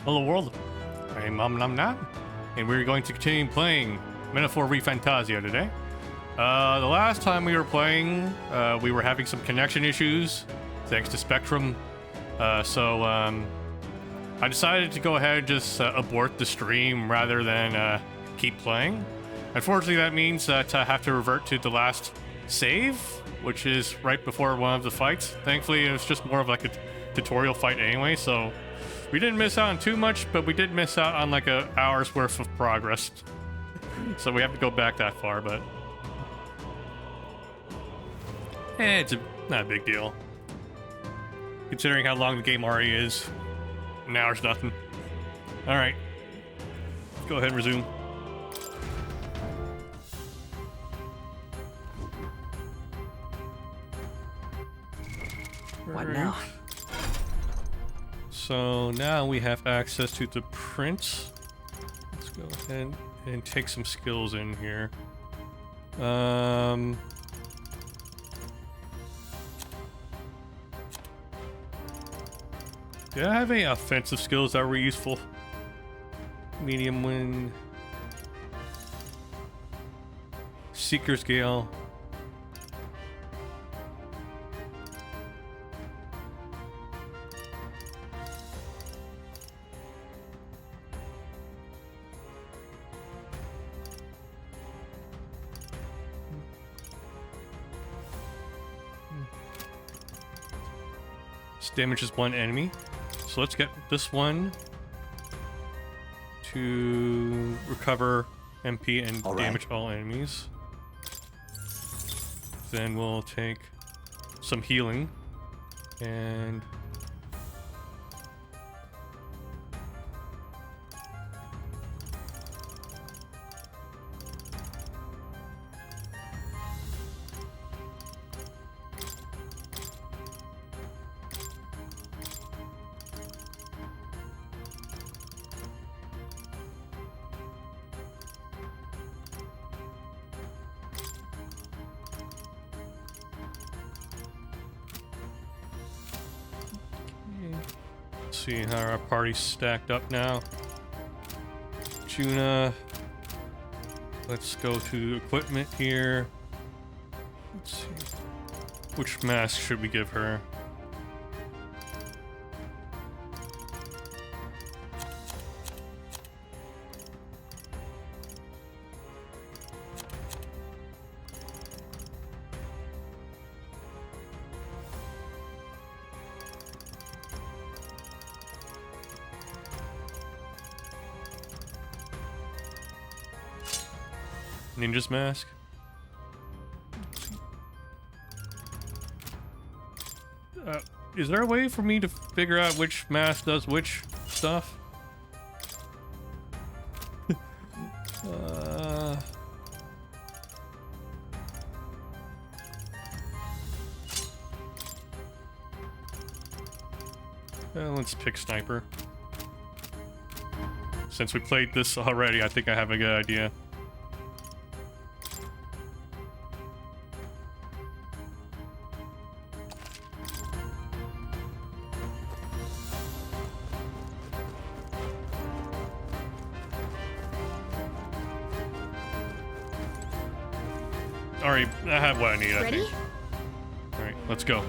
Hello world, I'm Nam, and we're going to continue playing Metaphor ReFantazio today. The last time we were playing, we were having some connection issues, thanks to Spectrum. So I decided to go ahead and just abort the stream rather than keep playing. Unfortunately, that means that I have to revert to the last save, which is right before one of the fights. Thankfully, it was just more of like a tutorial fight anyway, so we didn't miss out on too much, but we did miss out on like an hour's worth of progress. So we have to go back that far, but it's not a big deal. Considering how long the game already is, an hour's nothing. All right, go ahead and resume. What now? So now we have access to the print. Let's go ahead and take some skills in here. Do I have any offensive skills that were useful? Medium wind. Seeker's Gale. Damages one enemy. So let's get this one to recover MP and damage all enemies. Then we'll take some healing and see how our party's stacked up now. Juna. Let's go to equipment here. Let's see. Which mask should we give her? Ninja's mask. Is there a way for me to figure out which mask does which stuff? Let's pick Sniper. Since we played this already, I think I have a good idea. Alright, I have what I need, I think. Alright, let's go.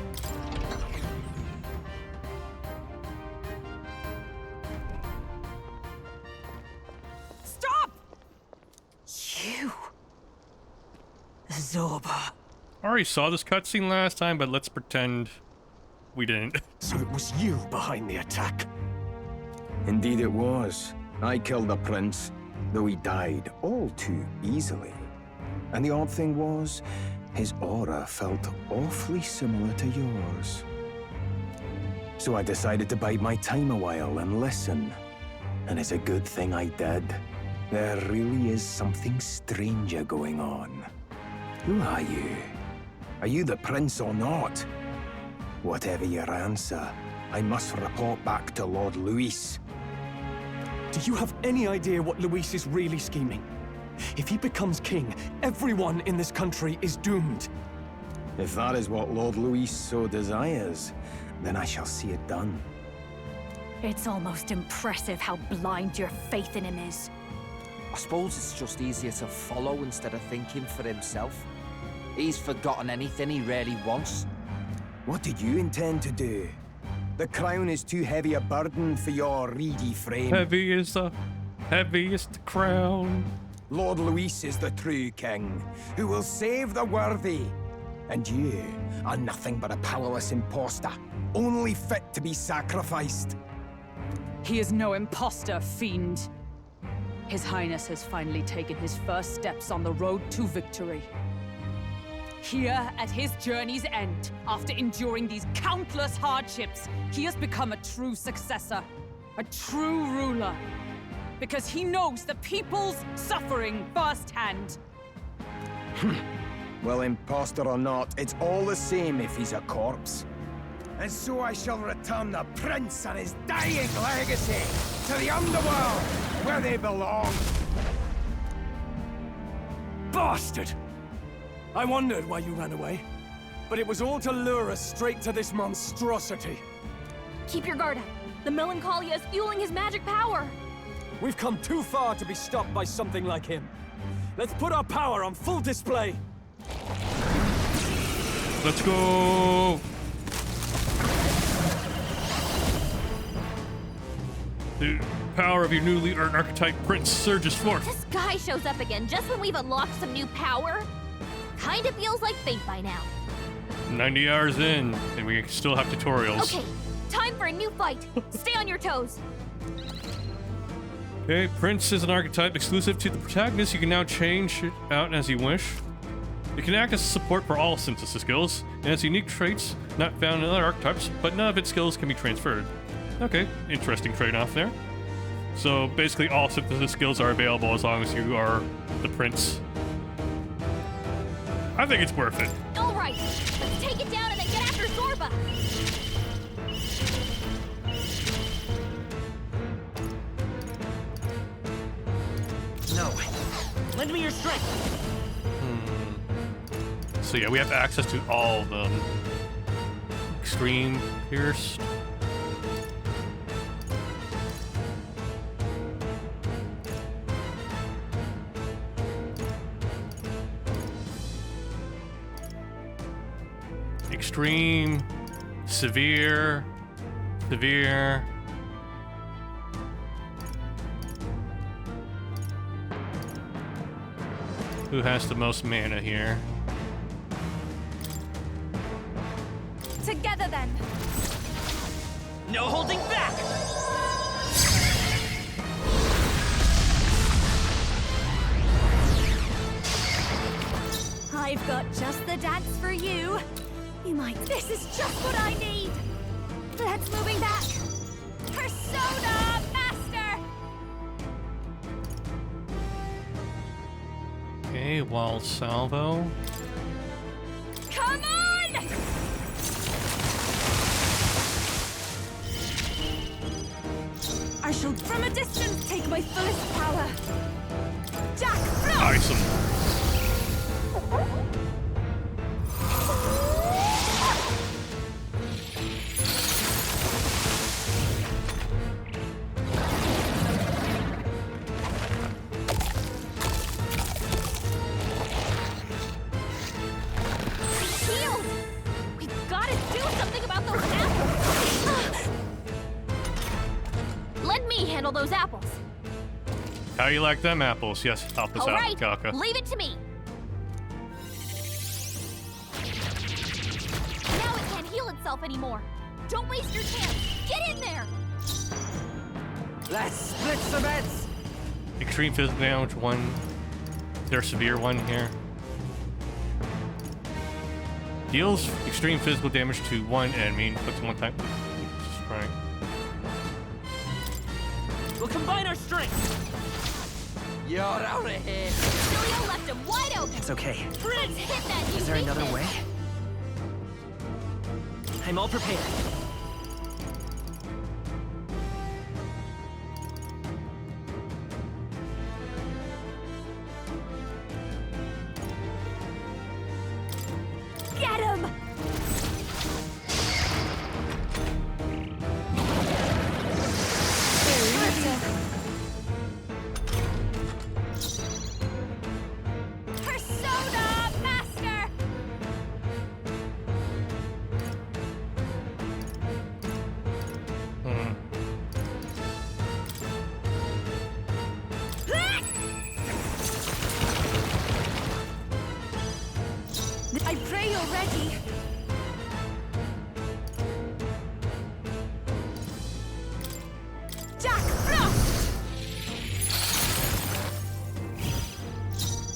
Stop! You... Zorba. I already saw this cutscene last time, but let's pretend we didn't. So it was you behind the attack? Indeed it was. I killed the prince, though he died all too easily. And the odd thing was, his aura felt awfully similar to yours. So I decided to bide my time a while and listen. And it's a good thing I did. There really is something stranger going on. Who are you? Are you the prince or not? Whatever your answer, I must report back to Lord Luis. Do you have any idea what Luis is really scheming? If he becomes king, everyone in this country is doomed. If that is what Lord Luis so desires, then I shall see it done. It's almost impressive how blind your faith in him is. I suppose it's just easier to follow instead of thinking for himself. He's forgotten anything he really wants. What did you intend to do? The crown is too heavy a burden for your reedy frame. Heavy is the crown. Lord Luis is the true king, who will save the worthy. And you are nothing but a powerless imposter, only fit to be sacrificed. He is no imposter, fiend. His Highness has finally taken his first steps on the road to victory. Here, at his journey's end, after enduring these countless hardships, he has become a true successor, a true ruler. Because he knows the people's suffering firsthand. Well, imposter or not, it's all the same if he's a corpse. And so I shall return the prince and his dying legacy to the underworld, where they belong. Bastard! I wondered why you ran away, but it was all to lure us straight to this monstrosity. Keep your guard up. The Melancholia is fueling his magic power. We've come too far to be stopped by something like him. Let's put our power on full display. Let's go. The power of your newly earned archetype prince surges forth. This guy shows up again just when we've unlocked some new power. Kinda feels like fate by now. 90 hours in, and we still have tutorials. Okay, time for a new fight. Stay on your toes. Okay, Prince is an archetype exclusive to the protagonist. You can now change it out as you wish. It can act as support for all synthesis skills, and has unique traits not found in other archetypes, but none of its skills can be transferred. Okay, interesting trade-off there. So basically all synthesis skills are available as long as you are the Prince. I think it's worth it. All right, let's take it down and then get after Zorba. No. Lend me your strength. So yeah, we have access to all of them. Extreme, Pierced. Extreme, severe, severe. Who has the most mana here? Together then. No holding back! I've got just the dance for you. You might. This is just what I need. Let's moving back. Persona Master. Okay, Wild Salvo. Come on! I shall, from a distance, take my fullest power. Jack Frost! Ice 'em. Shield! We've got to do something about those apples. Let me handle those apples. How you like them apples? Yes, help us All out, right, Kaka. leave it to me. Now it can't heal itself anymore. Don't waste your chance. Get in there. Let's split some heads! Extreme physical damage, one. There's severe one here. Deals extreme physical damage to one enemy. Puts one time. Right. We'll combine our strength! You're out of here! Julio left him wide open. It's okay. Let's hit that new Is there another weakness. way? I'm all prepared. Get him!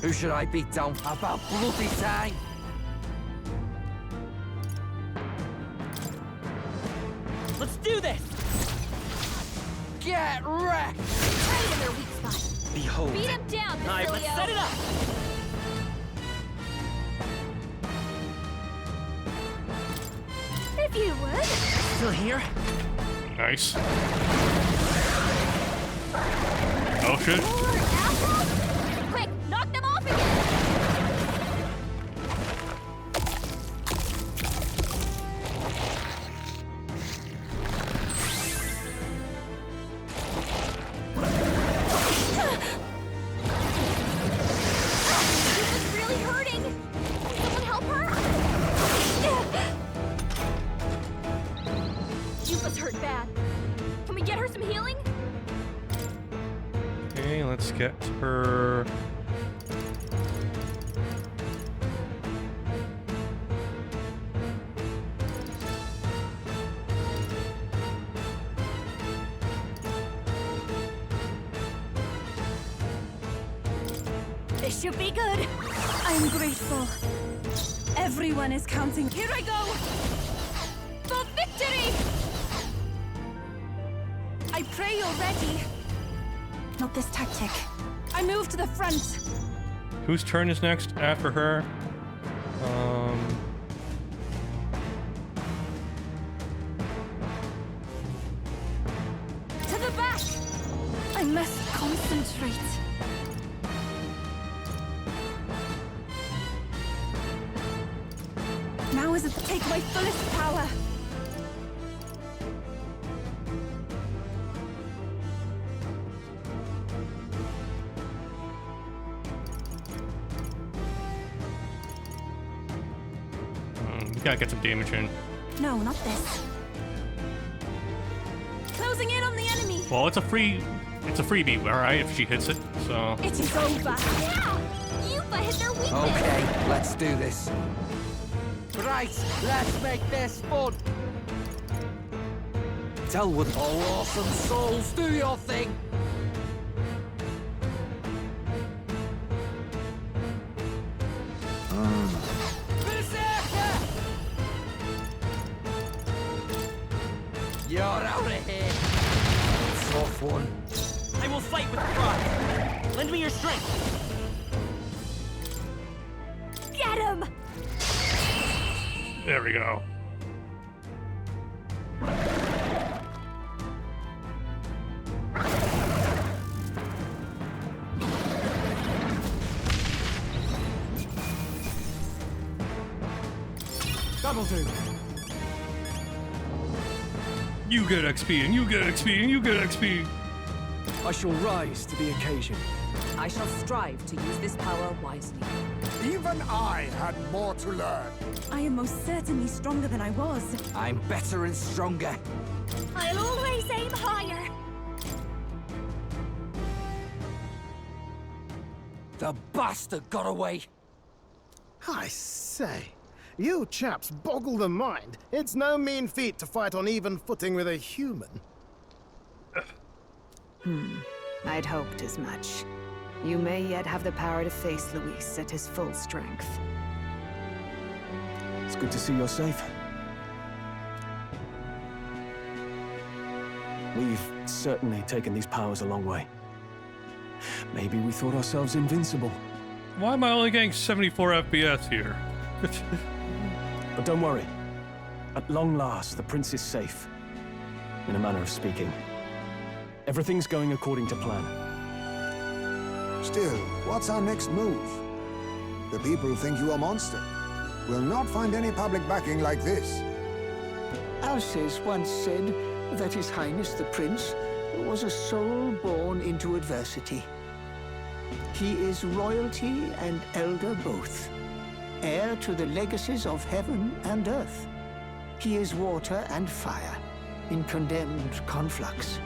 Who should I beat down? About bloody time! Let's do this! Get wrecked! Right in their weak spot. Behold. Beat him down, Alright, let's Basilio. set it up! If you would. Still here? Nice. Oh shit. More apples? Quick, knock them off again. This is really hurting. Can someone help her? Yupa's hurt bad. Can we get her some healing? Okay, let's get her. This should be good. I'm grateful. Everyone is counting. Here I go! For victory! I pray you're ready. Not this tactic. I move to the front. Whose turn is next after her? To the back! I must concentrate. Now is it to take my fullest power. We gotta get some damage in. No, not this. Closing in on the enemy. Well, it's a freebie, alright, if she hits it, so. It is over. Yeah! Yupa hit their weakness! Okay, let's do this. Right, let's make this fun. Delwood. Oh, awesome souls, do your thing. Berserker! You're out of here. Tough one. I will fight with pride. Lend me your strength. Get him! There we go. That'll do. You get XP, and you get XP, and you get XP. I shall rise to the occasion. I shall strive to use this power wisely. Even I had more to learn. I am most certainly stronger than I was. I'm better and stronger. I'll always aim higher. The bastard got away. I say, you chaps boggle the mind. It's no mean feat to fight on even footing with a human. I'd hoped as much. You may yet have the power to face Luis at his full strength. It's good to see you're safe. We've certainly taken these powers a long way. Maybe we thought ourselves invincible. Why am I only getting 74 FPS here? But don't worry. At long last, the prince is safe. In a manner of speaking. Everything's going according to plan. Still, what's our next move? The people think you a monster. Will not find any public backing like this. Alces once said that His Highness the Prince was a soul born into adversity. He is royalty and elder both, heir to the legacies of heaven and earth. He is water and fire, in condemned conflux.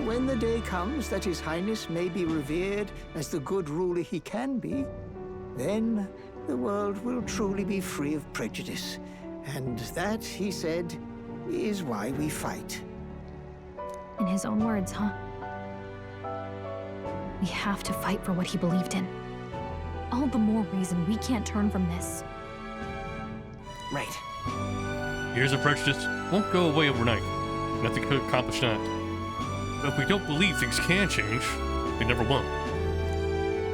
When the day comes that His Highness may be revered as the good ruler he can be, then the world will truly be free of prejudice. And that, he said, is why we fight. In his own words, huh? We have to fight for what he believed in. All the more reason we can't turn from this. Right. Years of prejudice won't go away overnight. Nothing could accomplish that. But if we don't believe things can change, they never will.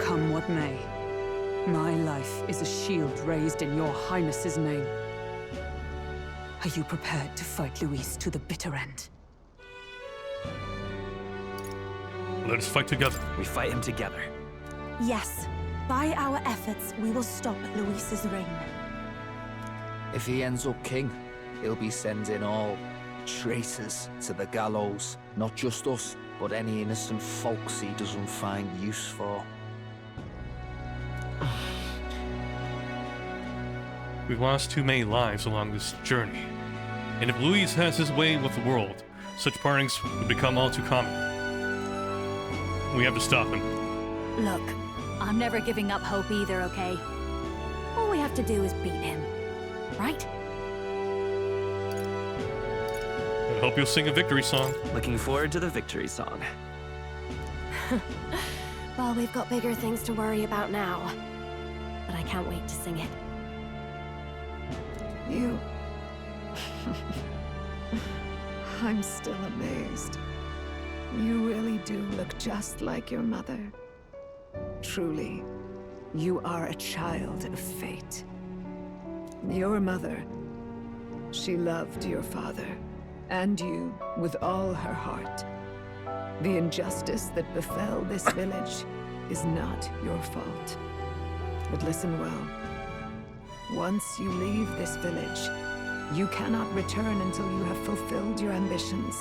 Come what may, my life is a shield raised in your highness's name. Are you prepared to fight Luis to the bitter end? Let us fight together. We fight him together. Yes. By our efforts, we will stop Luis's reign. If he ends up king, he'll be sending all traitors to the gallows. Not just us, but any innocent folks he doesn't find use for. We've lost too many lives along this journey. And if Luis has his way with the world, such partings would become all too common. We have to stop him. Look, I'm never giving up hope either, okay? All we have to do is beat him, right? I hope you'll sing a victory song. Looking forward to the victory song. Well, we've got bigger things to worry about now. But I can't wait to sing it. You... I'm still amazed. You really do look just like your mother. Truly, you are a child of fate. Your mother, she loved your father, and you with all her heart. The injustice that befell this village is not your fault. But listen well. Once you leave this village, you cannot return until you have fulfilled your ambitions.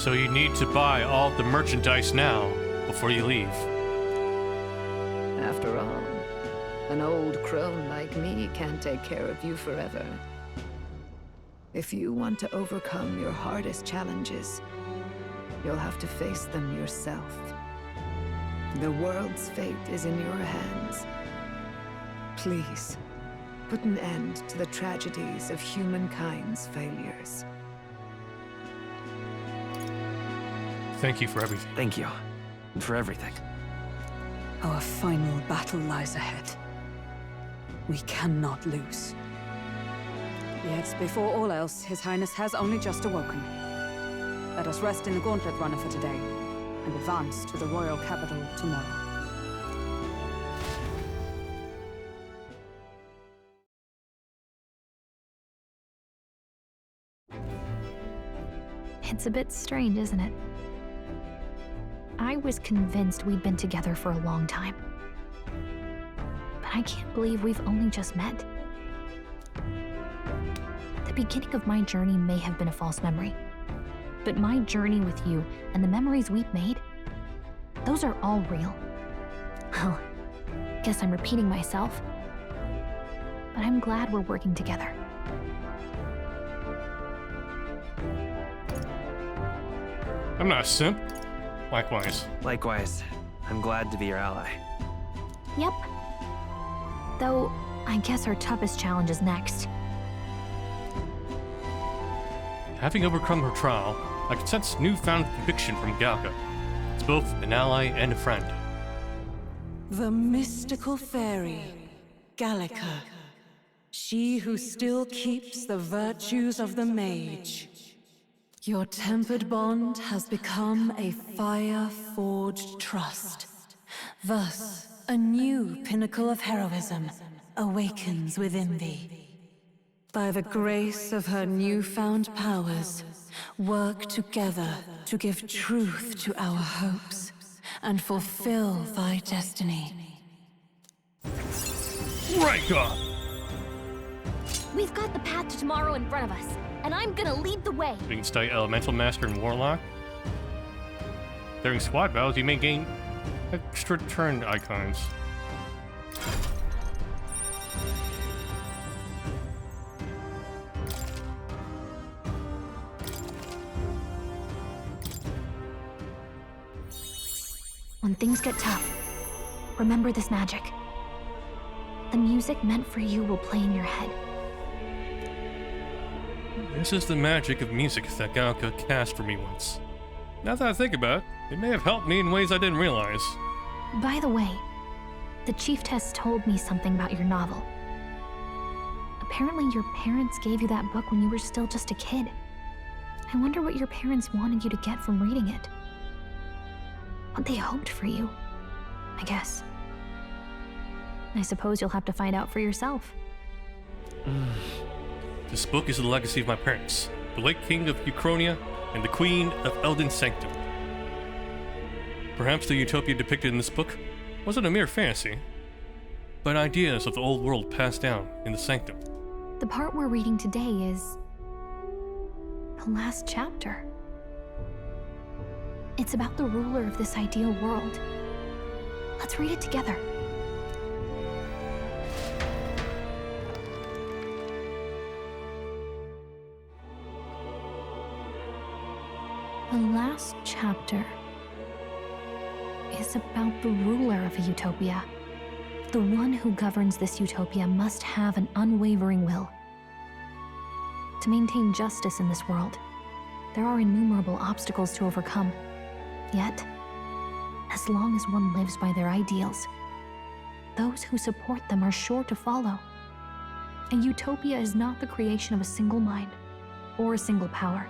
So you need to buy all the merchandise now, before you leave. After all, an old crone like me can't take care of you forever. If you want to overcome your hardest challenges, you'll have to face them yourself. The world's fate is in your hands. Please, put an end to the tragedies of humankind's failures. Thank you for everything. Thank you. And for everything. Our final battle lies ahead. We cannot lose. Yet, before all else, His Highness has only just awoken. Let us rest in the Gauntlet Runner for today, and advance to the royal capital tomorrow. It's a bit strange, isn't it? I was convinced we'd been together for a long time. But I can't believe we've only just met. The beginning of my journey may have been a false memory. But my journey with you and the memories we've made, those are all real. Well, guess I'm repeating myself. But I'm glad we're working together. I'm not a simp. Likewise. Likewise. I'm glad to be your ally. Yep. Though, I guess our toughest challenge is next. Having overcome her trial, I can sense newfound conviction from Galka. It's both an ally and a friend. The mystical fairy, Gallica. She who still keeps the virtues of the mage. Your tempered bond has become a fire-forged trust. Thus, a new pinnacle of heroism awakens within thee. By the grace of her newfound powers, work together to give truth to our hopes and fulfill thy destiny. Right, God! We've got the path to tomorrow in front of us, and I'm gonna lead the way. You can study Elemental Master and Warlock. During squad battles, you may gain extra turn icons. When things get tough, remember this magic. The music meant for you will play in your head. This is the magic of music that Galka cast for me once. Now that I think about it, it may have helped me in ways I didn't realize. By the way, the chiefess told me something about your novel. Apparently your parents gave you that book when you were still just a kid. I wonder what your parents wanted you to get from reading it. What they hoped for you, I guess. I suppose you'll have to find out for yourself. This book is the legacy of my parents, the late king of Uchronia and the queen of Elden Sanctum. Perhaps the utopia depicted in this book wasn't a mere fantasy, but ideas of the old world passed down in the Sanctum. The part we're reading today is the last chapter. It's about the ruler of this ideal world. Let's read it together. The last chapter is about the ruler of a utopia. The one who governs this utopia must have an unwavering will. To maintain justice in this world, there are innumerable obstacles to overcome. Yet, as long as one lives by their ideals, those who support them are sure to follow. A utopia is not the creation of a single mind or a single power.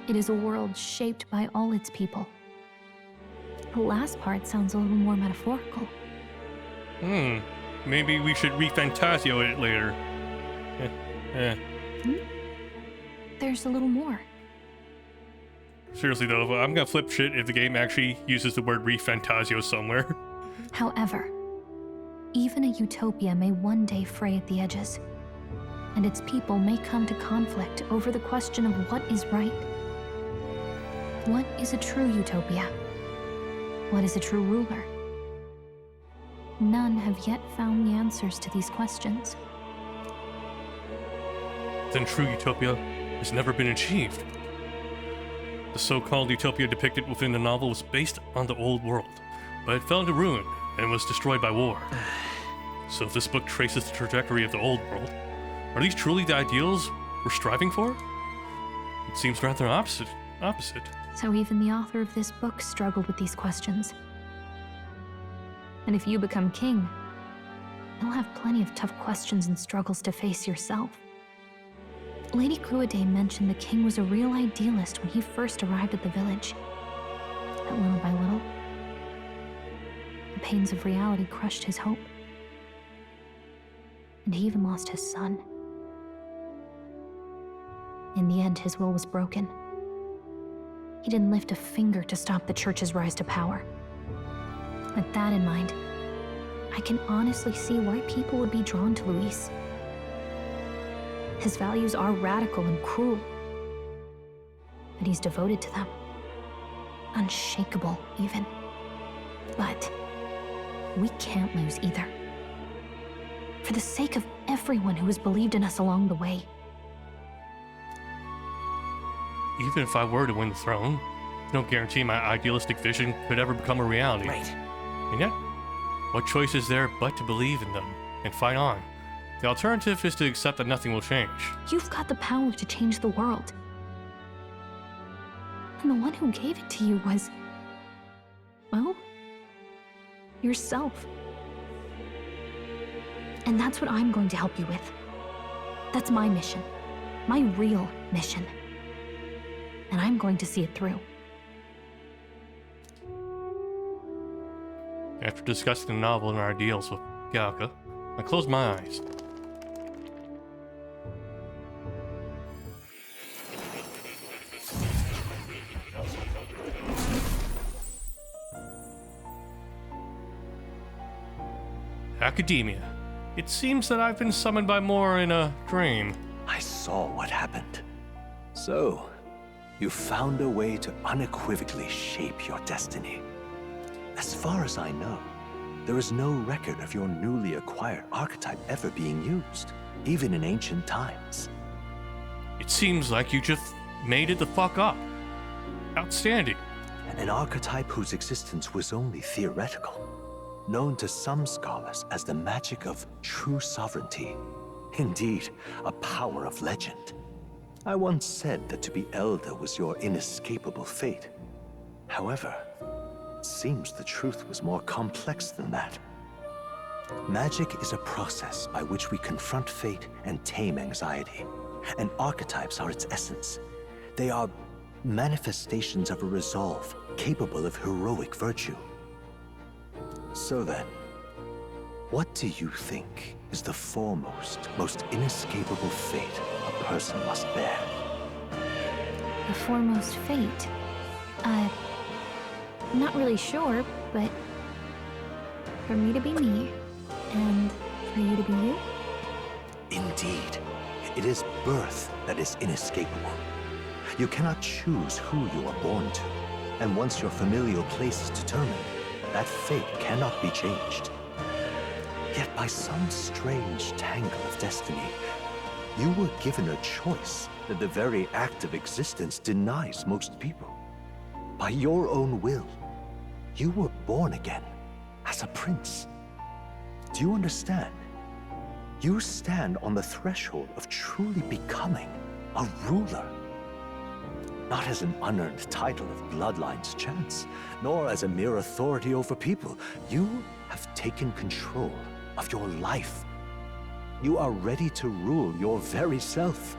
It is a world shaped by all its people. The last part sounds a little more metaphorical. Maybe we should ReFantazio it later. There's a little more. Seriously though, I'm gonna flip shit if the game actually uses the word ReFantazio somewhere. However, even a utopia may one day fray at the edges, and its people may come to conflict over the question of what is right. What is a true utopia? What is a true ruler? None have yet found the answers to these questions. Then true utopia has never been achieved. The so-called utopia depicted within the novel was based on the old world, but it fell into ruin and was destroyed by war. So if this book traces the trajectory of the old world, are these truly the ideals we're striving for? It seems rather opposite. So even the author of this book struggled with these questions. And if you become king, you'll have plenty of tough questions and struggles to face yourself. Lady Cruiday mentioned the king was a real idealist when he first arrived at the village. And little by little, the pains of reality crushed his hope. And he even lost his son. In the end, his will was broken. He didn't lift a finger to stop the church's rise to power. With that in mind, I can honestly see why people would be drawn to Luis. His values are radical and cruel, but he's devoted to them. Unshakable, even. But we can't lose either. For the sake of everyone who has believed in us along the way. Even if I were to win the throne, no guarantee my idealistic vision could ever become a reality. Right. And yet, what choice is there but to believe in them and fight on? The alternative is to accept that nothing will change. You've got the power to change the world. And the one who gave it to you was, well, yourself. And that's what I'm going to help you with. That's my mission. My real mission. And I'm going to see it through. After discussing the novel and our ideals with Galka, I closed my eyes. Academia. It seems that I've been summoned by more in a dream. I saw what happened. So, you found a way to unequivocally shape your destiny. As far as I know, there is no record of your newly acquired archetype ever being used, even in ancient times. It seems like you just made it the fuck up. Outstanding. An archetype whose existence was only theoretical, known to some scholars as the magic of true sovereignty. Indeed, a power of legend. I once said that to be elder was your inescapable fate. However, it seems the truth was more complex than that. Magic is a process by which we confront fate and tame anxiety, and archetypes are its essence. They are manifestations of a resolve capable of heroic virtue. So then, what do you think is the foremost, most inescapable fate a person must bear? The foremost fate? I'm not really sure, but for me to be me, and for you to be you? Indeed. It is birth that is inescapable. You cannot choose who you are born to, and once your familial place is determined, that fate cannot be changed. Yet by some strange tangle of destiny, you were given a choice that the very act of existence denies most people. By your own will, you were born again as a prince. Do you understand? You stand on the threshold of truly becoming a ruler. Not as an unearned title of bloodline's chance, nor as a mere authority over people. You have taken control of your life. You are ready to rule your very self.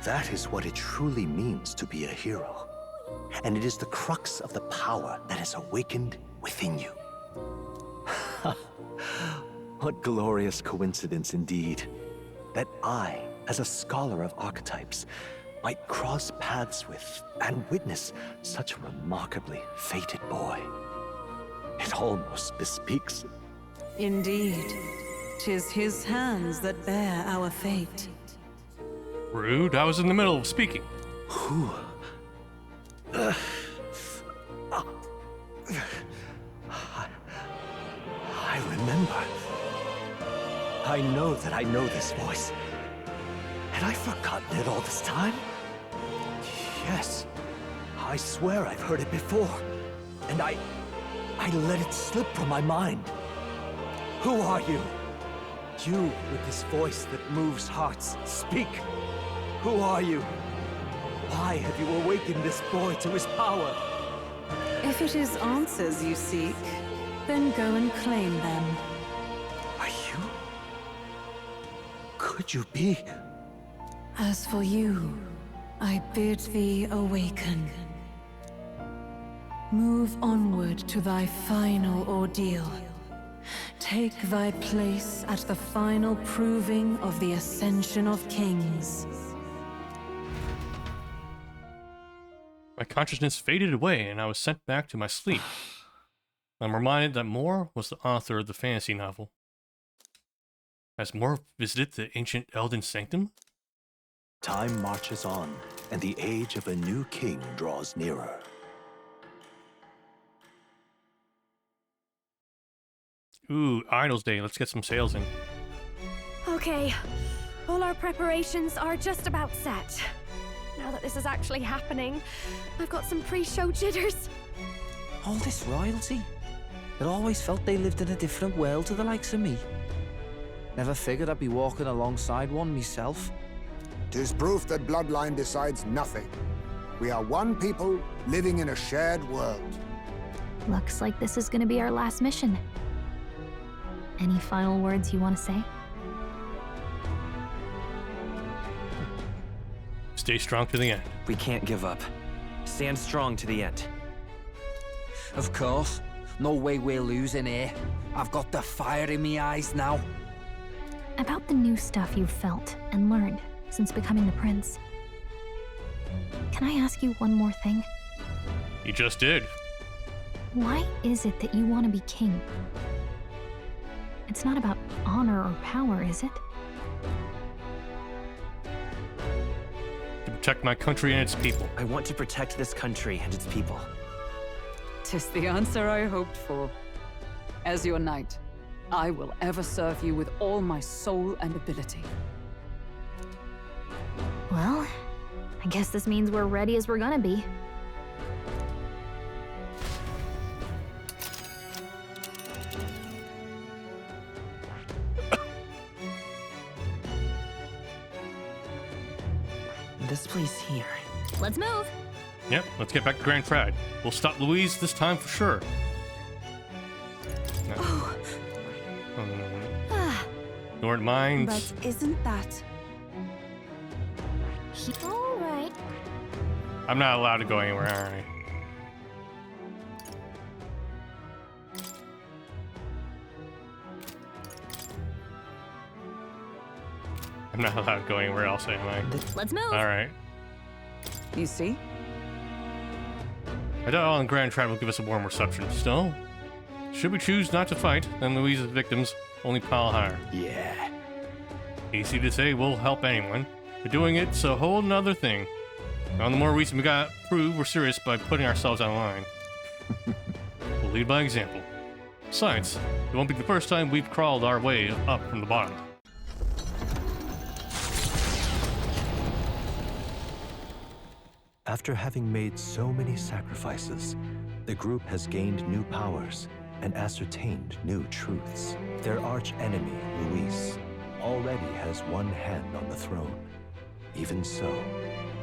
That is what it truly means to be a hero. And it is the crux of the power that is awakened within you. What glorious coincidence indeed, that I, as a scholar of archetypes, might cross paths with and witness such a remarkably fated boy. It almost bespeaks. Indeed, 'tis his hands that bear our fate. Rude, I was in the middle of speaking. Who? I remember. I know that I know this voice. Had I forgotten it all this time? Yes. I swear I've heard it before. And I let it slip from my mind. Who are you? You with this voice that moves hearts. Speak. Who are you? Why have you awakened this boy to his power? If it is answers you seek, then go and claim them. Are you? Could you be? As for you, I bid thee awaken. Move onward to thy final ordeal. Take thy place at the final proving of the ascension of kings. My consciousness faded away and I was sent back to my sleep. I'm reminded that Moore was the author of the fantasy novel. Has Moore visited the ancient Elden Sanctum? Time marches on, and the age of a new king draws nearer. Ooh, Idols Day. Let's get some sales in. Okay, all our preparations are just about set. Now that this is actually happening, I've got some pre-show jitters. All this royalty? It always felt they lived in a different world to the likes of me. Never figured I'd be walking alongside one myself. 'Tis proof that bloodline decides nothing. We are one people living in a shared world. Looks like this is gonna be our last mission. Any final words you want to say? Stay strong to the end. We can't give up. Stand strong to the end. Of course. No way we're losing here. I've got the fire in my eyes now. About the new stuff you've felt and learned since becoming the prince. Can I ask you one more thing? You just did. Why is it that you want to be king? It's not about honor or power, is it? To protect my country and its people. I want to protect this country and its people. 'Tis the answer I hoped for. As your knight, I will ever serve you with all my soul and ability. Well, I guess this means we're ready as we're gonna be. this place here. Let's move. Yep, let's get back to Grand Trad. We'll stop Louise this time for sure. No. Lord Minds. But isn't that... All right. I'm not allowed to go anywhere, are I? I'm not allowed to go anywhere else, am I? Let's move. Alright. You see? I doubt all in Grand Trad will give us a warm reception. Still, should we choose not to fight, then Louise's victims only pile higher. Yeah. Easy to say we'll help anyone, but doing it's a whole nother thing. Well, the more reason we gotta prove we're serious by putting ourselves on the line. We'll lead by example. Besides, it won't be the first time we've crawled our way up from the bottom. After having made so many sacrifices, the group has gained new powers and ascertained new truths. Their arch-enemy, Luis, already has one hand on the throne. Even so,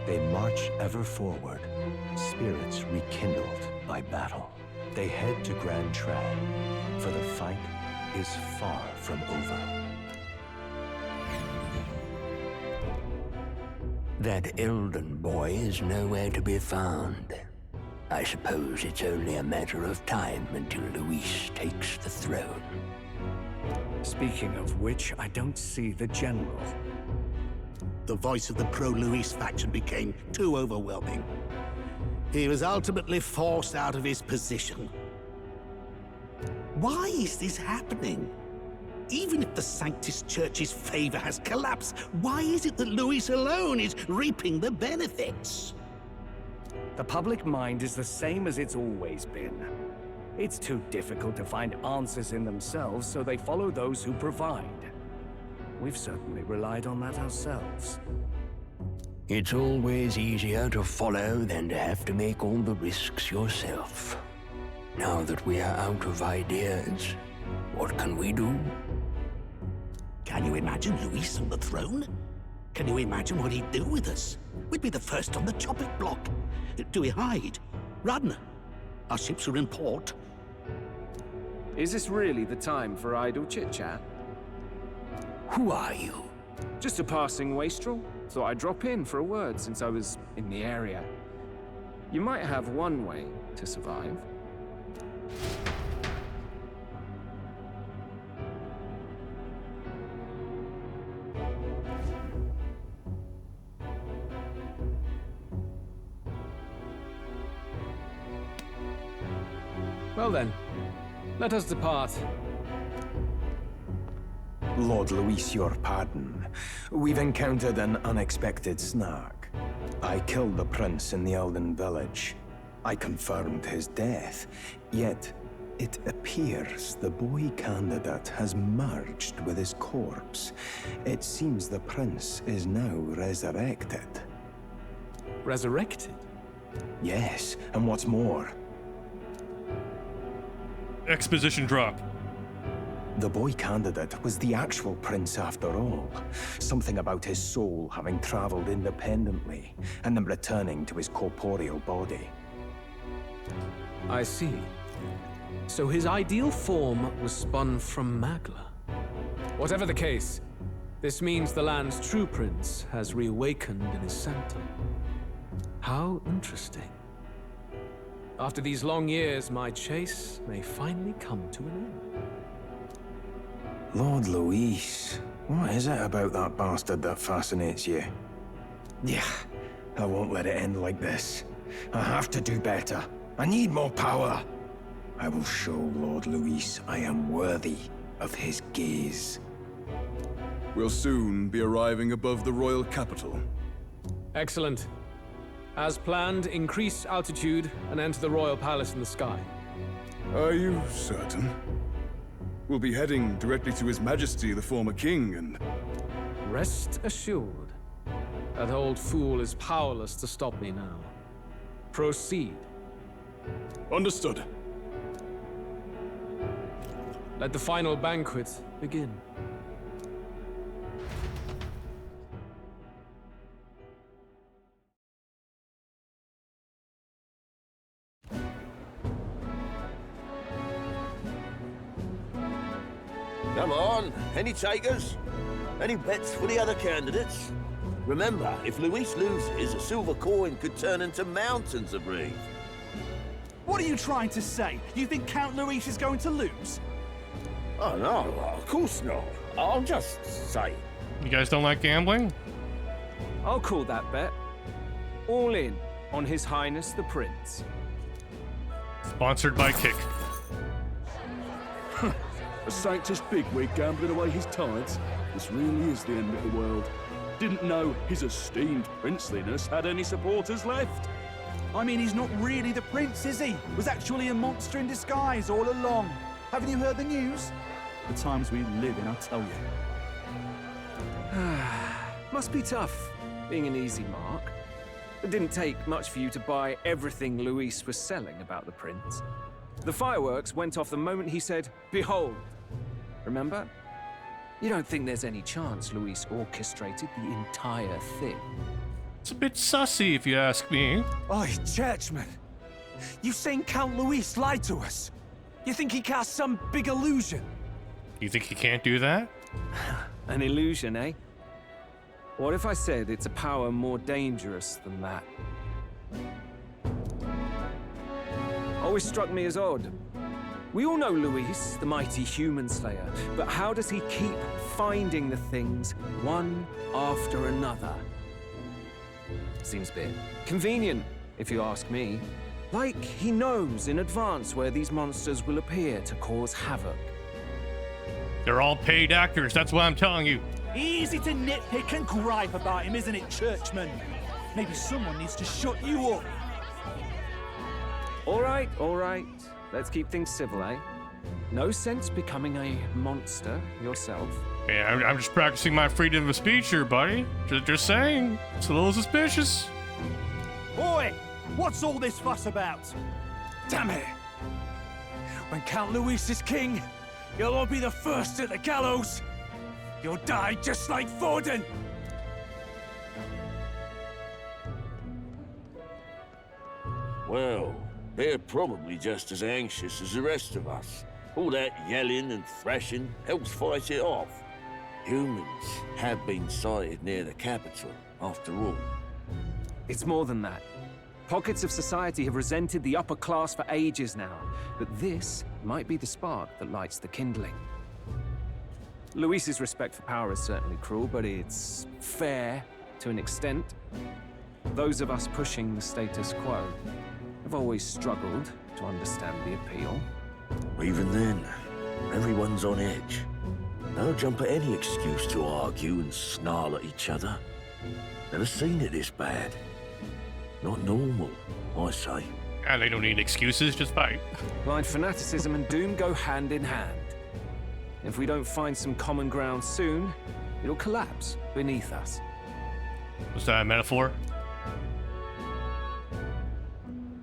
they march ever forward, spirits rekindled by battle. They head to Grand Trad, for the fight is far from over. That Elden boy is nowhere to be found. I suppose it's only a matter of time until Luis takes the throne. Speaking of which, I don't see the general. The voice of the pro-Luis faction became too overwhelming. He was ultimately forced out of his position. Why is this happening? Even if the Sanctus Church's favor has collapsed, why is it that Luis alone is reaping the benefits? The public mind is the same as it's always been. It's too difficult to find answers in themselves, so they follow those who provide. We've certainly relied on that ourselves. It's always easier to follow than to have to make all the risks yourself. Now that we are out of ideas, what can we do? Can you imagine Luis on the throne? Can you imagine what he'd do with us? We'd be the first on the chopping block. Do we hide? Run? Our ships are in port. Is this really the time for idle chit-chat? Who are you? Just a passing wastrel. Thought I'd drop in for a word since I was in the area. You might have one way to survive. Well then, let us depart. Lord Luis, your pardon. We've encountered an unexpected snag. I killed the prince in the Elden village. I confirmed his death, yet it appears the boy candidate has merged with his corpse. It seems the prince is now resurrected. Resurrected? Yes, and what's more, exposition drop. the boy candidate was the actual prince after all. Something about his soul having traveled independently, and then returning to his corporeal body. I see. So his ideal form was spun from Magla. Whatever the case, this means the land's true prince has reawakened in his sanctum. How interesting. After these long years, my chase may finally come to an end. Lord Luis, what is it about that bastard that fascinates you? Yeah, I won't let it end like this. I have to do better. I need more power. I will show Lord Luis I am worthy of his gaze. We'll soon be arriving above the royal capital. Excellent. As planned, increase altitude and enter the royal palace in the sky. Are you certain? We'll be heading directly to His Majesty, the former king, and... Rest assured, that old fool is powerless to stop me now. Proceed. Understood. Let the final banquet begin. Come on, any takers? Any bets for the other candidates? Remember, if Luis loses, a silver coin could turn into mountains of Reeve. What are you trying to say? You think Count Luis is going to lose? Oh, no, of course not. I'll just say. You guys don't like gambling? I'll call that bet. All in on His Highness the Prince. Sponsored by Kick. A Sanctus bigwig gambling away his tides? This really is the end of the world. Didn't know his esteemed princeliness had any supporters left. I mean, he's not really the prince, is he? Was actually a monster in disguise all along. Haven't you heard the news? The times we live in, I'll tell you. Must be tough, being an easy mark. It didn't take much for you to buy everything Luis was selling about the prince. The fireworks went off the moment he said, "Behold." Remember? You don't think there's any chance Luis orchestrated the entire thing? It's a bit sussy, if you ask me. Oi, churchman. You saying Count Luis lied to us? You think he cast some big illusion? You think he can't do that? An illusion, eh? What if I said it's a power more dangerous than that? Always struck me as odd. We all know Luis, the mighty human slayer, but how does he keep finding the things one after another? Seems a bit convenient, if you ask me. Like he knows in advance where these monsters will appear to cause havoc. They're all paid actors, that's what I'm telling you. Easy to nitpick and gripe about him, isn't it, churchman? Maybe someone needs to shut you up. All right. Let's keep things civil, eh? No sense becoming a monster yourself. Yeah, I'm just practicing my freedom of speech here, buddy. Just saying, it's a little suspicious. Boy, what's all this fuss about? Damn it! When Count Luis is king, you'll all be the first at the gallows. You'll die just like Forden. Well, they're probably just as anxious as the rest of us. All that yelling and thrashing helps fight it off. Humans have been sighted near the capital, after all. It's more than that. Pockets of society have resented the upper class for ages now, but this might be the spark that lights the kindling. Luis's respect for power is certainly cruel, but it's fair to an extent. Those of us pushing the status quo have always struggled to understand the appeal. Even then, everyone's on edge. They'll jump at any excuse to argue and snarl at each other. Never seen it this bad. Not normal, I say. And they don't need excuses, just fight. Blind fanaticism and doom go hand in hand. If we don't find some common ground soon, it'll collapse beneath us. Was that a metaphor?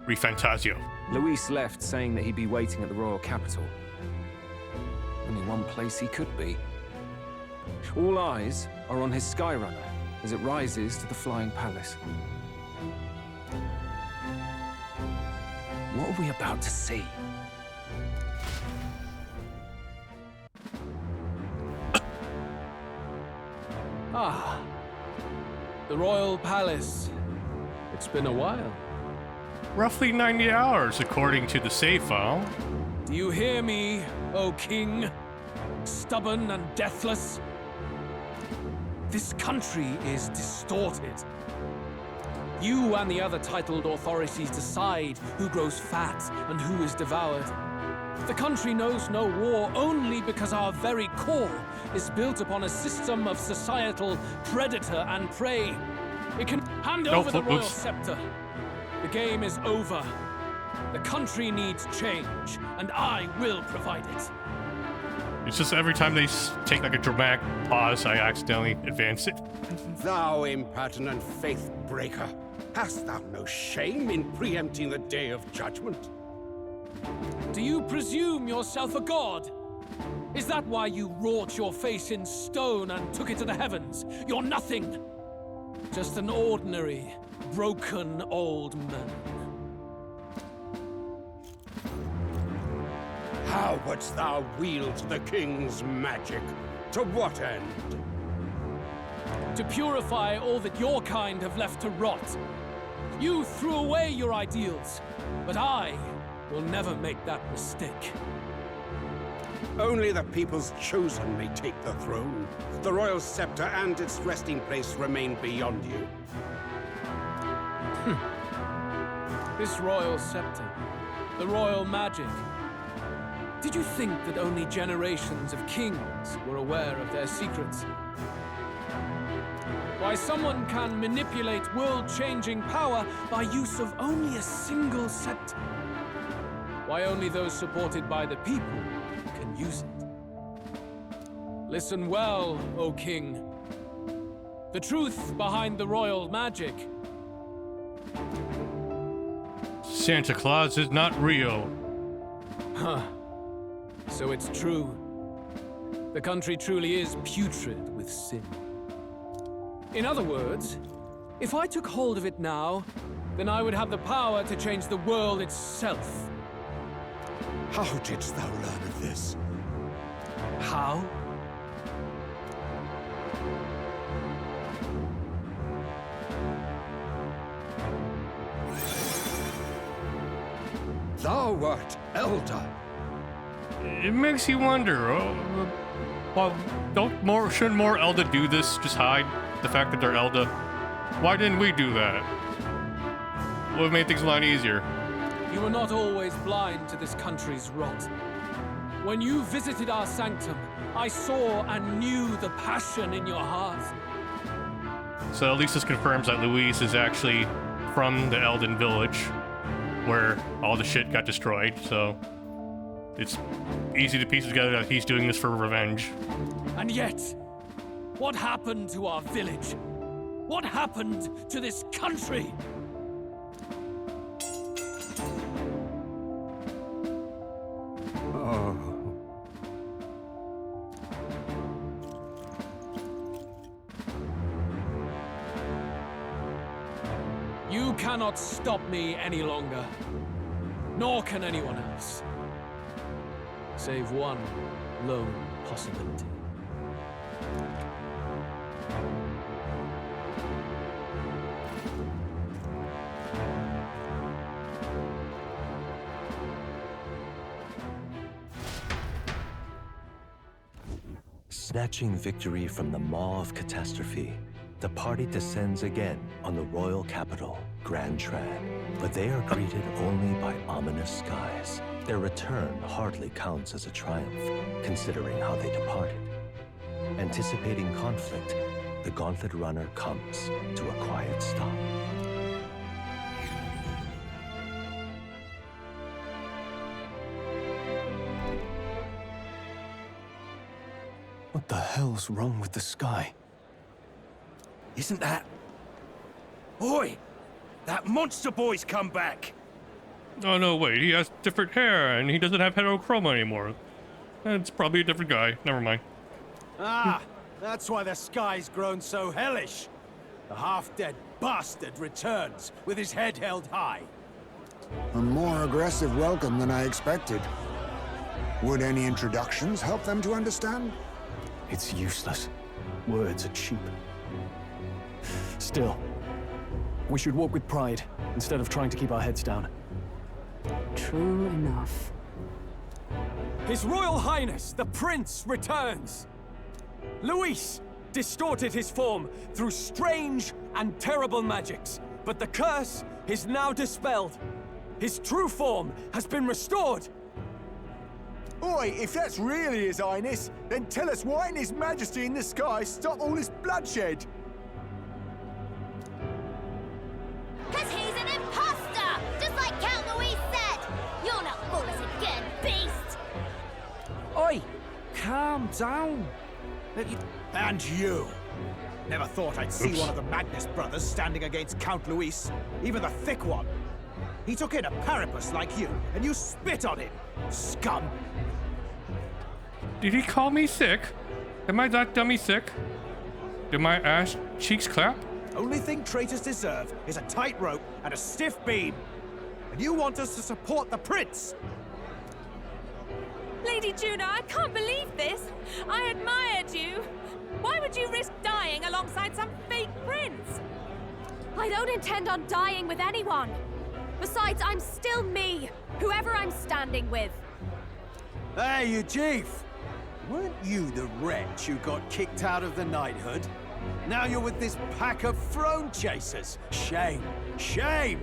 ReFantazio. Luis left saying that he'd be waiting at the royal capital. Only one place he could be. All eyes are on his Skyrunner as it rises to the flying palace. What are we about to see? The royal palace. It's been a while. Roughly 90 hours, according to the save file. Do you hear me, O king? Stubborn and deathless? This country is distorted. You and the other titled authorities decide who grows fat and who is devoured. The country knows no war only because our very core is built upon a system of societal predator and prey. It can hand over the royal scepter. The game is over. The country needs change, and I will provide it. It's just every time they take like a dramatic pause, I accidentally advance it. Thou impertinent faith breaker, hast thou no shame in preempting the day of judgment? Do you presume yourself a god? Is that why you wrought your face in stone and took it to the heavens? You're nothing. Just an ordinary, broken old man. How wouldst thou wield the king's magic? To what end? To purify all that your kind have left to rot. You threw away your ideals, but I will never make that mistake. Only the people's chosen may take the throne. The royal scepter and its resting place remain beyond you. This royal scepter, the royal magic. Did you think that only generations of kings were aware of their secrets? Why someone can manipulate world-changing power by use of only a single scepter? Why only those supported by the people can use it? Listen well, O King. The truth behind the royal magic. Santa Claus is not real. Huh. So it's true. The country truly is putrid with sin. In other words, if I took hold of it now, then I would have the power to change the world itself. How didst thou learn of this? How? Thou art elder. It makes you wonder. Well, shouldn't more Elder do this? Just hide the fact that they're Elder. Why didn't we do that? Would have made things a lot easier. You were not always blind to this country's rot. When you visited our sanctum, I saw and knew the passion in your heart. So at least this confirms that Luis is actually from the Elden village, where all the shit got destroyed, so it's easy to piece together that he's doing this for revenge. And yet, what happened to our village? What happened to this country? Oh. You cannot stop me any longer. Nor can anyone else. Save one lone possibility. Snatching victory from the maw of catastrophe, the party descends again on the royal capital, Grand Tran. But they are greeted only by ominous skies. Their return hardly counts as a triumph, considering how they departed. Anticipating conflict, the Gauntlet Runner comes to a quiet stop. What the hell's wrong with the sky? Isn't that... Oi! That monster boy's come back! Oh no, wait, he has different hair and he doesn't have heterochroma anymore. It's probably a different guy. Never mind. Ah, that's why the sky's grown so hellish. The half-dead bastard returns with his head held high. A more aggressive welcome than I expected. Would any introductions help them to understand? It's useless. Words are cheap. Still, we should walk with pride instead of trying to keep our heads down. True enough. His Royal Highness, the Prince, returns! Luis distorted his form through strange and terrible magics, but the curse is now dispelled. His true form has been restored! Oi, if that's really His Highness, then tell us why in His Majesty in the sky stop all this bloodshed? Cause he's an imposter! Just like Count Louis said! You'll not fool us again, beast! Oi! Calm down! And you! Never thought I'd see one of the Magnus brothers standing against Count Luis, even the thick one. He took in a parapus like you, and you spit on him, scum! Did he call me sick? Am I that dummy sick? Did my ass cheeks clap? Only thing traitors deserve is a tight rope and a stiff beam. And you want us to support the prince? Lady Juna, I can't believe this. I admired you. Why would you risk dying alongside some fake prince? I don't intend on dying with anyone. Besides, I'm still me, whoever I'm standing with. Hey, you chief! Weren't you the wretch who got kicked out of the knighthood? Now you're with this pack of throne chasers. Shame. Shame!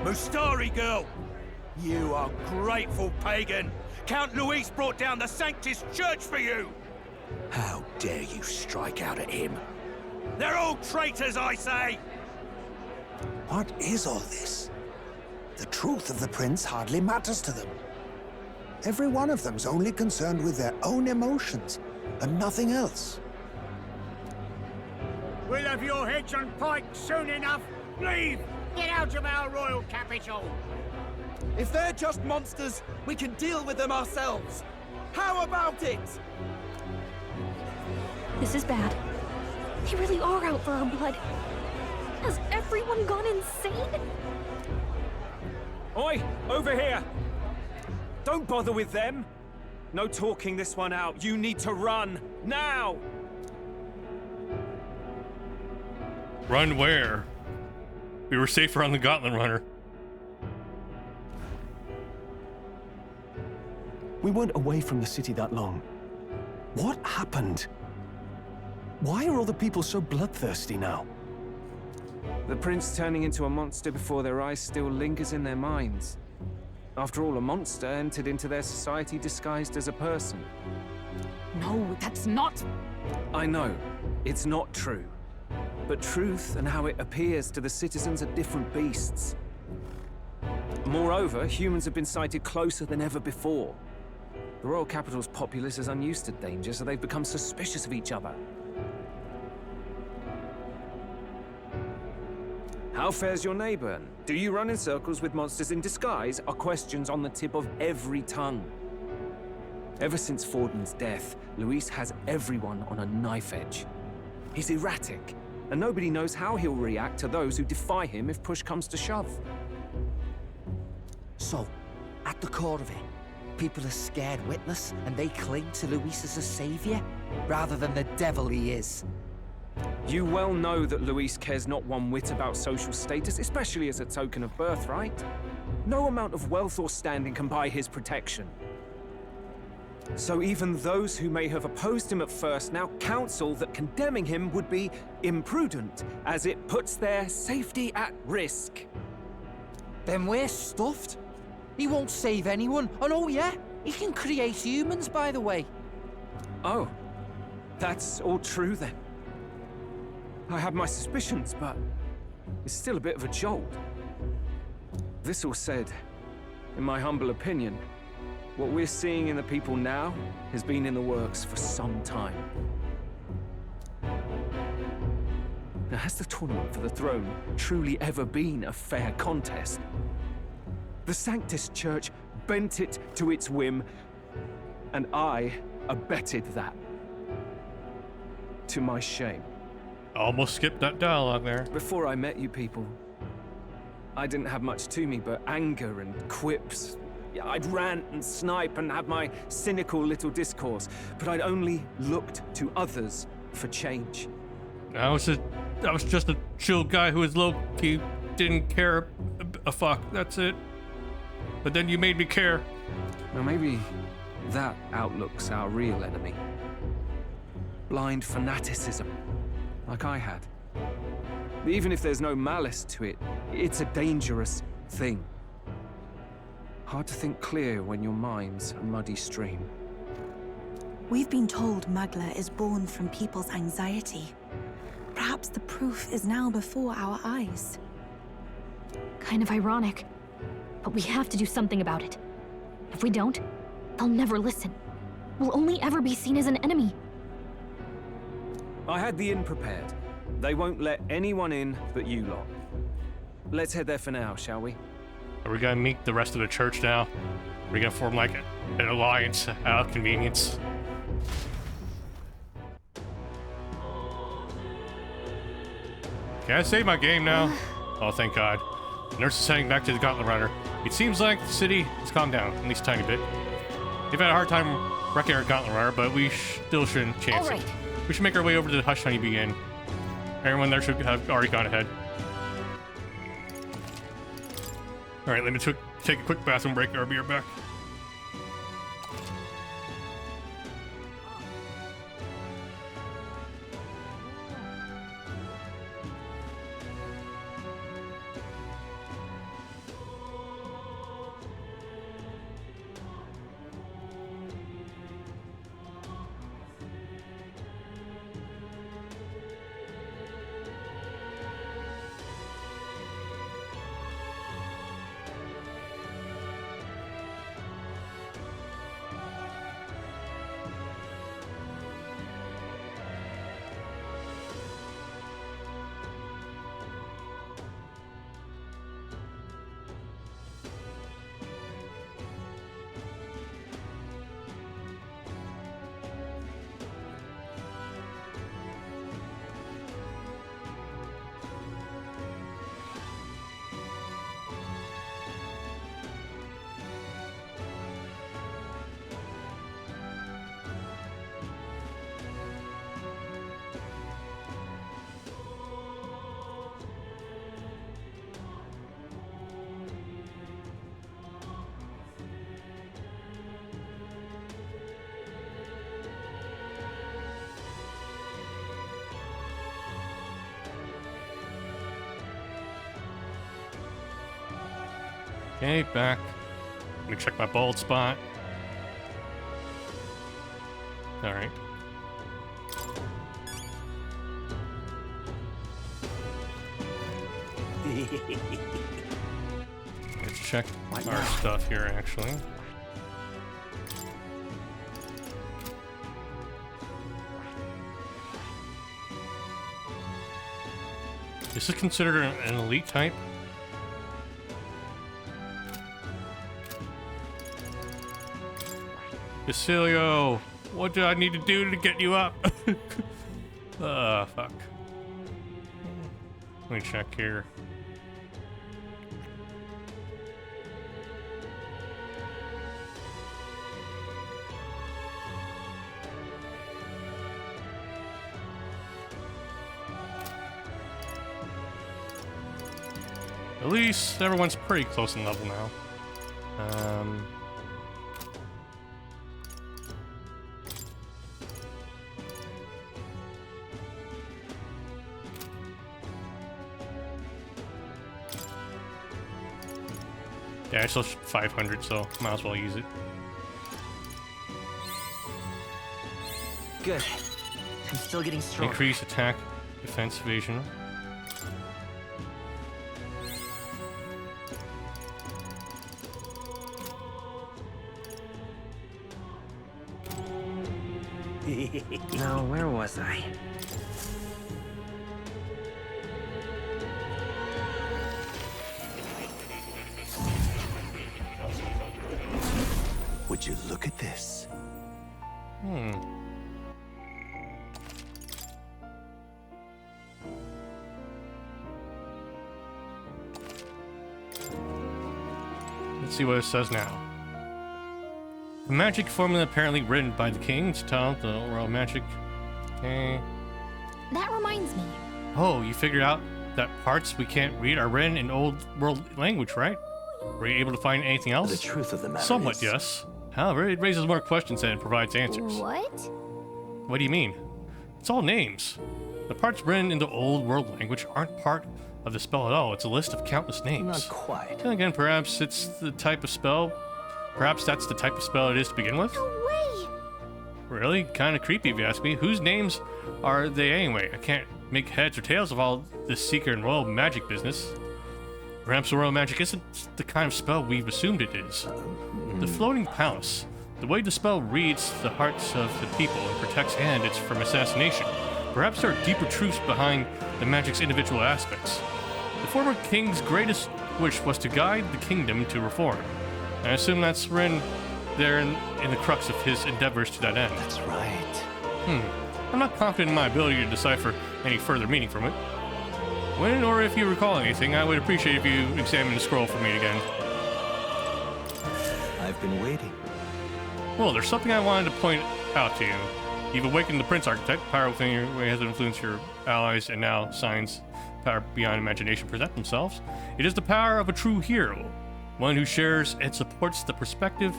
Mustari girl! You ungrateful pagan! Count Luis brought down the Sanctus Church for you! How dare you strike out at him? They're all traitors, I say! What is all this? The truth of the prince hardly matters to them. Every one of them's only concerned with their own emotions, and nothing else. We'll have your heads on pike soon enough. Leave! Get out of our royal capital! If they're just monsters, we can deal with them ourselves. How about it? This is bad. They really are out for our blood. Has everyone gone insane? Oi! Over here! Don't bother with them! No talking this one out. You need to run. Now! Run where? We were safer on the Gauntlet Runner. We weren't away from the city that long. What happened? Why are all the people so bloodthirsty now? The prince turning into a monster before their eyes still lingers in their minds. After all, a monster entered into their society disguised as a person. No, that's not... I know, it's not true. But truth and how it appears to the citizens are different beasts. Moreover, humans have been sighted closer than ever before. The royal capital's populace is unused to danger, so they've become suspicious of each other. How fares your neighbor? Do you run in circles with monsters in disguise? Are questions on the tip of every tongue. Ever since Forden's death, Luis has everyone on a knife edge. He's erratic, and nobody knows how he'll react to those who defy him if push comes to shove. So, at the core of it, people are scared witless, and they cling to Luis as a savior, rather than the devil he is. You well know that Luis cares not one whit about social status, especially as a token of birthright. No amount of wealth or standing can buy his protection. So even those who may have opposed him at first now counsel that condemning him would be imprudent, as it puts their safety at risk. Then we're stuffed. He won't save anyone, and oh yeah, he can create humans, by the way. Oh, that's all true then. I have my suspicions, but it's still a bit of a jolt. This all said, in my humble opinion, what we're seeing in the people now has been in the works for some time. Now, has the tournament for the throne truly ever been a fair contest? The Sanctus Church bent it to its whim, and I abetted that. To my shame. Almost skipped that dialogue there. Before I met you people, I didn't have much to me but anger and quips. I'd rant and snipe and have my cynical little discourse, but I'd only looked to others for change. I was just a chill guy who was low-key, didn't care a fuck, that's it. But then you made me care. Now maybe that outlook's our real enemy. Blind fanaticism, like I had. Even if there's no malice to it, it's a dangerous thing. Hard to think clear when your mind's a muddy stream. We've been told Magla is born from people's anxiety. Perhaps the proof is now before our eyes. Kind of ironic, but we have to do something about it. If we don't, they'll never listen. We'll only ever be seen as an enemy. I had the inn prepared. They won't let anyone in but you lot. Let's head there for now, shall we? Are we gonna meet the rest of the church now? Are we gonna form like an alliance out of convenience? Can I save my game now? Oh, thank God. The nurse is heading back to the Gauntlet Runner. It seems like the city has calmed down, at least a tiny bit. They've had a hard time wrecking our gauntlet runner, but we still shouldn't chance it. We should make our way over to the Hush Honeybee Inn. Everyone there should have already gone ahead. Alright, let me take a quick bathroom break and I'll be right back. Okay, back. Let me check my bald spot. Alright. Let's check our stuff here, actually. This is considered an elite type. Basilio, what do I need to do to get you up? Fuck. Let me check here. At least everyone's pretty close in level now. Yeah, it's still 500, so might as well use it. Good. I'm still getting stronger. Increase attack, defense, evasion. Now, where was I? Would you look at this? Let's see what it says now. A magic formula apparently written by the king to tell the royal magic. Okay. That reminds me. Oh, you figured out that parts we can't read are written in old world language, right? Were you able to find anything else? The truth of the matter Somewhat, is... yes. However, it raises more questions than it provides answers. What? What do you mean? It's all names. The parts written in the old world language aren't part of the spell at all. It's a list of countless names. Not quite. Then again, perhaps it's the type of spell. Perhaps that's the type of spell it is to begin with? No way! Really? Kind of creepy if you ask me. Whose names are they anyway? I can't make heads or tails of all this secret and royal magic business. Perhaps the royal magic isn't the kind of spell we've assumed it is. The floating palace. The way the spell reads the hearts of the people and protects candidates from assassination. Perhaps there are deeper truths behind the magic's individual aspects. The former king's greatest wish was to guide the kingdom to reform. I assume that's written there in the crux of his endeavors to that end. That's right. I'm not confident in my ability to decipher any further meaning from it. When or if you recall anything, I would appreciate if you examine the scroll for me again. I've been waiting. Well, there's something I wanted to point out to you. You've awakened the Prince archetype. Power within your way has influenced your allies, and now signs power beyond imagination present themselves. It is the power of a true hero, one who shares and supports the perspective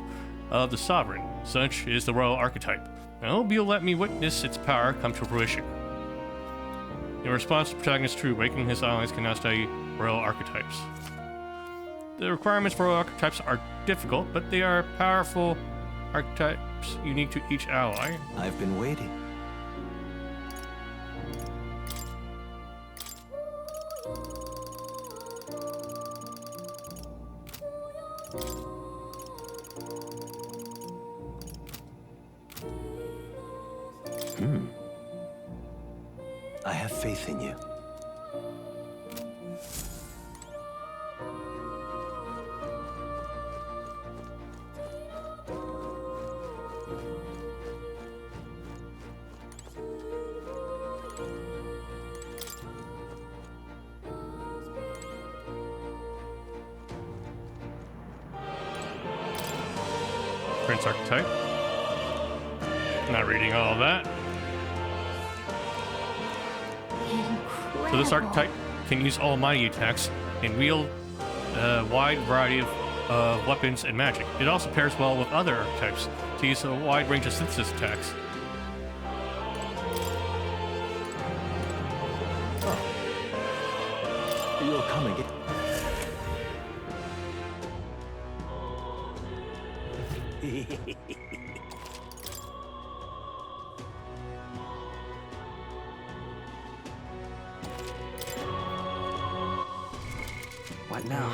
of the sovereign. Such is the royal archetype. I hope you'll let me witness its power come to fruition. In response to protagonist True, awakening his allies can now study royal archetypes. The requirements for royal archetypes are difficult, but they are powerful archetypes unique to each ally. I've been waiting. I have faith in you. Prince archetype. Not reading all of that. So this archetype can use almighty attacks and wield a wide variety of weapons and magic. It also pairs well with other archetypes to use a wide range of synthesis attacks. You're coming. What now?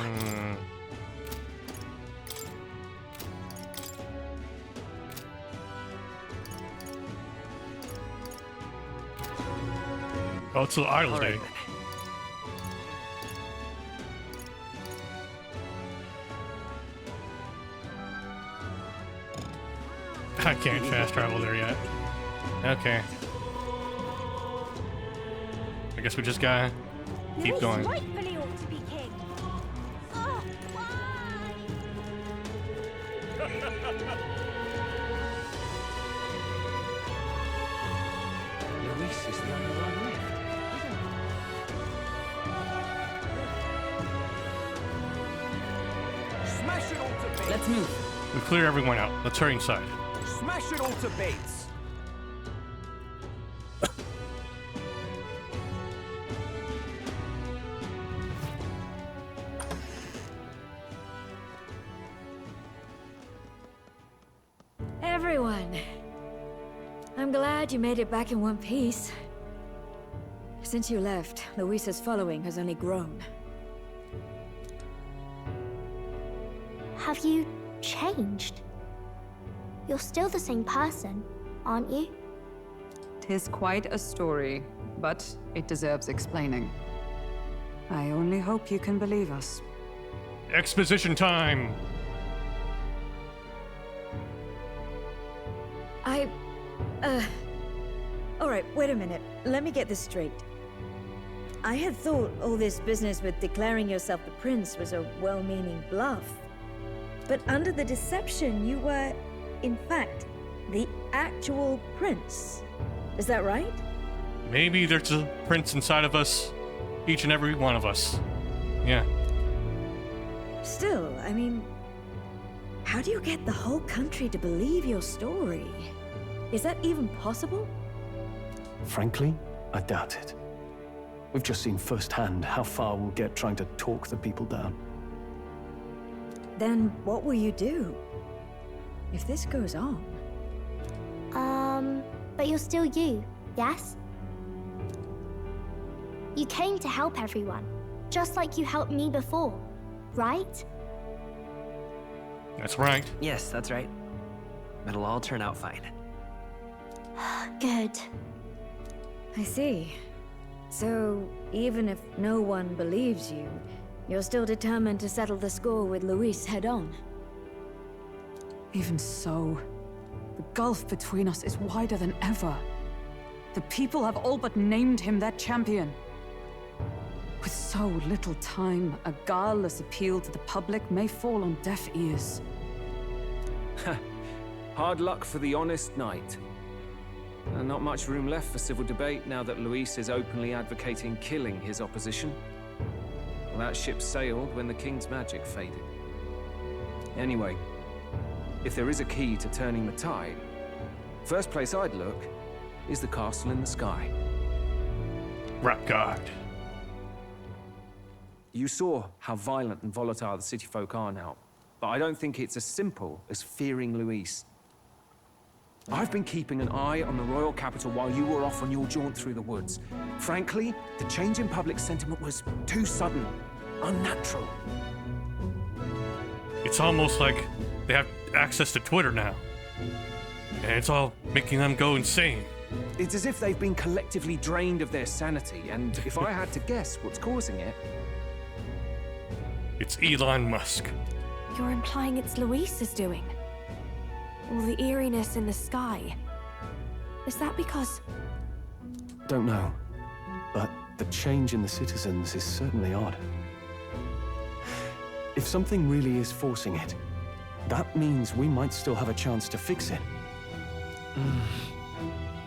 Oh, it's the Idol All right, Day. then. I can't fast travel there yet. Okay. I guess we just gotta keep going. Rightfully ought to be king. Oh, why? Luis is the only one left. Smash it all to bits! Let's move. We've cleared everyone out. Let's hurry inside. Smash it all to bits! Everyone, I'm glad you made it back in one piece. Since you left, Luisa's following has only grown. Have you changed? You're still the same person, aren't you? 'Tis quite a story, but it deserves explaining. I only hope you can believe us. Exposition time! Alright, wait a minute. Let me get this straight. I had thought all this business with declaring yourself the prince was a well-meaning bluff. But under the deception, you were, in fact, the actual prince. Is that right? Maybe there's a prince inside of us, each and every one of us. Yeah. Still, I mean, how do you get the whole country to believe your story? Is that even possible? Frankly, I doubt it. We've just seen firsthand how far we'll get trying to talk the people down. Then what will you do? If this goes on? But you're still you, yes? You came to help everyone, just like you helped me before, right? That's right. Yes, that's right. It'll all turn out fine. Good. I see. So, even if no one believes you, you're still determined to settle the score with Luis head-on? Even so, the gulf between us is wider than ever. The people have all but named him their champion. With so little time, a guileless appeal to the public may fall on deaf ears. Hard luck for the honest knight. And not much room left for civil debate now that Luis is openly advocating killing his opposition. Well, that ship sailed when the king's magic faded. Anyway, if there is a key to turning the tide, first place I'd look is the castle in the sky. Rat God. You saw how violent and volatile the city folk are now, but I don't think it's as simple as fearing Luis. I've been keeping an eye on the royal capital while you were off on your jaunt through the woods. Frankly, the change in public sentiment was too sudden, unnatural. It's almost like they have access to Twitter now. And it's all making them go insane. It's as if they've been collectively drained of their sanity, and if I had to guess what's causing it... It's Elon Musk. You're implying it's Luis's doing? All the eeriness in the sky. Is that because... Don't know, but the change in the citizens is certainly odd. If something really is forcing it, that means we might still have a chance to fix it.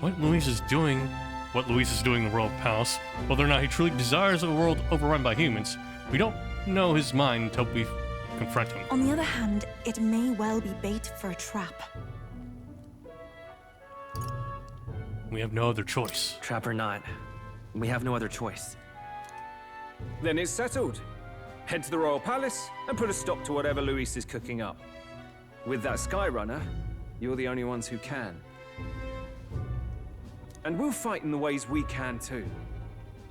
What Luis is doing in the Royal Palace, whether or not he truly desires a world overrun by humans, we don't know his mind until we confront him. On the other hand, it may well be bait for a trap. We have no other choice. Trap or not, we have no other choice. Then it's settled. Head to the Royal Palace and put a stop to whatever Luis is cooking up. With that Skyrunner, you're the only ones who can. And we'll fight in the ways we can too.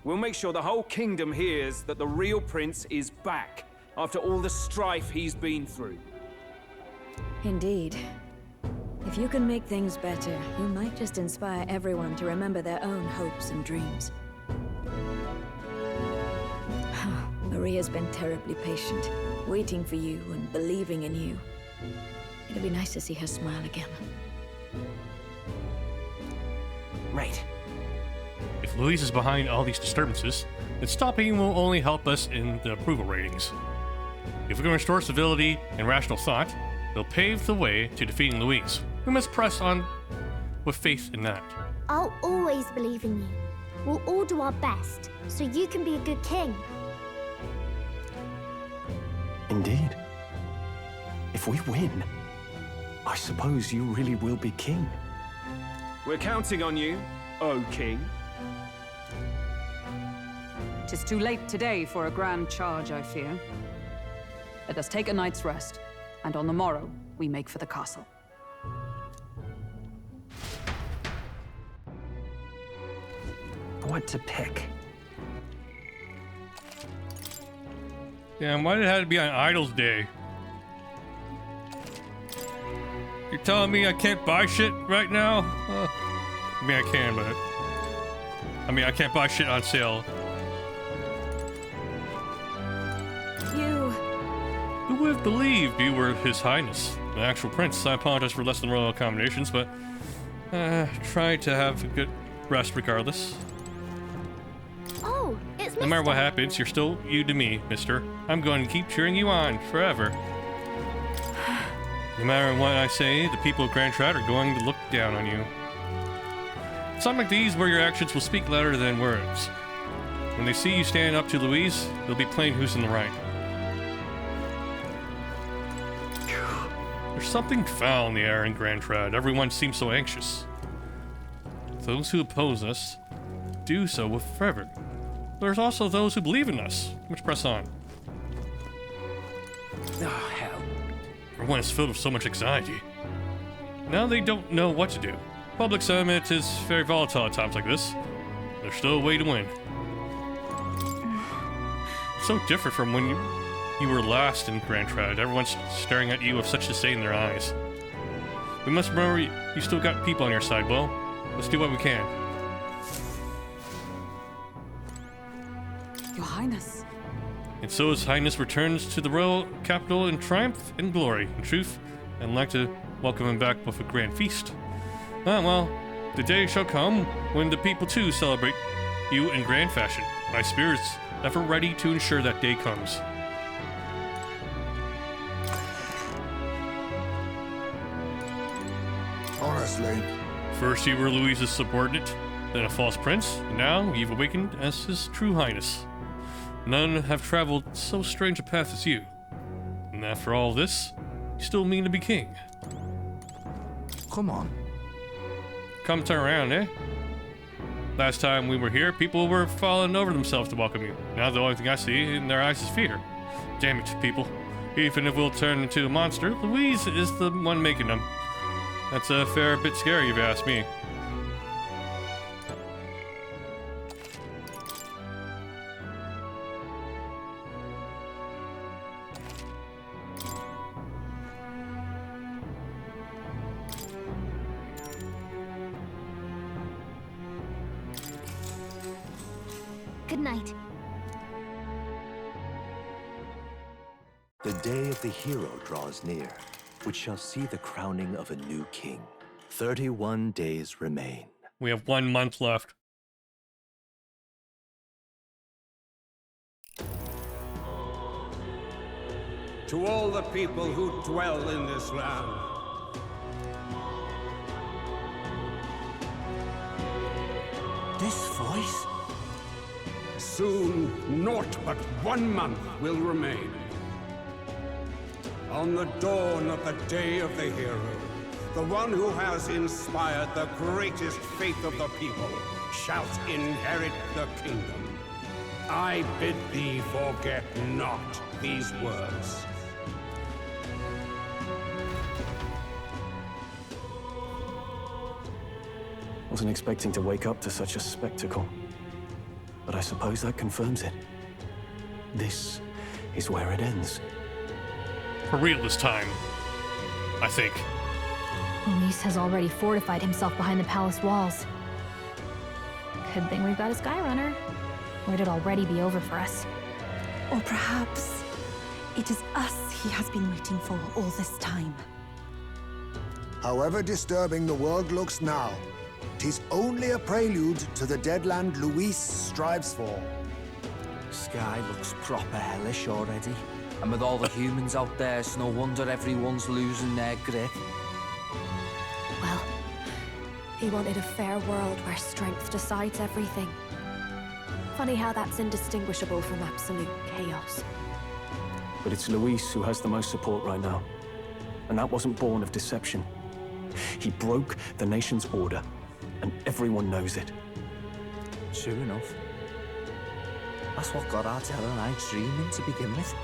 We'll make sure the whole kingdom hears that the real prince is back after all the strife he's been through. Indeed. If you can make things better, you might just inspire everyone to remember their own hopes and dreams. Maria's been terribly patient, waiting for you and believing in you. It'd be nice to see her smile again. Right. If Luis is behind all these disturbances, then stopping him will only help us in the approval ratings. If we can restore civility and rational thought, they'll pave the way to defeating Luis. We must press on with faith in that. I'll always believe in you. We'll all do our best, so you can be a good king. Indeed. If we win, I suppose you really will be king. We're counting on you, O King. 'Tis too late today for a grand charge, I fear. Let us take a night's rest, and on the morrow, we make for the castle. What to pick? Damn, why did it have to be on Idol's Day? You're telling me I can't buy shit right now? I mean, I can, but... I can't buy shit on sale. Who would have believed you were His Highness, the actual prince? I apologize for less than royal accommodations, but... try to have a good rest regardless. Oh, it's No matter what happens, you're still you to me, mister. I'm going to keep cheering you on, forever. No matter what I say, the people of Grand Trad are going to look down on you. It's time like these where your actions will speak louder than words. When they see you stand up to Louise, they'll be plain who's in the right. There's something foul in the air in Grand Trad. Everyone seems so anxious. Those who oppose us do so with fervor. There's also those who believe in us. Let's press on. Oh, hell. Everyone is filled with so much anxiety. Now they don't know what to do. Public sentiment is very volatile at times like this. There's still a way to win. It's so different from when you were last in Grand Trad. Everyone's staring at you with such disdain in their eyes. We must remember you still got people on your side. Well, let's do what we can. Your Highness. And so His Highness returns to the royal capital in triumph and glory. In truth, I'd like to welcome him back with a grand feast. Ah, well, the day shall come when the people too celebrate you in grand fashion. My spirit's ever ready to ensure that day comes. Precisely. First you were Louise's subordinate, then a false prince, and now you've awakened as his true highness. None have traveled so strange a path as you. And after all this, you still mean to be king. Come on. Come turn around, eh? Last time we were here, people were falling over themselves to welcome you. Now the only thing I see in their eyes is fear. Damn it, people. Even if we'll turn into a monster, Louise is the one making them. That's a fair bit scary if you ask me. Good night. The day of the hero draws near, which shall see the crowning of a new king. 31 days remain. We have 1 month left. To all the people who dwell in this land, This voice? soon naught but 1 month will remain. On the dawn of the day of the hero, the one who has inspired the greatest faith of the people shall inherit the kingdom. I bid thee forget not these words. Wasn't expecting to wake up to such a spectacle. But I suppose that confirms it. This is where it ends. For real this time, I think. Luis has already fortified himself behind the palace walls. Good thing we've got a Skyrunner, or it'd already be over for us. Or perhaps it is us he has been waiting for all this time. However disturbing the world looks now, 'tis only a prelude to the deadland Luis strives for. Sky looks proper hellish already. And with all the humans out there, it's no wonder everyone's losing their grip. Well, he wanted a fair world where strength decides everything. Funny how that's indistinguishable from absolute chaos. But it's Luis who has the most support right now. And that wasn't born of deception. He broke the nation's order, and everyone knows it. True enough. That's what got Ardell and I dreaming to begin with.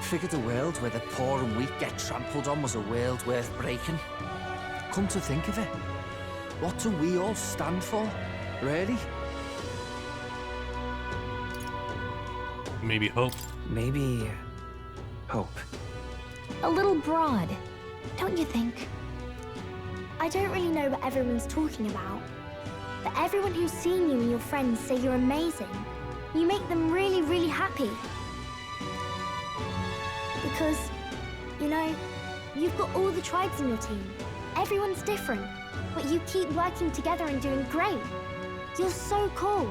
Figured a world where the poor and weak get trampled on was a world worth breaking. Come to think of it, what do we all stand for, really? Maybe hope. Maybe hope. A little broad, don't you think? I don't really know what everyone's talking about, but everyone who's seen you and your friends say you're amazing. You make them really, really happy. Because, you know, you've got all the tribes in your team. Everyone's different, but you keep working together and doing great. You're so cool.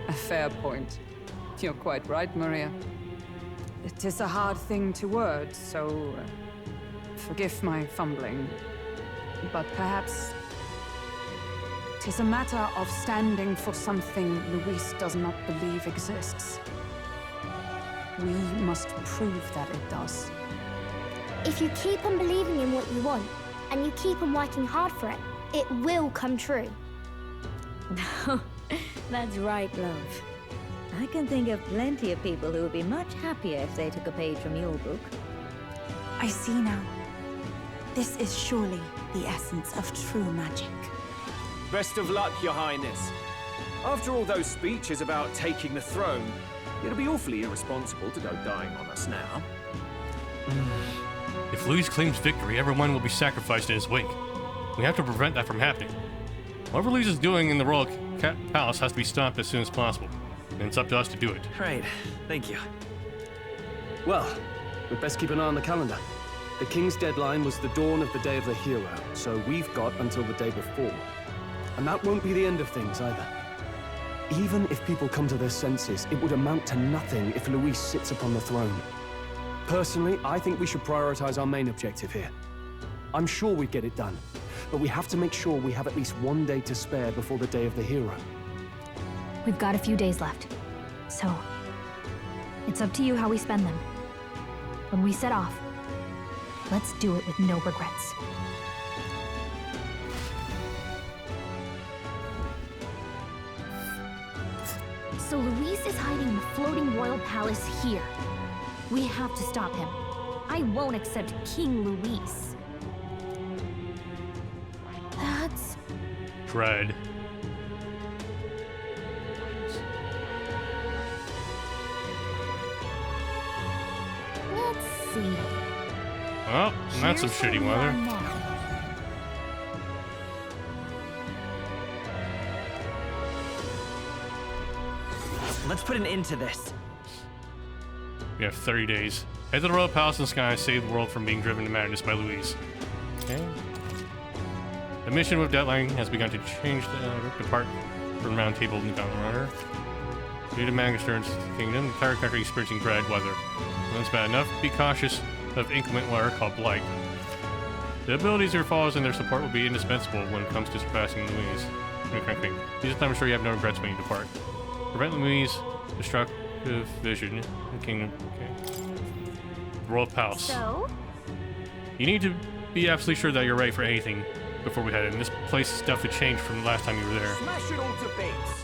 A fair point. You're quite right, Maria. It is a hard thing to word, so forgive my fumbling. But perhaps 'tis a matter of standing for something Luis does not believe exists. We must prove that it does. If you keep on believing in what you want, and you keep on working hard for it, it will come true. That's right, love. I can think of plenty of people who would be much happier if they took a page from your book. I see now. This is surely the essence of true magic. Best of luck, Your Highness. After all those speeches about taking the throne, it'll be awfully irresponsible to go dying on us now. If Luis claims victory, everyone will be sacrificed in his wake. We have to prevent that from happening. Whatever Luis is doing in the royal palace has to be stopped as soon as possible. And it's up to us to do it. Right, thank you. Well, we'd best keep an eye on the calendar. The king's deadline was the dawn of the day of the hero, so we've got until the day before. And that won't be the end of things either. Even if people come to their senses, it would amount to nothing if Luis sits upon the throne. Personally, I think we should prioritize our main objective here. I'm sure we'd get it done. But we have to make sure we have at least one day to spare before the Day of the Hero. We've got a few days left. So, it's up to you how we spend them. When we set off, let's do it with no regrets. So Luis is hiding in the floating royal palace here. We have to stop him. I won't accept King Luis. That's... Dread. Let's see. Oh, that's some Here's shitty where we weather. are now. Let's put an end to this. We have 30 days. Head to the Royal Palace in the Sky, save the world from being driven to madness by Louise. Okay. The mission with Deadline has begun to change the depart from Round Table and Gauntlet Runner. Due to Magister's kingdom, the entire country is experiencing dread weather. When it's bad enough, be cautious of inclement weather called blight. The abilities of your followers and their support will be indispensable when it comes to surpassing Louise. These are times sure you have no regrets when you depart. Prevent Louise' destructive vision in the kingdom. Okay. Royal Palace. So? You need to be absolutely sure that you're ready for anything before we head in. This place is definitely changed from the last time you were there. Smash it all to bits.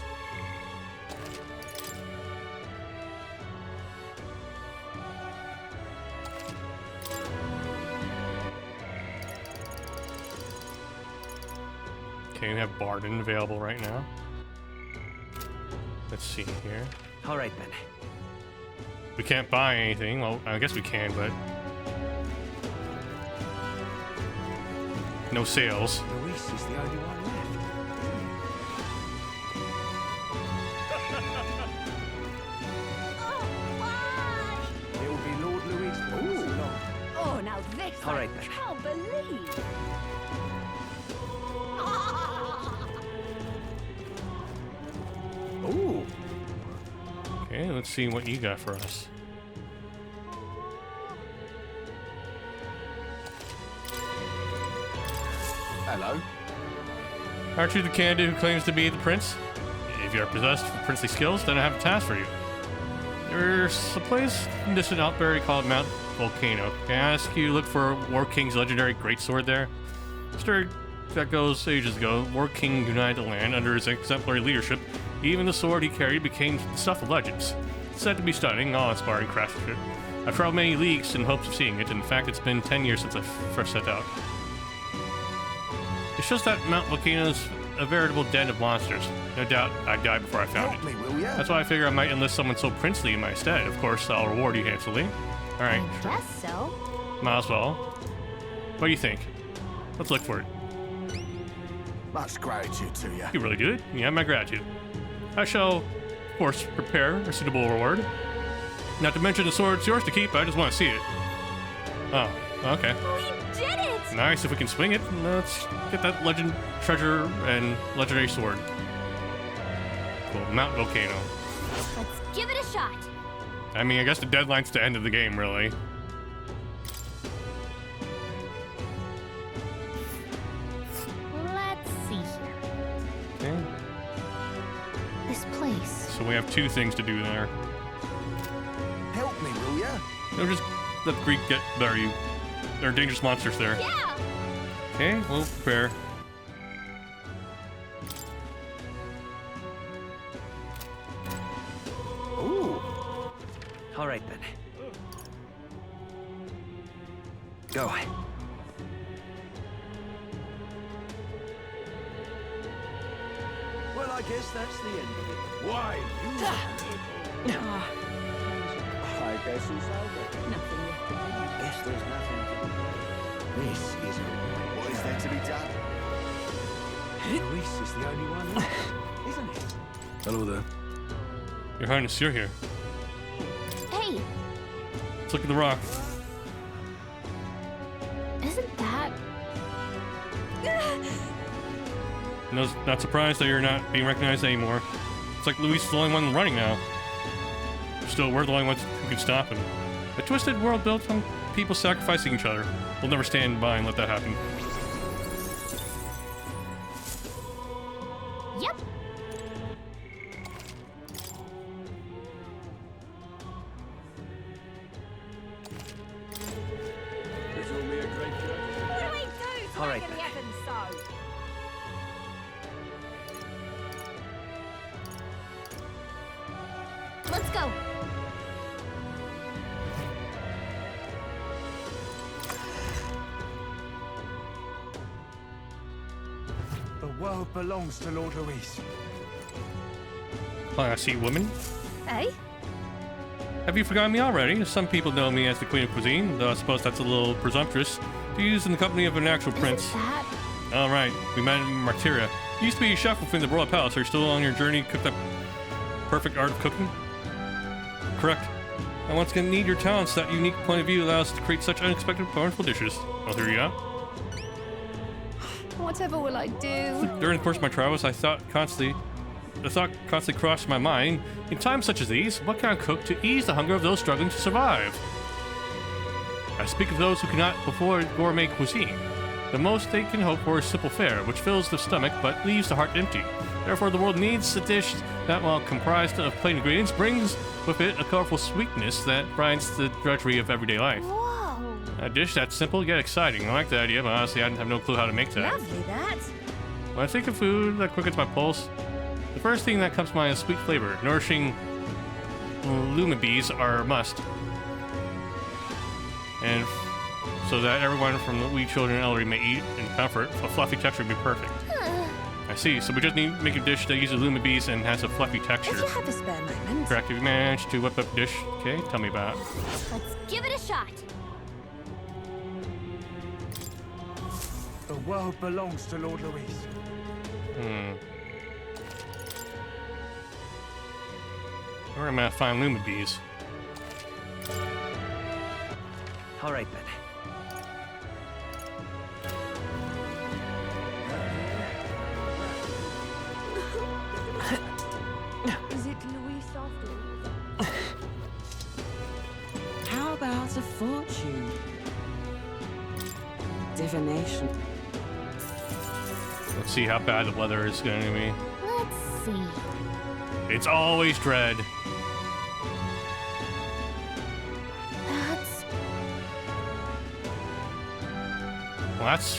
Okay, we have Barden available right now. Let's see here. All right, then. We can't buy anything. Well, I guess we can, but no sales. Luis is the only one left. It will be Lord Luis before too long. Oh, now this All I right, then. can't believe. Ooh. Okay, let's see what you got for us. Hello. Aren't you the candidate who claims to be the prince? If you are possessed with princely skills, then I have a task for you. There's a place in distant Outbury called Mount Volcano. Can I ask you to look for War King's legendary greatsword there? Story that goes ages ago, War King united the land under his exemplary leadership. Even the sword he carried became the stuff of legends. It's said to be stunning, awe-inspiring craftsmanship. I've traveled many leagues in hopes of seeing it. In fact, it's been 10 years since I first set out. It's just that Mount Volcano's a veritable den of monsters. No doubt I'd die before I found it. Help me, will ya? That's why I figure I might enlist someone so princely in my stead. Of course, I'll reward you handsomely. Alright, I guess so. might as well. What do you think? Let's look for it. Much gratitude to you. You really do it? You have my gratitude. I shall, of course, prepare a suitable reward. Not to mention the sword's yours to keep, I just want to see it. Oh, okay. We did it! Nice, if we can swing it, let's get that legend treasure and legendary sword. Cool, Mount Volcano. Let's give it a shot. I mean, I guess the deadline's the end of the game, really. Let's see here. Okay. This place. So we have two things to do there. Help me, will ya? No, just let the Greek get there. There are dangerous monsters there. Yeah! Okay, we'll prepare. Ooh. All right, then. Go. Well, I guess that's the end of it. Why, you I guess it's over. Nothing left to do. Guess there's nothing to be done. This is over. What is there to be done? Luis is the only one left, isn't it? Hello there. Your Highness, you're here. Hey, Let's look at the rock. isn't that... No, not surprised that you're not being recognized anymore. It's like Luis is the only one running now. Still, we're the only ones who can stop him. A twisted world built on people sacrificing each other. We'll never stand by and let that happen. Yep. It's only a great What do we do? All right, Dragon then. heavens, so. Let's go. The world belongs to Lord Luis. Classy woman. Hey? Have you forgotten me already? Some people know me as the Queen of Cuisine, though I suppose that's a little presumptuous to use in the company of an actual prince. All right, we met in Martyria. You used to be a chef within the royal palace. Are you still on your journey to cook the perfect art of cooking? Correct. I once again need your talents. That unique point of view allows us to create such unexpected, wonderful dishes. Oh, here you go. Whatever will I do? During the course of my travels, the thought constantly crossed my mind. In times such as these, what can I cook to ease the hunger of those struggling to survive? I speak of those who cannot afford gourmet cuisine. The most they can hope for is simple fare, which fills the stomach but leaves the heart empty. Therefore, the world needs a dish that, while comprised of plain ingredients, brings with it a colorful sweetness that brightens the drudgery of everyday life. Whoa. A dish that's simple yet exciting. I like that idea, but honestly, I have no clue how to make that. Lovely, that. When I think of food that quickens my pulse, the first thing that comes to mind is sweet flavor. Nourishing lumibees are a must. And so that everyone from the wee children and elderly may eat in comfort, a fluffy texture would be perfect. I see, so we just need to make a dish that uses lumibees and has a fluffy texture. If you have a spare moment. Correct, if you manage to whip up a dish, okay, tell me about it. Let's give it a shot. The world belongs to Lord Luis. Where am I gonna find lumibees? All right, then. Is it Luis after all? How about a fortune? Divination. Let's see how bad the weather is going to be. Let's see. It's always dread. That's... Well, that's...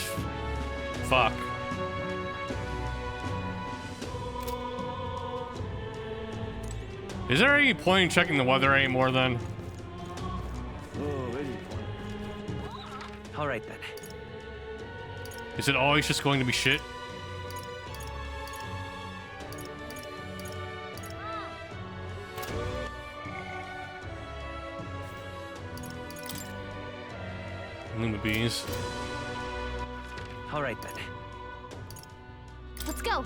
fuck. Is there any point in checking the weather anymore then? All right, then. Is it always just going to be shit? Lumibees. All right, then. Let's go.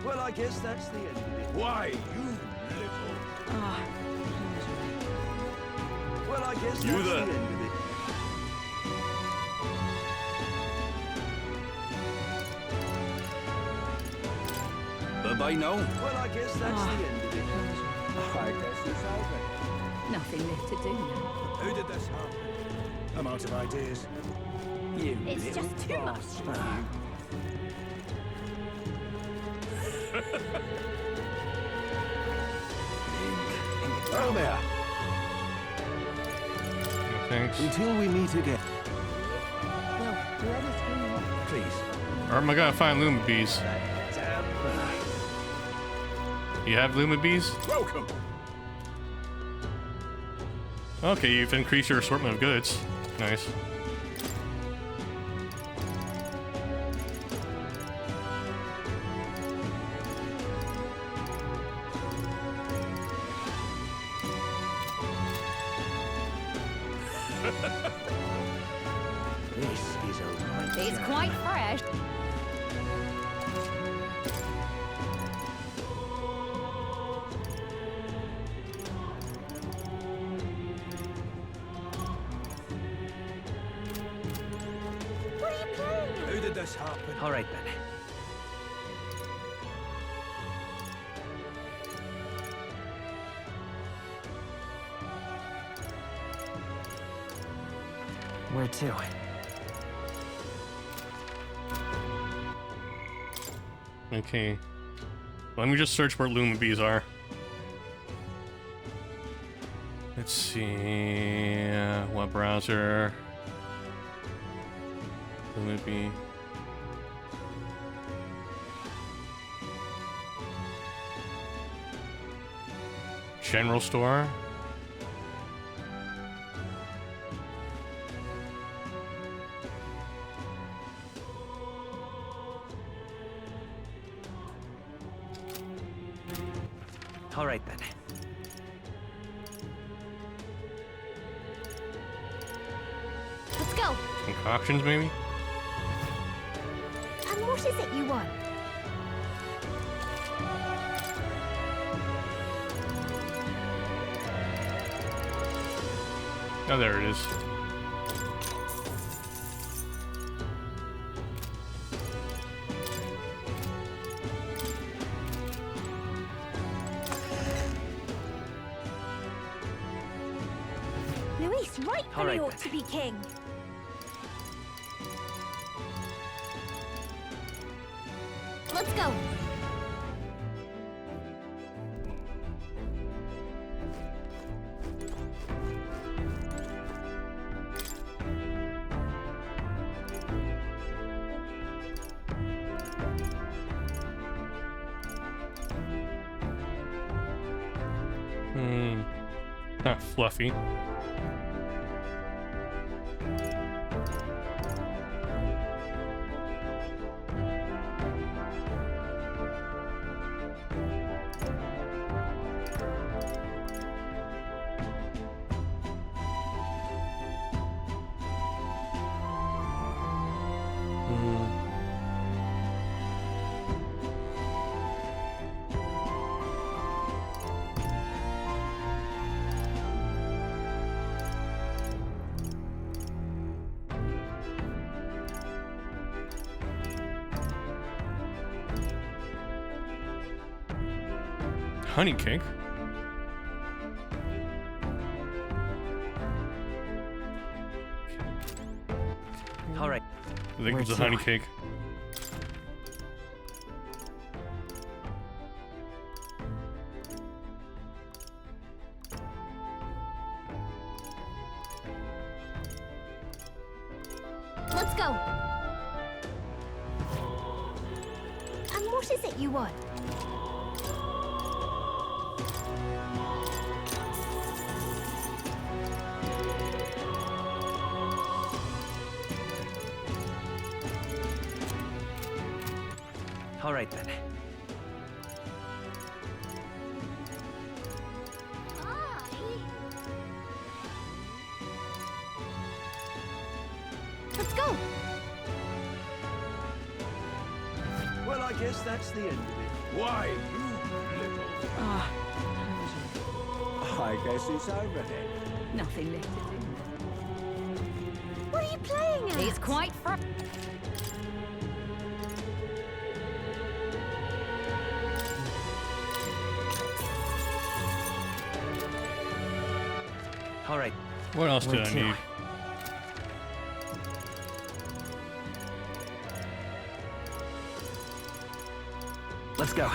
Well, I guess that's the end of it. Why, you little... Ah, Well, I guess You that's there. the end of it. Bye-bye now. Well, I guess that's the end of it. I guess it's over. Nothing left to do now. Who did this happen? I'm out of ideas. You It's little just too much. bastard. Oh, there. Thanks. Until we meet again. well, whoever's bringing up. Please. Or am I gonna find lumibees? You have lumibees? Welcome. Okay, you've increased your assortment of goods. Nice. This is a right It's journey. quite fresh. What are you playing? Who did this happen? All right, then. Where to? Okay. Let me just search where Luma bees are. Let's see. Web browser. Luma bee. General store. All right then. Let's go. Concoctions, maybe? And what is it you want? Oh, there it is. Luis, right All when right he ought then. to be king. Let's go. Not fluffy. Honey cake. All right. I think it's a honey cake. Let's go. And what is it you want? All right then. Let's go. Well, I guess that's the end of it. Why, you little... I guess it's over then. Nothing left. What are you playing at? It's quite fun. All right. What else did I need? Let's go.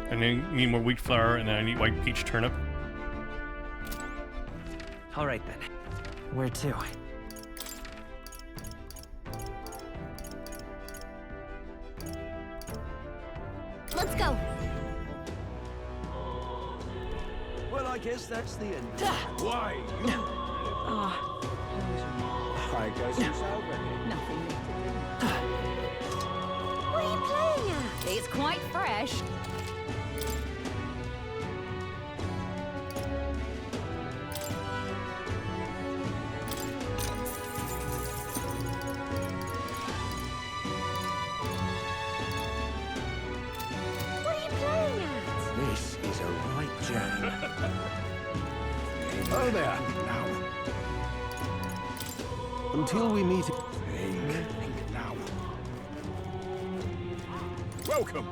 And then need more wheat flour, and then I need white peach turnip. All right then. Where to? Let's go. Well, I guess that's the end of it. Why, you little... I guess it's over then. Nothing What are you playing at? It's quite fresh. What are you playing at? This is a right jam. Oh there, now. Until we meet... Think now. Welcome.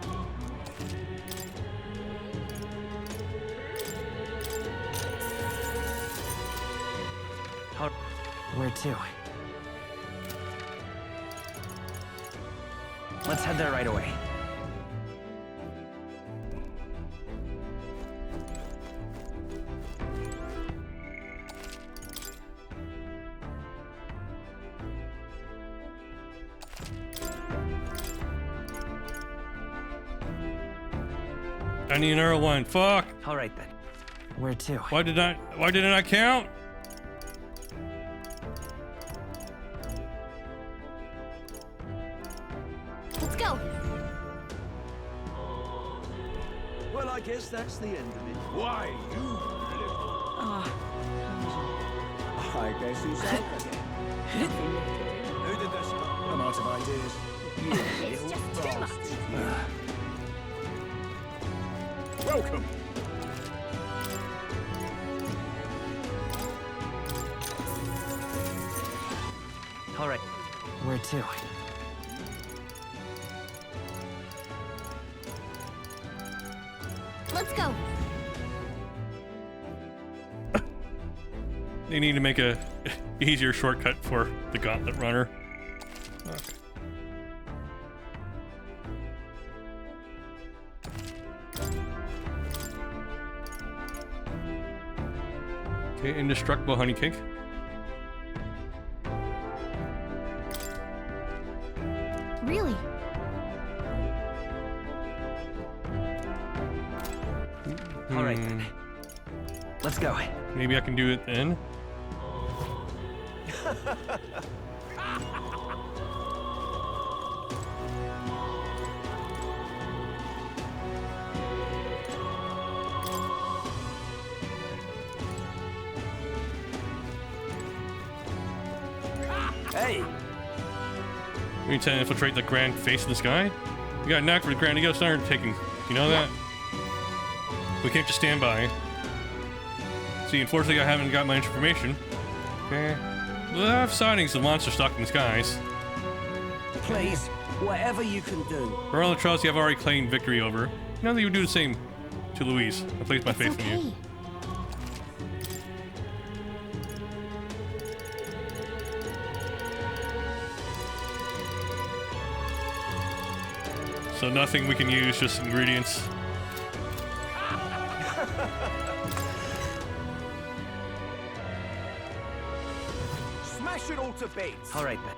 Where to? Let's head there right away. I need another one. Fuck. All right then. Where to? Why didn't I count? Let's go. Well, I guess that's the end of it. Why, you little... I guess he's out again. Who did this? I'm out of ideas. You It's little just too much. bastard. Welcome. All right. Where to? Let's go. They need to make a easier shortcut for the gauntlet runner. Okay, indestructible honey cake. Really? All right then. Let's go. Maybe I can do it then. Hey! We need to infiltrate the grand face in the sky. We got a knack for the grand undertaking. You know that? We can't just stand by. See, unfortunately, I haven't got much information. Okay. We'll have sightings of monsters stalking the skies. Please, whatever you can do. For all the trials you have already claimed victory over, now that you would do the same to Louise. I place my faith in you. So nothing we can use, just ingredients. Smash it all to bits. All right then.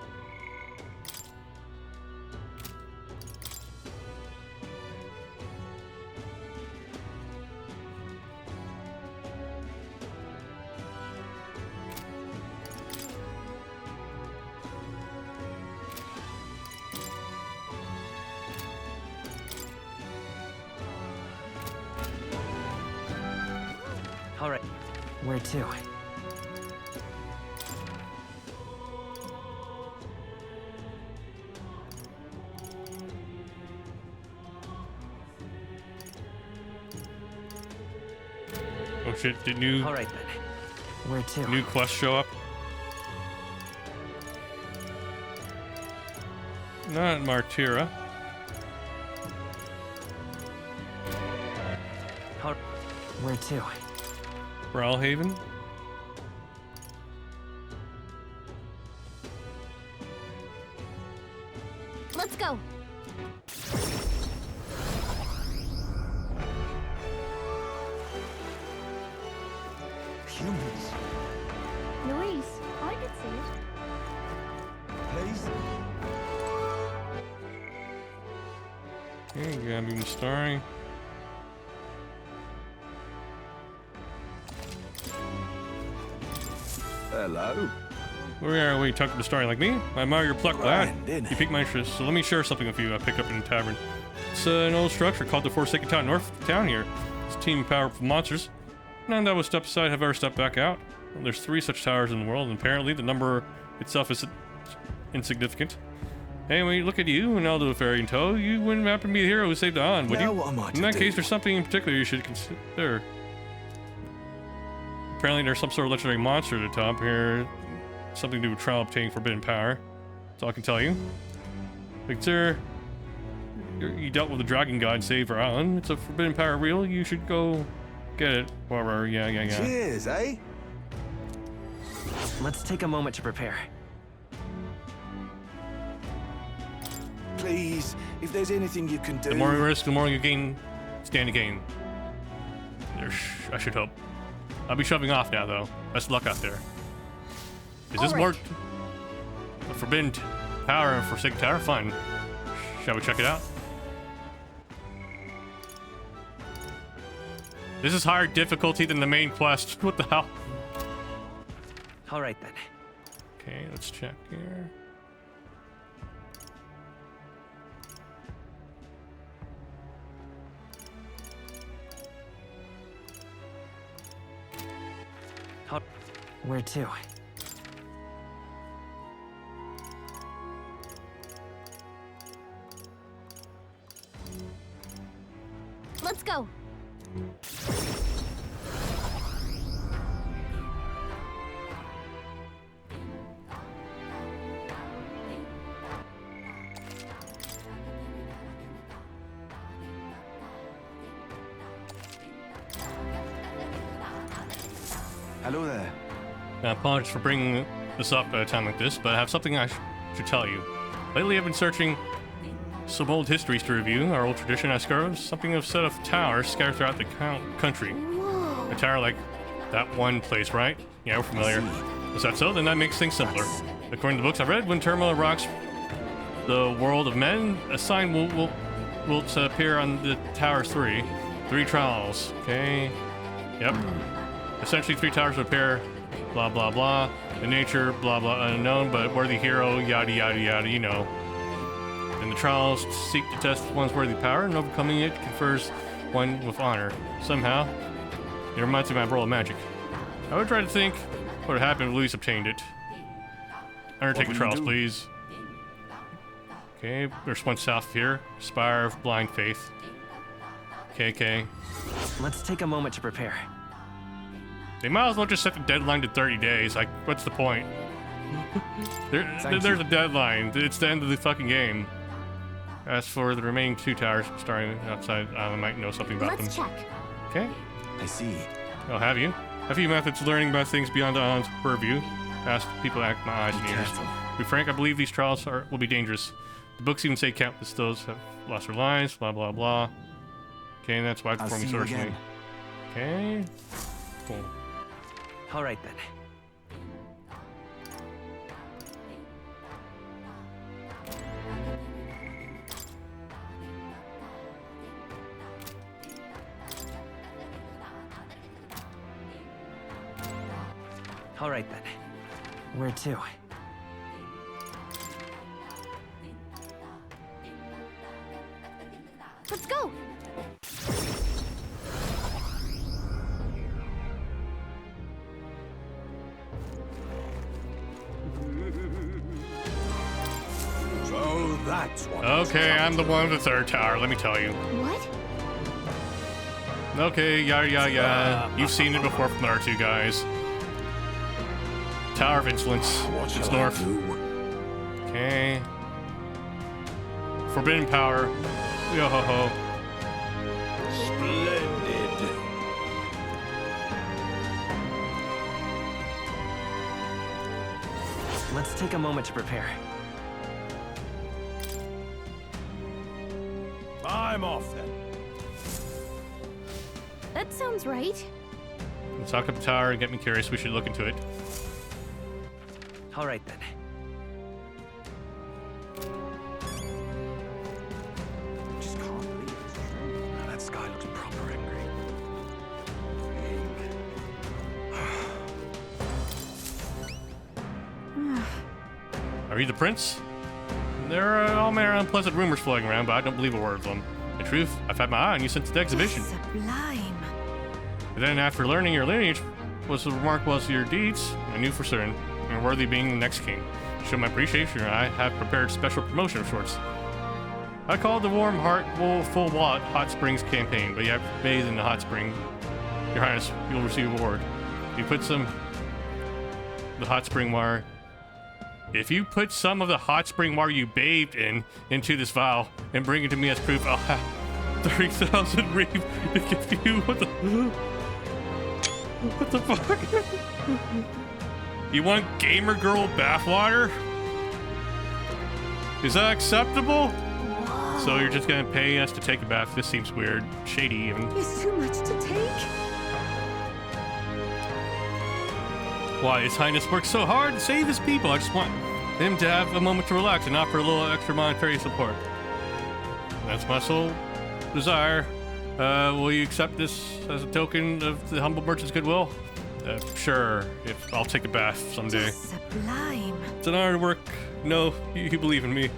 All right. Where to? Oh shit, did new... All right then. Where to? New quests show up? Not Martira. Where to? Brawlhaven? Let's go. Humans. Louise, I could see it. Please? Okay, gotta be starring. Hello. Where are we talking to starring like me? I admire your pluck, lad. You piqued my interest, so let me share something with you I picked up in the tavern. It's an old structure called the Forsaken Town, north of town here. It's a team of powerful monsters. None that was stepped aside have ever stepped back out. Well, there's 3 such towers in the world, and apparently the number itself is insignificant. Anyway, look at you and Aldo Fairy in tow. You wouldn't happen to be the hero who saved the An, would you? Now what am I to In that do? case, there's something in particular you should consider. Apparently there's some sort of legendary monster at the top here. Something to do with trial obtaining forbidden power. That's all I can tell you. Victor, you dealt with the dragon god, save our island. It's a forbidden power real. You should go get it. Whatever. Yeah. Cheers, eh? Let's take a moment to prepare. Please, if there's anything you can do. The more you risk, the more you gain. Stand to gain. I should hope. I'll be shoving off now, though. Best of luck out there. Is this more a forbidden power and Forsaken Tower? Fun. Shall we check it out? This is higher difficulty than the main quest. What the hell? All right then. Okay, let's check here. Where to? Let's go. Hello there. Now, apologies for bringing this up at a time like this, but I have something I should tell you. Lately, I've been searching some old histories to review, our old tradition as scarves, something of set of towers scattered throughout the country. Whoa. A tower like that one place, right? Yeah, we're familiar. Is that so? Then that makes things simpler. According to the books I've read, when turmoil rocks the world of men, a sign will appear on the Tower's three trials. Okay. Yep. Essentially, 3 towers will appear. Blah blah blah. The nature, blah blah, unknown, but worthy hero, yada yada yada. You know. And the trials seek to test one's worthy power, and overcoming it confers one with honor. Somehow, it reminds me of my role of magic. I would try to think what would happen if Luis obtained it. Undertake the trials, please. Okay, there's one south here. Spire of Blind Faith. KK. Let's take a moment to prepare. They might as well just set the deadline to 30 days. Like, what's the point? There's a deadline. It's the end of the fucking game. As for the remaining 2 towers starting outside, I might know something about them. Let's check. Okay. I see. Oh, have you? Have you methods learning about things beyond the island's purview? Ask people to act my eyes and ears. To be frank, I believe these trials will be dangerous. The books even say countless those have lost their lives, blah blah blah. Okay, and that's why performing sorcery. Okay. Cool. All right then. All right then. Where to? Let's go. So that's what. Okay, I'm the one with the 3rd tower, let me tell you. What? Okay, yeah. You've seen it before from the R2 guys. Tower of Insolence. It's north. Okay. Forbidden power. Yo ho ho. Splendid. Let's take a moment to prepare. I'm off then. That sounds right. Let's talk up the tower and get me curious. We should look into it. All right then. Just can't believe it. That sky looks proper angry. Are you the prince? There are all manner of unpleasant rumors floating around, but I don't believe a word of them. In truth, I've had my eye on you since the exhibition. Sublime. And then after learning your lineage was remarkable as your deeds, I knew for certain you're worthy of being the next king. To show my appreciation, I have prepared special promotion of sorts. I call it the Warm Heart Full Watt Hot Springs campaign, but you have to bathe in the hot spring. Your Highness, you'll receive a reward. You put the hot spring water If you put some of the hot spring water you bathed in into this vial and bring it to me as proof, I'll have 30,000 reef to give you. What the? What the fuck? You want gamer girl bathwater? Is that acceptable? Whoa. So you're just gonna pay us to take a bath? This seems weird, shady even. It's too much to take. Why His Highness works so hard to save his people. I just want him to have a moment to relax and offer a little extra monetary support. That's my sole desire. Will you accept this as a token of the humble merchant's goodwill? Sure, if I'll take a bath someday. Sublime. It's an honor to work. No, you believe in me.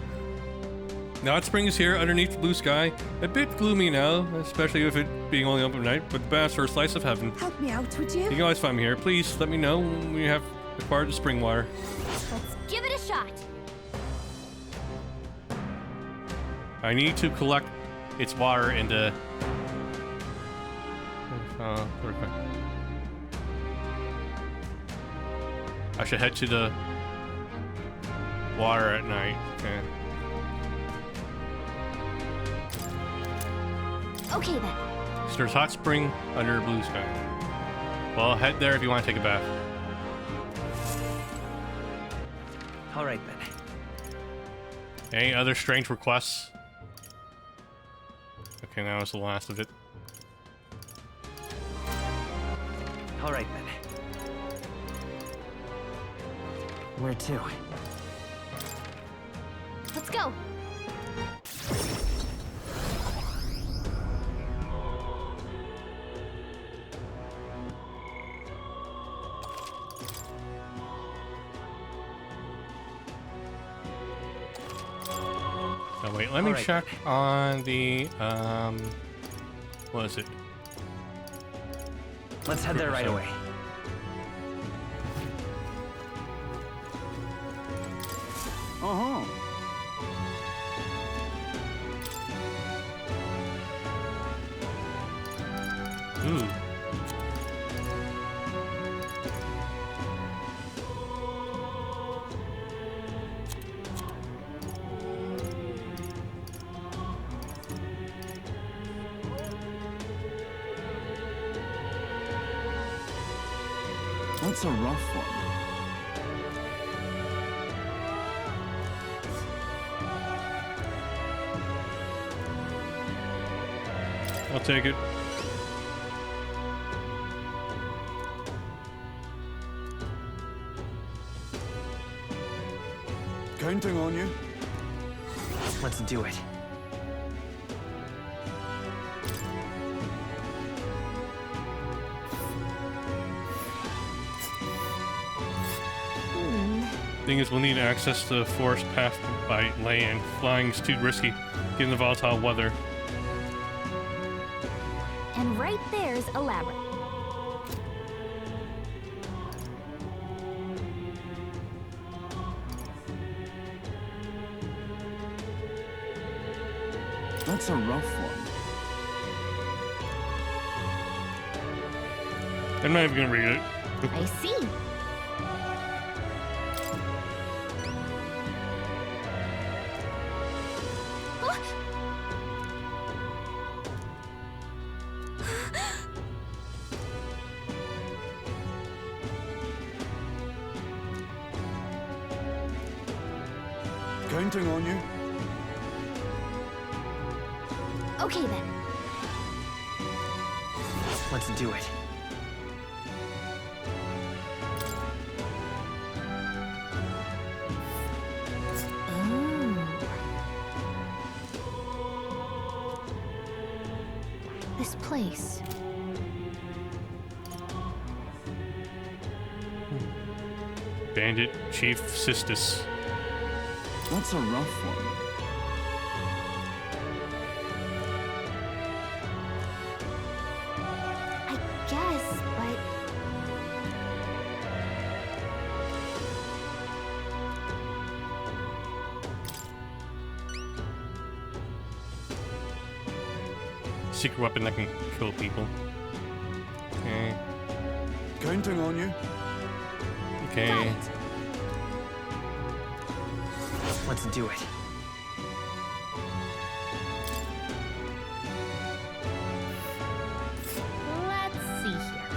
Now hot spring is here underneath the blue sky. A bit gloomy now, especially with it being only open at night, but the baths are a slice of heaven. Help me out, would you? You can always find me here. Please let me know when you have acquired the spring water. Let's give it a shot. I need to collect its water into... okay. I should head to the water at night. Okay. Okay then. So there's hot spring under a blue sky. Well, head there if you want to take a bath. All right then. Any other strange requests? Okay, that was the last of it. All right then. Where to? Let's go. Oh wait, let me check on the what is it? Let's head there right away. Uh-huh. Ooh. That's a rough one. I'll take it. Counting on you. Let's do it. Thing is, we'll need access to the forest path by land. Flying's too risky, given the volatile weather. And right there's a labyrinth. That's a rough one. I'm not even gonna read it. I see. Counting on you. Okay then. Let's do it. This place. Bandit Chief Sistis. That's a rough one. I guess, but... Secret weapon that can kill people. Okay. Counting on you. Okay. Let's do it. Let's see here.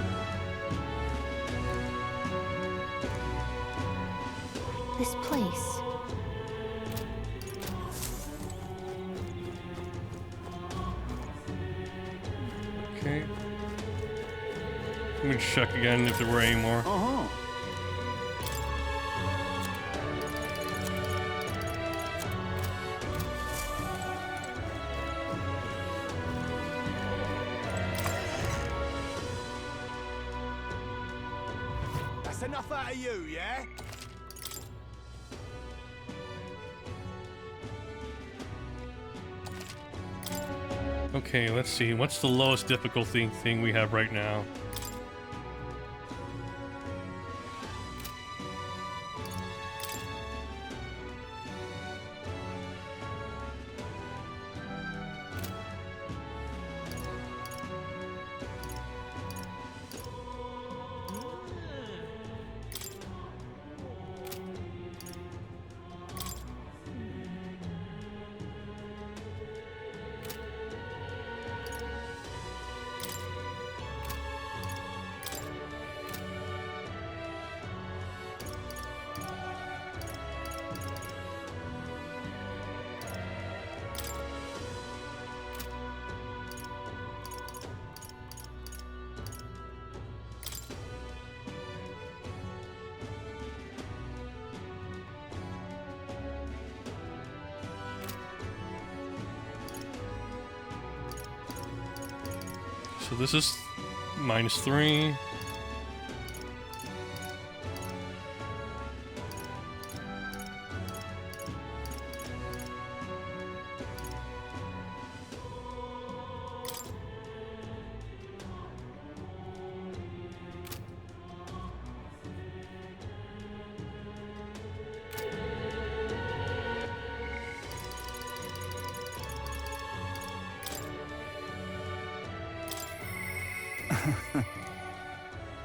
This place. Okay. Let me check again if there were any more. Uh-huh. That's enough out of you, yeah? Okay, let's see. What's the lowest difficulty thing we have right now? So this is -3.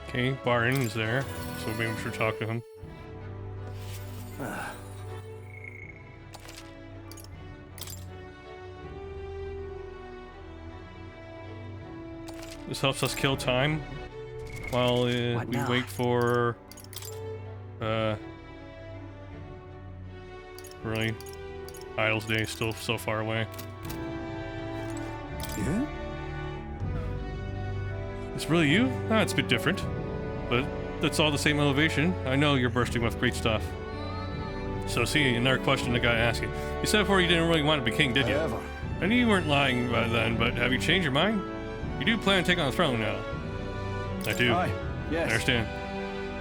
Okay, Barton is there, so maybe we should talk to him. This helps us kill time while we wait for really Idle's Day is still so far away. Yeah? It's really you? Ah, it's a bit different. But that's all the same elevation. I know you're bursting with great stuff. So see, another question I gotta ask you. You said before you didn't really want to be king, did you? I knew you weren't lying by then, but have you changed your mind? You do plan to take on the throne now. I do. Aye, yes. I understand.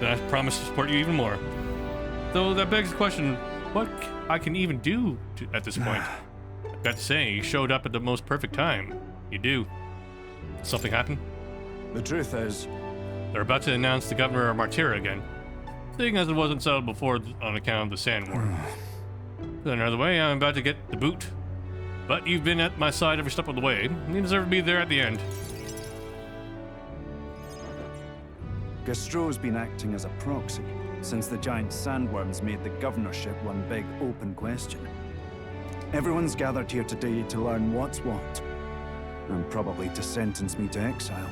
Then I promise to support you even more. Though that begs the question, what I can even do at this point? I've got to say, you showed up at the most perfect time. You do. Did something happen? The truth is, they're about to announce the governor of Martira again, seeing as it wasn't settled before on account of the Sand War. Another way, I'm about to get the boot. But you've been at my side every step of the way, and you deserve to be there at the end. Gastro's been acting as a proxy since the giant sandworms made the governorship one big open question. Everyone's gathered here today to learn what's what, and probably to sentence me to exile.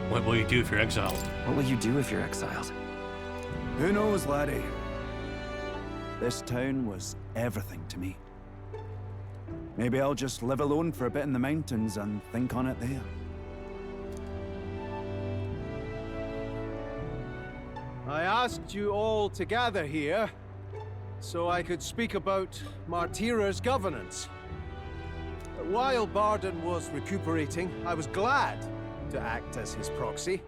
What will you do if you're exiled? What will you do if you're exiled? Who knows, laddie? This town was everything to me. Maybe I'll just live alone for a bit in the mountains and think on it there. I asked you all to gather here so I could speak about Martira's governance. While Barden was recuperating, I was glad to act as his proxy.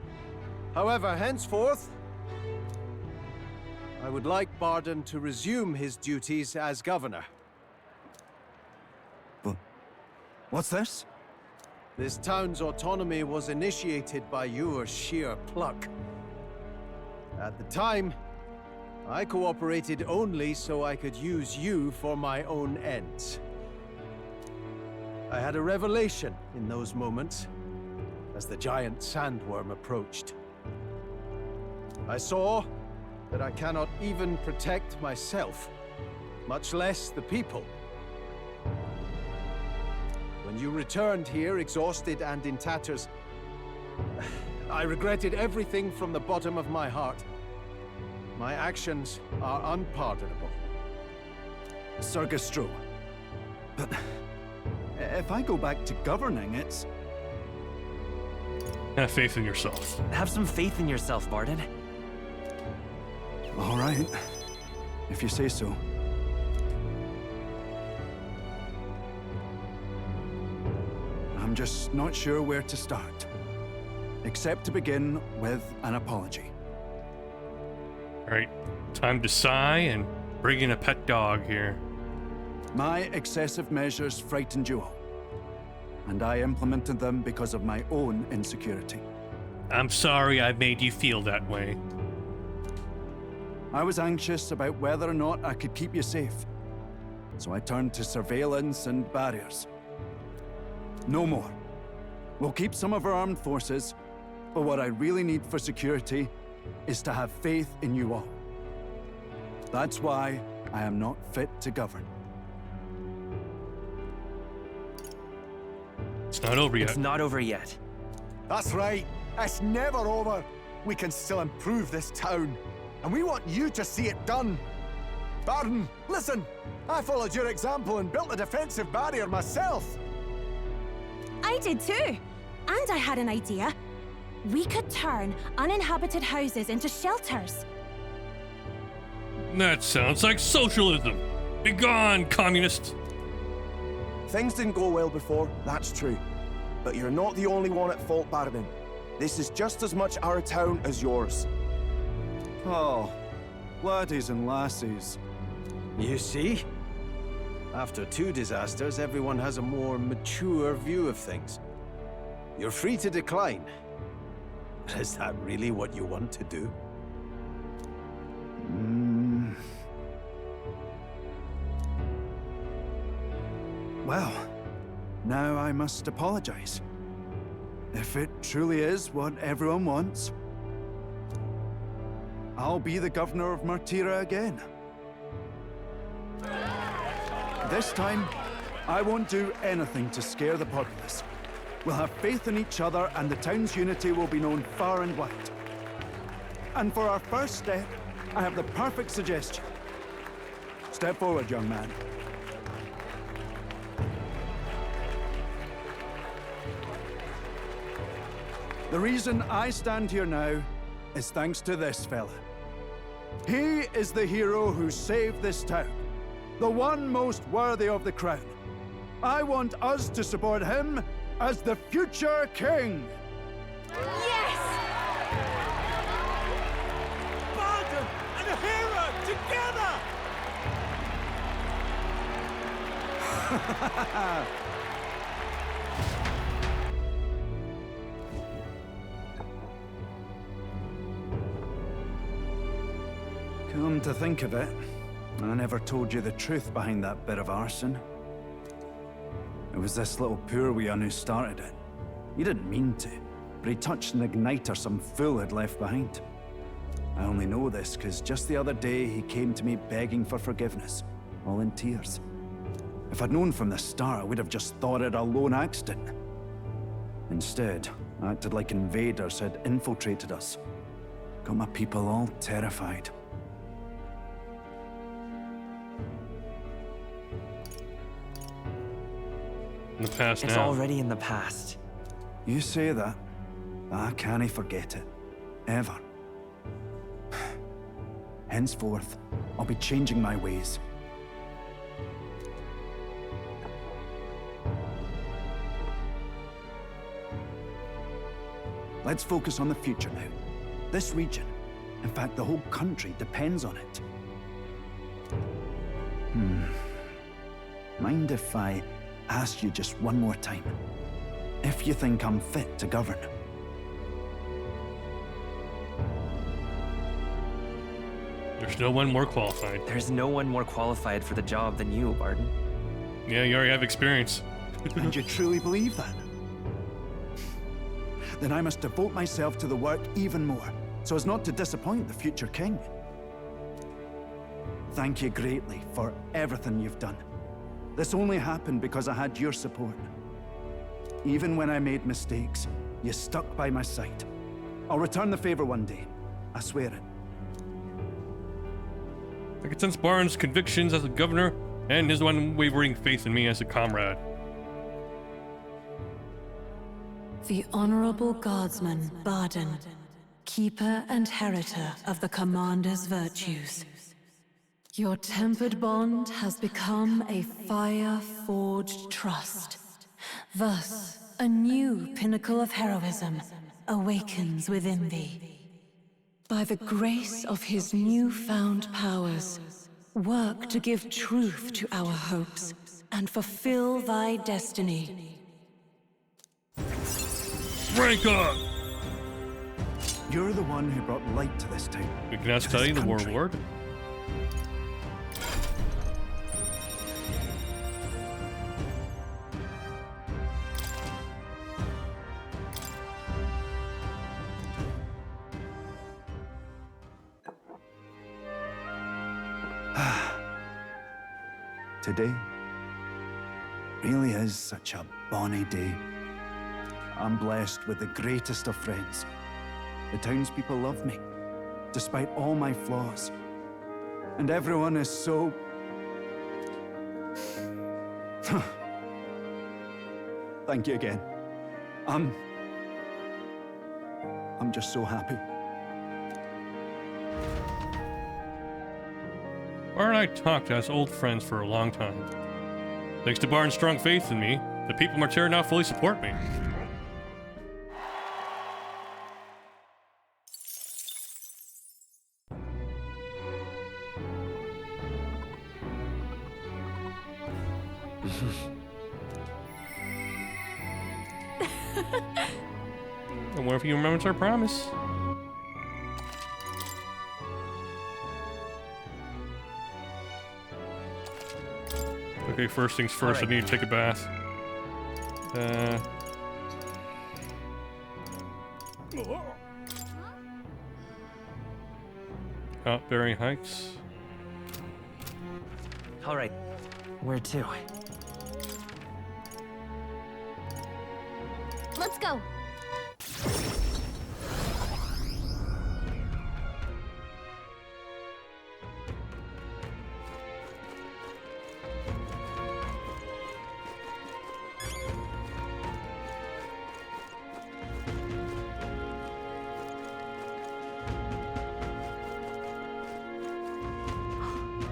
However, henceforth, I would like Barden to resume his duties as governor. But what's this? This town's autonomy was initiated by your sheer pluck. At the time, I cooperated only so I could use you for my own ends. I had a revelation in those moments as the giant sandworm approached. I saw that I cannot even protect myself, much less the people. When you returned here, exhausted and in tatters, I regretted everything from the bottom of my heart. My actions are unpardonable. Sir Gastro, but if I go back to governing, it's... Have faith in yourself. Have some faith in yourself, Barden. All right, if you say so. I'm just not sure where to start, except to begin with an apology. All right, time to sigh and bring in a pet dog here. My excessive measures frightened you all, and I implemented them because of my own insecurity. I'm sorry I made you feel that way. I was anxious about whether or not I could keep you safe, so I turned to surveillance and barriers. No more. We'll keep some of our armed forces, but what I really need for security is to have faith in you all. That's why I am not fit to govern. It's not over yet. It's not over yet. That's right. It's never over. We can still improve this town. And we want you to see it done. Barden, listen. I followed your example and built a defensive barrier myself. I did too. And I had an idea. We could turn uninhabited houses into shelters. That sounds like socialism. Begone, communists. Things didn't go well before, that's true. But you're not the only one at fault, Barden. This is just as much our town as yours. Oh, laddies and lassies. You see? After 2 disasters, everyone has a more mature view of things. You're free to decline. But is that really what you want to do? Well, now I must apologize. If it truly is what everyone wants, I'll be the governor of Martira again. This time, I won't do anything to scare the populace. We'll have faith in each other and the town's unity will be known far and wide. And for our first step, I have the perfect suggestion. Step forward, young man. The reason I stand here now is thanks to this fella. He is the hero who saved this town, the one most worthy of the crown. I want us to support him as the future king. Yes! Barden and a hero together! Come to think of it, I never told you the truth behind that bit of arson. It was this little poor wee un who started it. He didn't mean to, but he touched an igniter some fool had left behind. I only know this because just the other day he came to me begging for forgiveness, all in tears. If I'd known from the start, I would have just thought it a lone accident. Instead, I acted like invaders had infiltrated us. Got my people all terrified. In the past it's now. already in the past. You say that, but I can't forget it. Ever. Henceforth, I'll be changing my ways. Let's focus on the future now. This region, in fact the whole country, depends on it. Mind if I ask you just one more time? If you think I'm fit to govern? There's no one more qualified. There's no one more qualified for the job than you, Barden. Yeah, you already have experience. And you truly believe that? Then I must devote myself to the work even more, so as not to disappoint the future king. thank you greatly for everything you've done. This only happened because I had your support. Even when I made mistakes, you stuck by my side. I'll return the favor one day. I swear it. I can sense Barnes' convictions as a governor and his unwavering faith in me as a comrade. The Honorable Guardsman, Barden, keeper and heritor of the Commander's virtues. Your tempered bond has become a fire-forged trust. Thus, a new pinnacle of heroism awakens within thee. By the grace of his newfound powers, work to give truth to our hopes and fulfill thy destiny. Rank up! You're the one who brought light to this town. We can ask Teddy, the warlord. Today really is such a bonny day. I'm blessed with the greatest of friends. The townspeople love me, despite all my flaws. And everyone is so... Thank you again. I'm just so happy. Bar and I talked as old friends for a long time. Thanks to Barnes' strong faith in me, the people of Martera now fully support me. I wonder if he remembers our promise. Okay, first things first, I need to take a bath. Berry Heights. All right, where to? Let's go.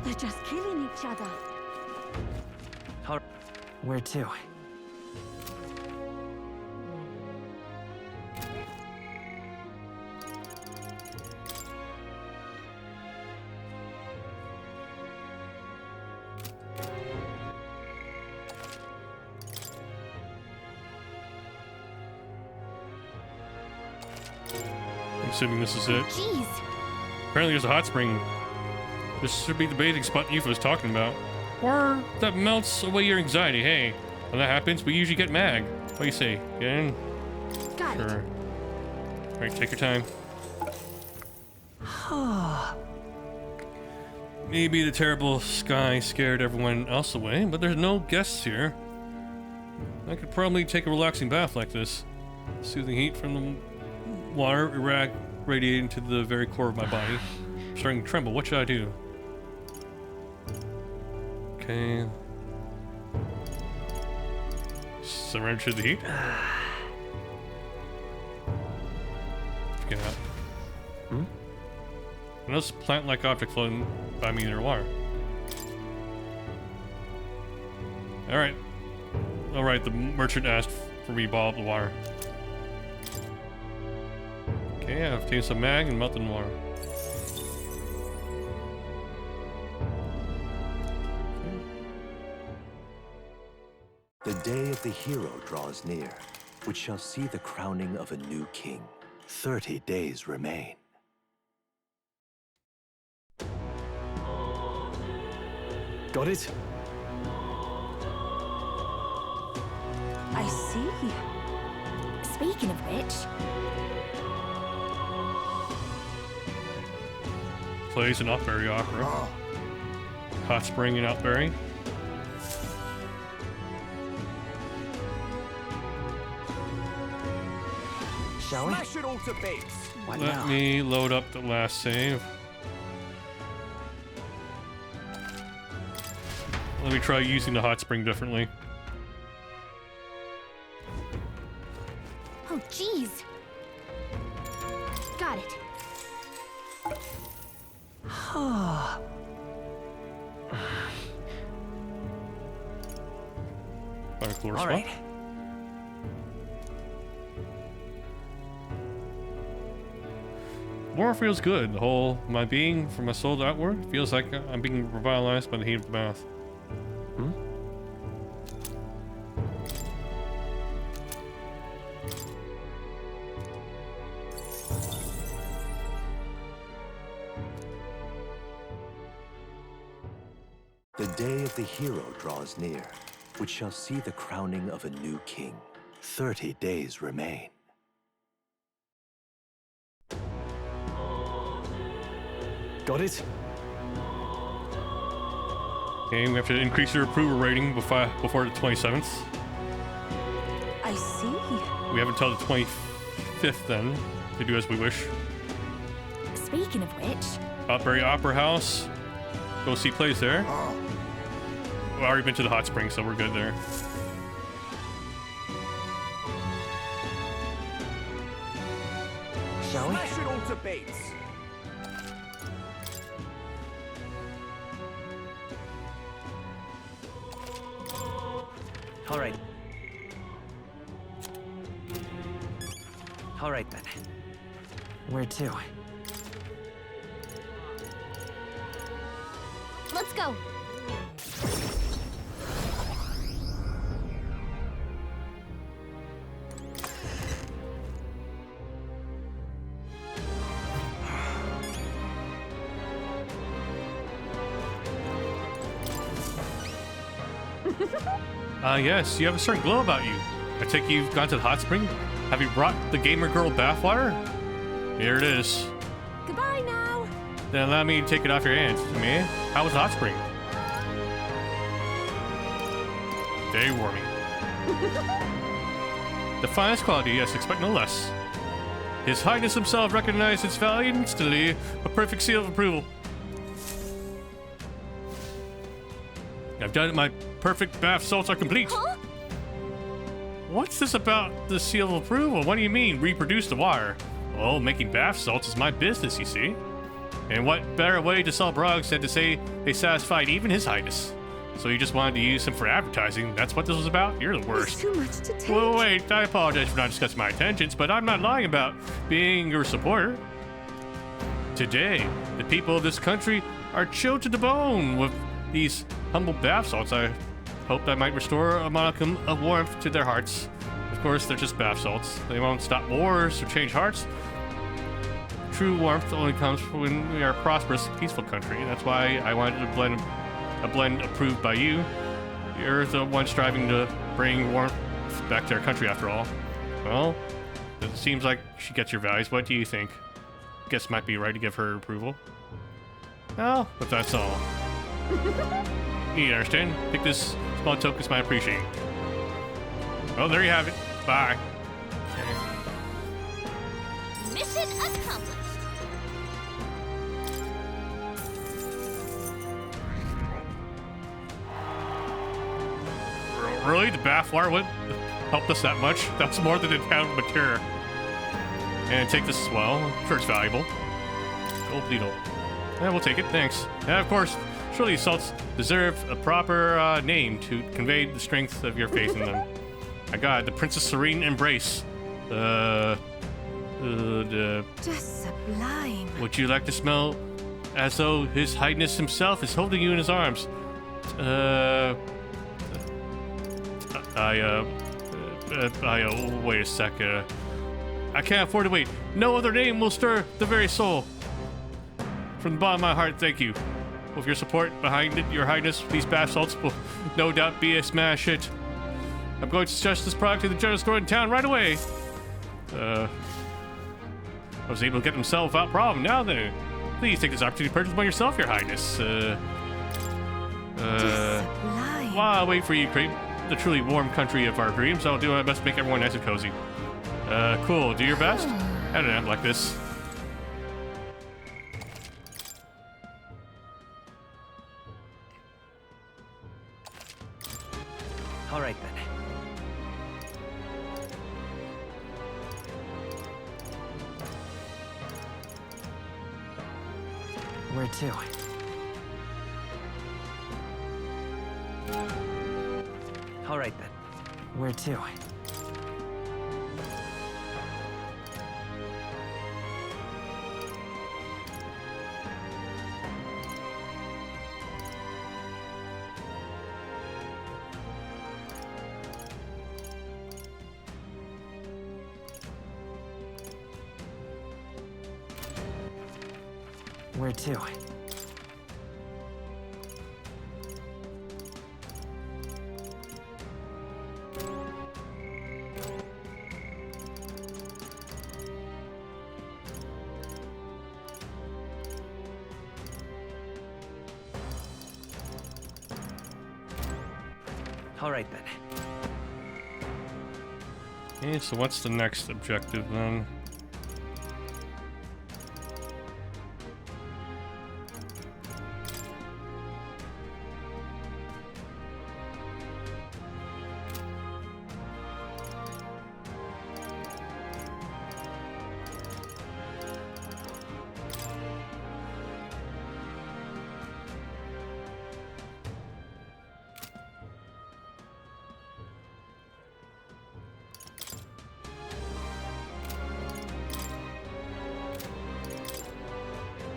They're just killing each other. All right, where to? I'm assuming this is it. Jeez. Apparently there's a hot spring. This should be the bathing spot Aoife was talking about. Or that melts away your anxiety. Hey, when that happens, we usually get mag. What do you say? Get in? Got it. Sure. Alright, take your time. Maybe the terrible sky scared everyone else away, but there's no guests here. I could probably take a relaxing bath like this. Soothing heat from the water radiating to the very core of my body. I'm starting to tremble. What should I do? Okay. Surrender to the heat. Get out. And this plant-like object floating by me near water. Alright. Alright, the merchant asked for me to bottle up the water. Okay, I've taken some mag and melted in water. The day of the hero draws near, which shall see the crowning of a new king. 30 days remain. Got it? I see. Speaking of which, Plays an Opera opera. hot spring in Outbury. Shall we? Smash it all to bits. What Let now? me load up the last save. Let me try using the hot spring differently. Oh, jeez. Got it. Fire floor All spot. right. More feels good. The whole my being from my soul outward feels like I'm being revitalized by the heat of the bath. Hmm? The day of the hero draws near, which shall see the crowning of a new king. 30 days remain. Got it? Okay, we have to increase your approval rating before the 27th. I see. We have until the 25th then to do as we wish. Speaking of which, Outbury Opera House. Go see plays there. We've already been to the hot spring, so we're good there. Shall we? Smash it all to bits. All right. All right then. Where to? Let's go. Yes, you have a certain glow about you. I take you've gone to the hot spring. Have you brought the gamer girl bathwater? Here it is. goodbye now. Then allow me to take it off your hands. Man, how was the hot spring? Very warming. The finest quality, yes, expect no less. His Highness himself recognized its value instantly, a perfect seal of approval. I've done it, my perfect bath salts are complete. Huh? What's this about the seal of approval? What do you mean, reproduce the wire? Well, making bath salts is my business, you see. And what better way to sell brogues than to say they satisfied even His Highness? So you just wanted to use them for advertising? That's what this was about? You're the worst. It's too much to take. Well, wait, I apologize for not discussing my intentions, but I'm not lying about being your supporter. Today, the people of this country are chilled to the bone with these humble bath salts. I hope that might restore a modicum of warmth to their hearts. Of course, they're just bath salts. They won't stop wars or change hearts. True warmth only comes when we are a prosperous, peaceful country. That's why I wanted to blend a blend approved by you. You're the one striving to bring warmth back to our country, after all. Well, it seems like she gets your values. What do you think? Guess might be right to give her approval. Well, but that's all. You understand? Take this small token as my appreciation. Well, there you have it. Bye. Mission accomplished. Really? The bathwater would help us that much? That's more than a town of material. And take this as well. I'm sure it's valuable. Gold beetle. Yeah, we'll take it. Thanks. And of course, surely these salts deserve a proper name to convey the strength of your faith in them. I got it. The Princess Serene Embrace. Just sublime. Would you like to smell as though His Highness himself is holding you in his arms? Wait a sec. I can't afford to wait. No other name will stir the very soul. From the bottom of my heart, thank you. With your support behind it, Your Highness, these bath salts will no doubt be a smash hit. I'm going to suggest this product to the general store in town right away. I was able to get myself without problem. Now then, please take this opportunity to purchase one yourself, Your Highness. While I wait for you to create the truly warm country of our dreams, I'll do my best to make everyone nice and cozy. Cool. Do your best. I don't act like this. All right then. Where to? All right then. Where to? Where to? All right then. Okay, so what's the next objective then?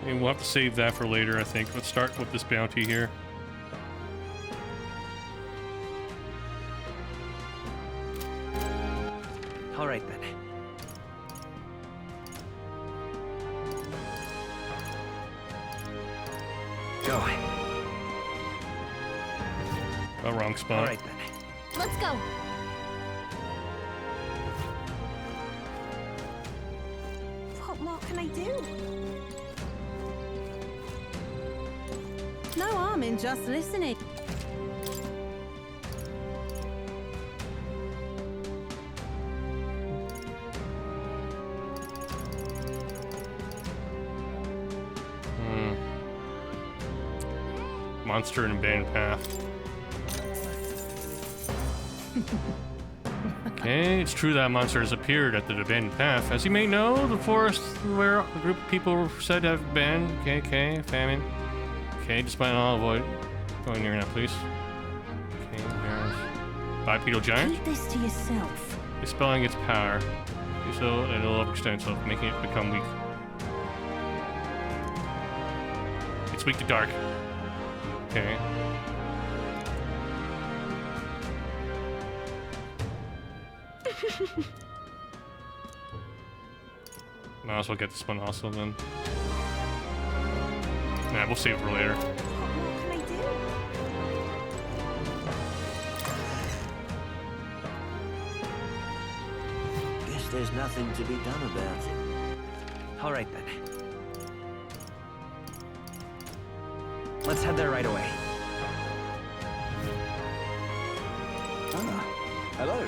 And we'll have to save that for later, I think. Let's start with this bounty here. All right then. Go. Oh, wrong spot. All right then. Let's go. What more can I do? No harm in just listening. Monster and abandoned path. Okay, it's true that monster has appeared at the abandoned path. As you may know, the forest where a group of people were said to have been. Okay, famine. Okay, despite all, avoid going near now, please. Okay, there's bipedal giant. Keep this to yourself. Dispelling its power. Do so, and it'll overextend itself, making it become weak. It's weak to dark. Okay. Might as well get this one also then. Nah, we'll save it for later. What can I do? Guess there's nothing to be done about it. All right then. Let's head there right away. Ah, hello.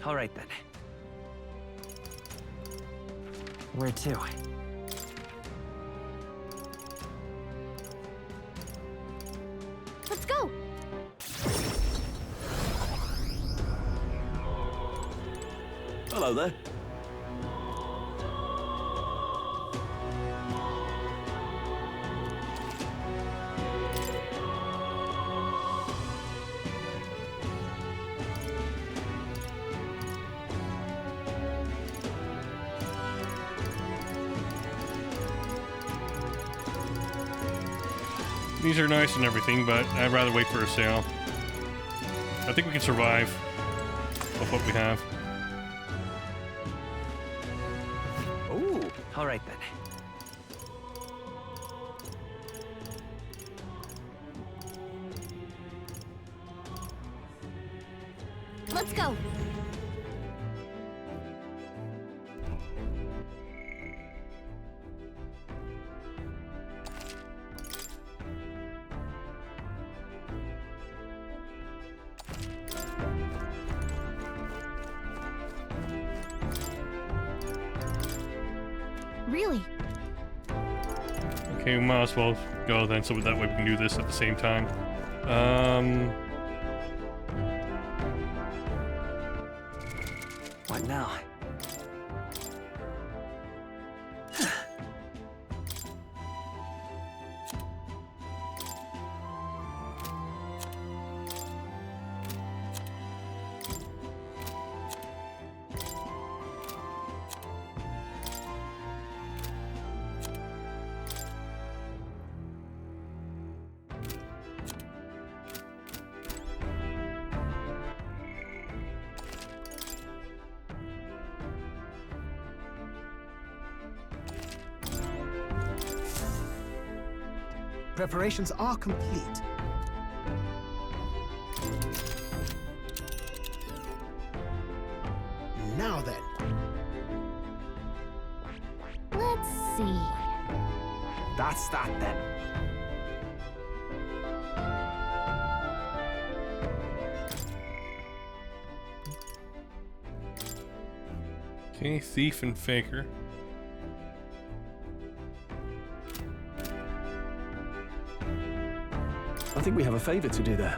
All right then. Where to? Let's go. Hello there. These are nice and everything, but I'd rather wait for a sale. I think we can survive with what we have. Ooh, all right then. Really? Okay, we might as well go then, so that way we can do this at the same time. What now? Preparations are complete. Now then. Let's see. That's that then. Okay, thief and faker. I think we have a favor to do there.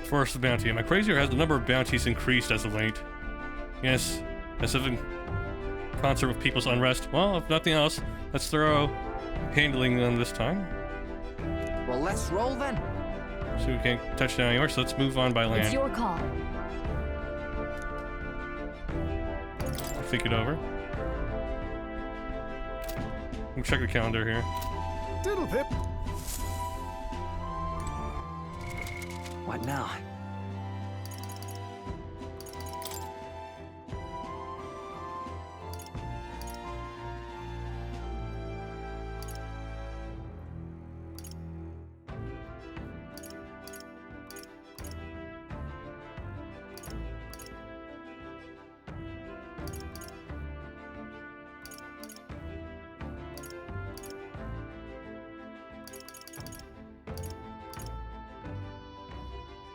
First, the bounty. My crazier has the number of bounties increased as of late. Yes, as if in concert with people's unrest. Well, if nothing else, let's throw handling them this time. Well, let's roll then. So we can't touch down anywhere, so let's move on by land. It's your call. I'll think it over. Let me check the calendar here. Diddle pip. What now?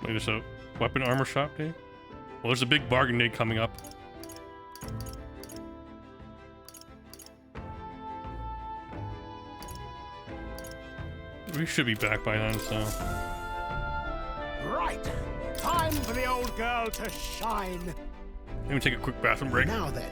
Wait, there's a weapon armor shop day? Well, there's a big bargain day coming up. We should be back by then, so... Right. Time for the old girl to shine. Let me take a quick bathroom break. Now then.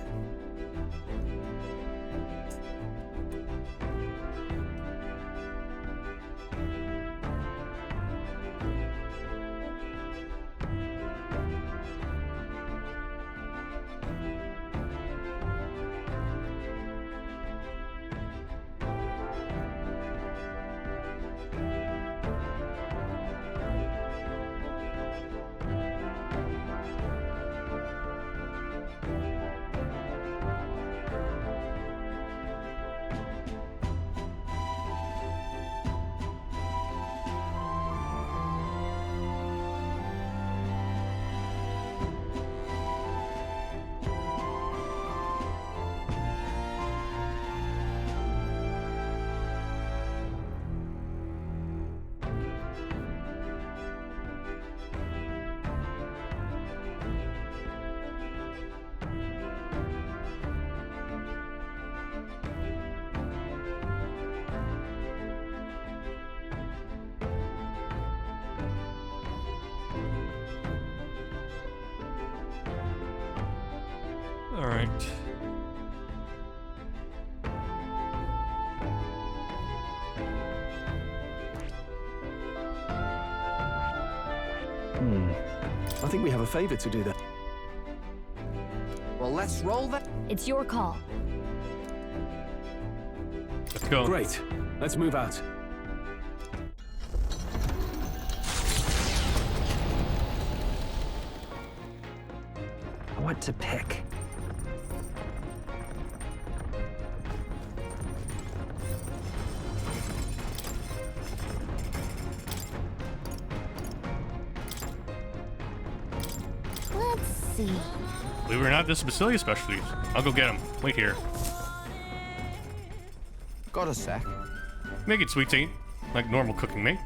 All right. I think we have a favor to do there. Well, let's roll that. It's your call. Let's go. Great. Let's move out. What to pick? Let's see. Believe it or not, this is Basilia specialties. I'll go get them. Wait here. Got a sec. Make it sweet, ain't like normal cooking, mate.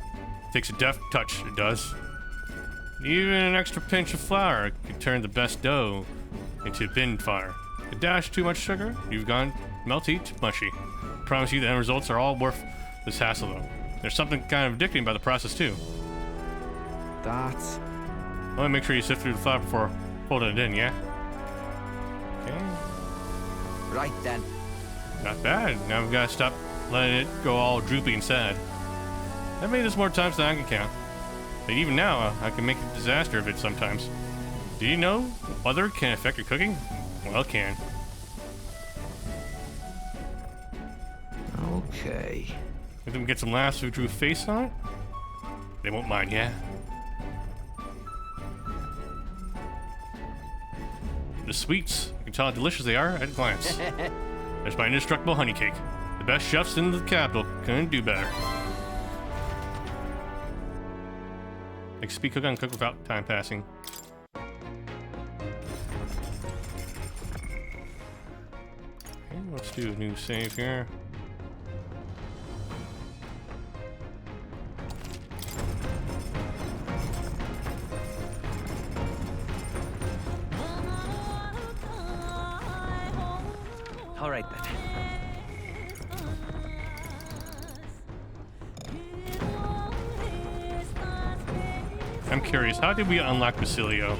Takes a deft touch, it does. Even an extra pinch of flour can turn the best dough into bin fire. A dash too much sugar, you've gone melty to mushy. Promise you the end results are all worth this hassle though. There's something kind of addicting about the process too. That's... Let me make sure you sift through the flour before folding it in, yeah? Okay. Right then. Not bad. Now we've got to stop letting it go all droopy and sad. I've made this more times than I can count. But even now, I can make a disaster of it sometimes. Do you know weather can affect your cooking? Well, it can. Okay. If we can get some laughs who drew a face on it, they won't mind, yeah? The sweets, you can tell how delicious they are at a glance. There's my indestructible honey cake. The best chefs in the capital couldn't do better. Like speed cook on cook without time passing. Okay, let's do a new save here. All right then. I'm curious, how did we unlock Basilio?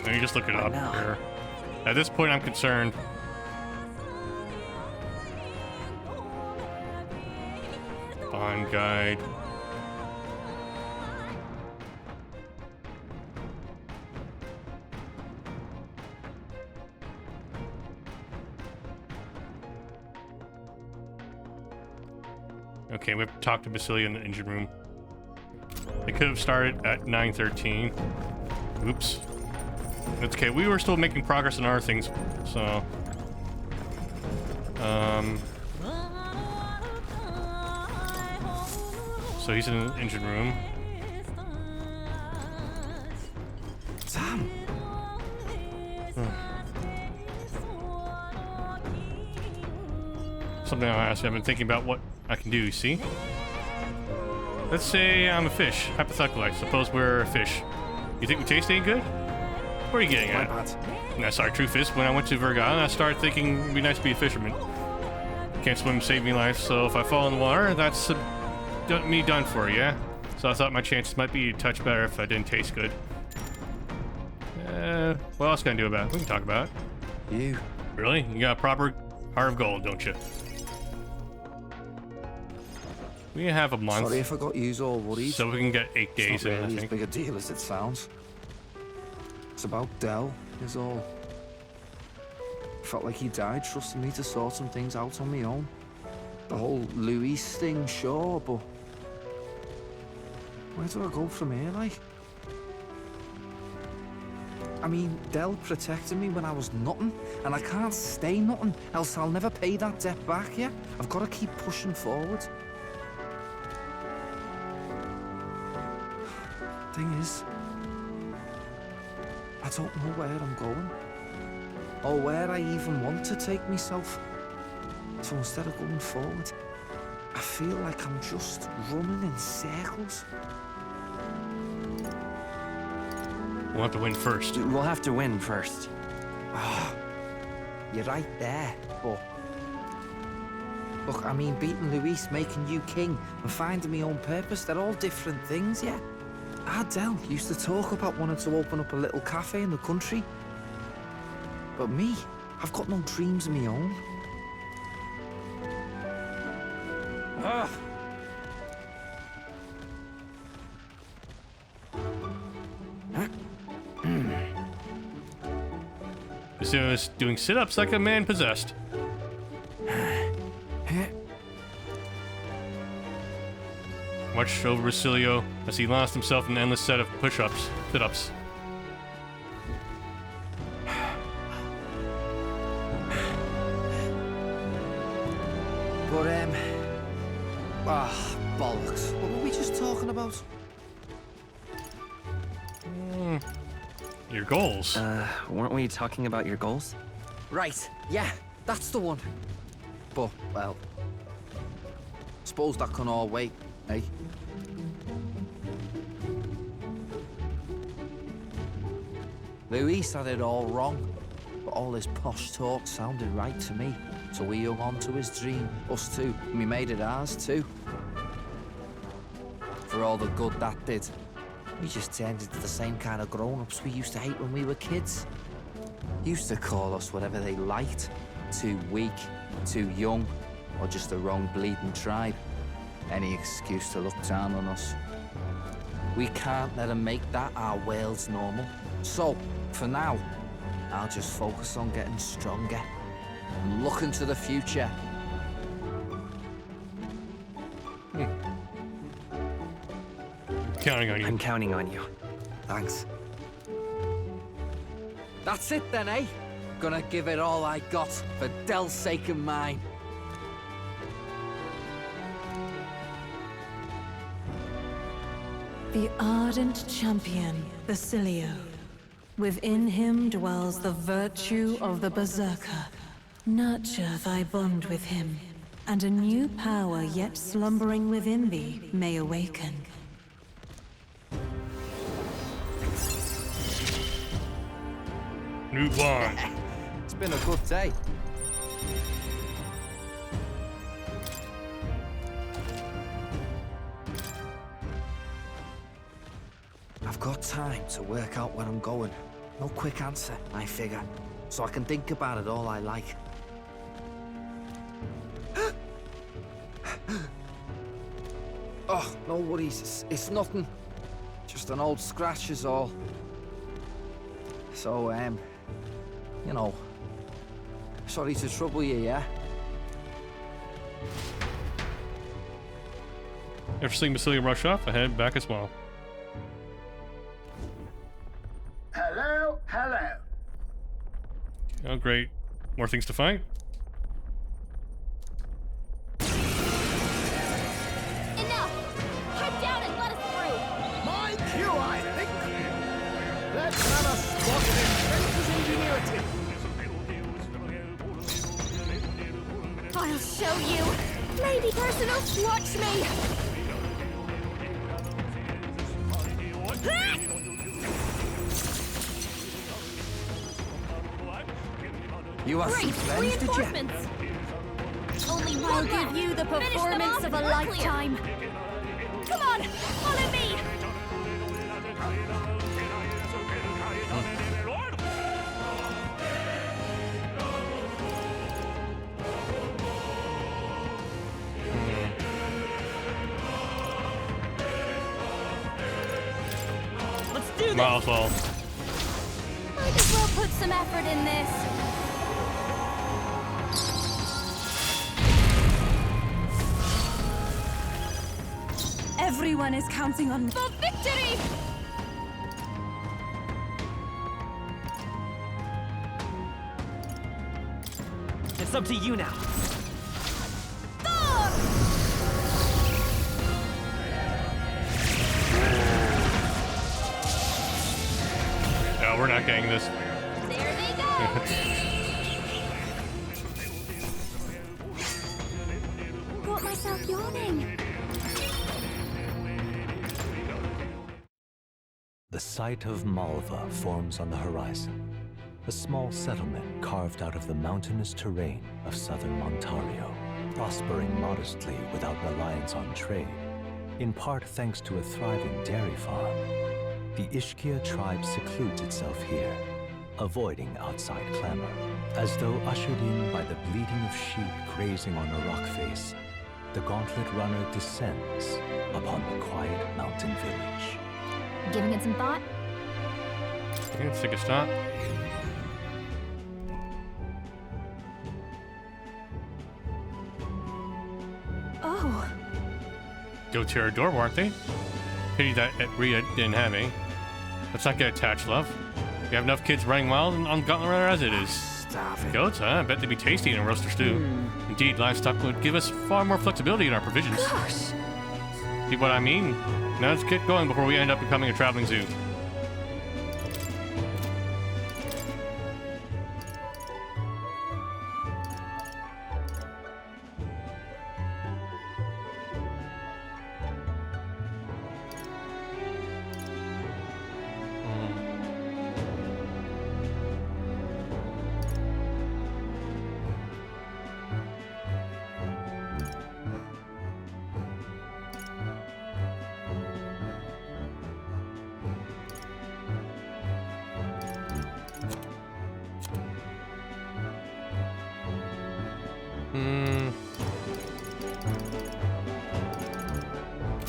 Let me just look it up here. At this point, I'm concerned. Bond guide. Okay, we have to talk to Basilio in the engine room. It could have started at 9:13. Oops. That's okay. We were still making progress on our things, so. So he's in the engine room. Sam. Something I'll ask you. I've been thinking about what I can do, you see? Let's say I'm a fish. Hypothetically, suppose we're a fish. You think we taste any good? What are you getting at? No, sorry, truth is, when I went to Vergana, I started thinking it'd be nice to be a fisherman. Can't swim, save me life, so if I fall in the water, that's me done for, yeah? So I thought my chances might be a touch better if I didn't taste good. What else can I do about it? We can talk about it. You. Really? You got a proper heart of gold, don't you? We have a month. Sorry if I got you all worried. So we can get 8 days it's not in, really I think. as big a deal as it sounds. It's about Del, is all. Felt like he died trusting me to sort some things out on my own. The whole Luis thing, sure, but where do I go from here, like? I mean, Del protected me when I was nothing, and I can't stay nothing, else I'll never pay that debt back, yeah? I've got to keep pushing forward. Thing is, I don't know where I'm going, or where I even want to take myself. So instead of going forward, I feel like I'm just running in circles. We'll have to win first. We'll have to win first. Oh, you're right there, but look, I mean, beating Luis, making you king, and finding my own purpose, they're all different things, yeah? Del used to talk about wanting to open up a little cafe in the country. But me, I've got no dreams of my own. Ugh. Basilio is doing sit-ups like a man possessed. Watched over Basilio as he lost himself in an endless set of push-ups, sit-ups. But, bollocks. What were we just talking about? Your goals. Weren't we talking about your goals? Right, yeah, that's the one. But, well, suppose that can all wait, eh? Luis had it all wrong, but all his posh talk sounded right to me. So we hung on to his dream, us two, and we made it ours too. For all the good that did, we just turned into the same kind of grown-ups we used to hate when we were kids. Used to call us whatever they liked. Too weak, too young, or just the wrong bleeding tribe. Any excuse to look down on us. We can't let them make that our world's normal. So, for now, I'll just focus on getting stronger and look into the future. Counting on you. I'm counting on you. Thanks. That's it then, eh? Gonna give it all I got for Del's sake and mine. The ardent champion, Basilio. Within him dwells the virtue of the Berserker. Nurture thy bond with him, and a new power yet slumbering within thee may awaken. New bond. It's been a good day. I've got time to work out where I'm going. No quick answer, I figure. So I can think about it all I like. Oh, no worries. It's nothing. Just an old scratch is all. So, you know, sorry to trouble you, yeah? After seeing Basilio rush off, I head back as well. Hello, hello. Oh, great. More things to fight? Enough! Head down and let us through! My cue, I think. Let's have a spot in Prince's ingenuity. I'll show you! Lady Personals, watch me! You are Great! some friends, did you? Reinforcements! Only I'll give you the performance of a lifetime! Come on! Follow me! Let's do this! Might as well. Might as well put some effort in this. Everyone is counting on For victory! It's up to you now. No, we're not getting this. There they go! Got myself yawning. The site of Malva forms on the horizon, a small settlement carved out of the mountainous terrain of southern Montario, prospering modestly without reliance on trade, in part thanks to a thriving dairy farm. The Ishkia tribe secludes itself here, avoiding outside clamor, as though ushered in by the bleating of sheep grazing on a rock face. The gauntlet runner descends upon the quiet mountain village. Giving it some thought? Okay, let's take a stop. Oh. Go tear a door, weren't they? Pity that Rhea didn't have any. Let's not get attached, love. We have enough kids running wild on Gauntlet Runner as it is. Stop it. Goats, huh? I bet they'd be tasty in a roaster stew. Indeed, livestock would give us far more flexibility in our provisions. Gosh. See what I mean? Now let's get going before we end up becoming a traveling zoo.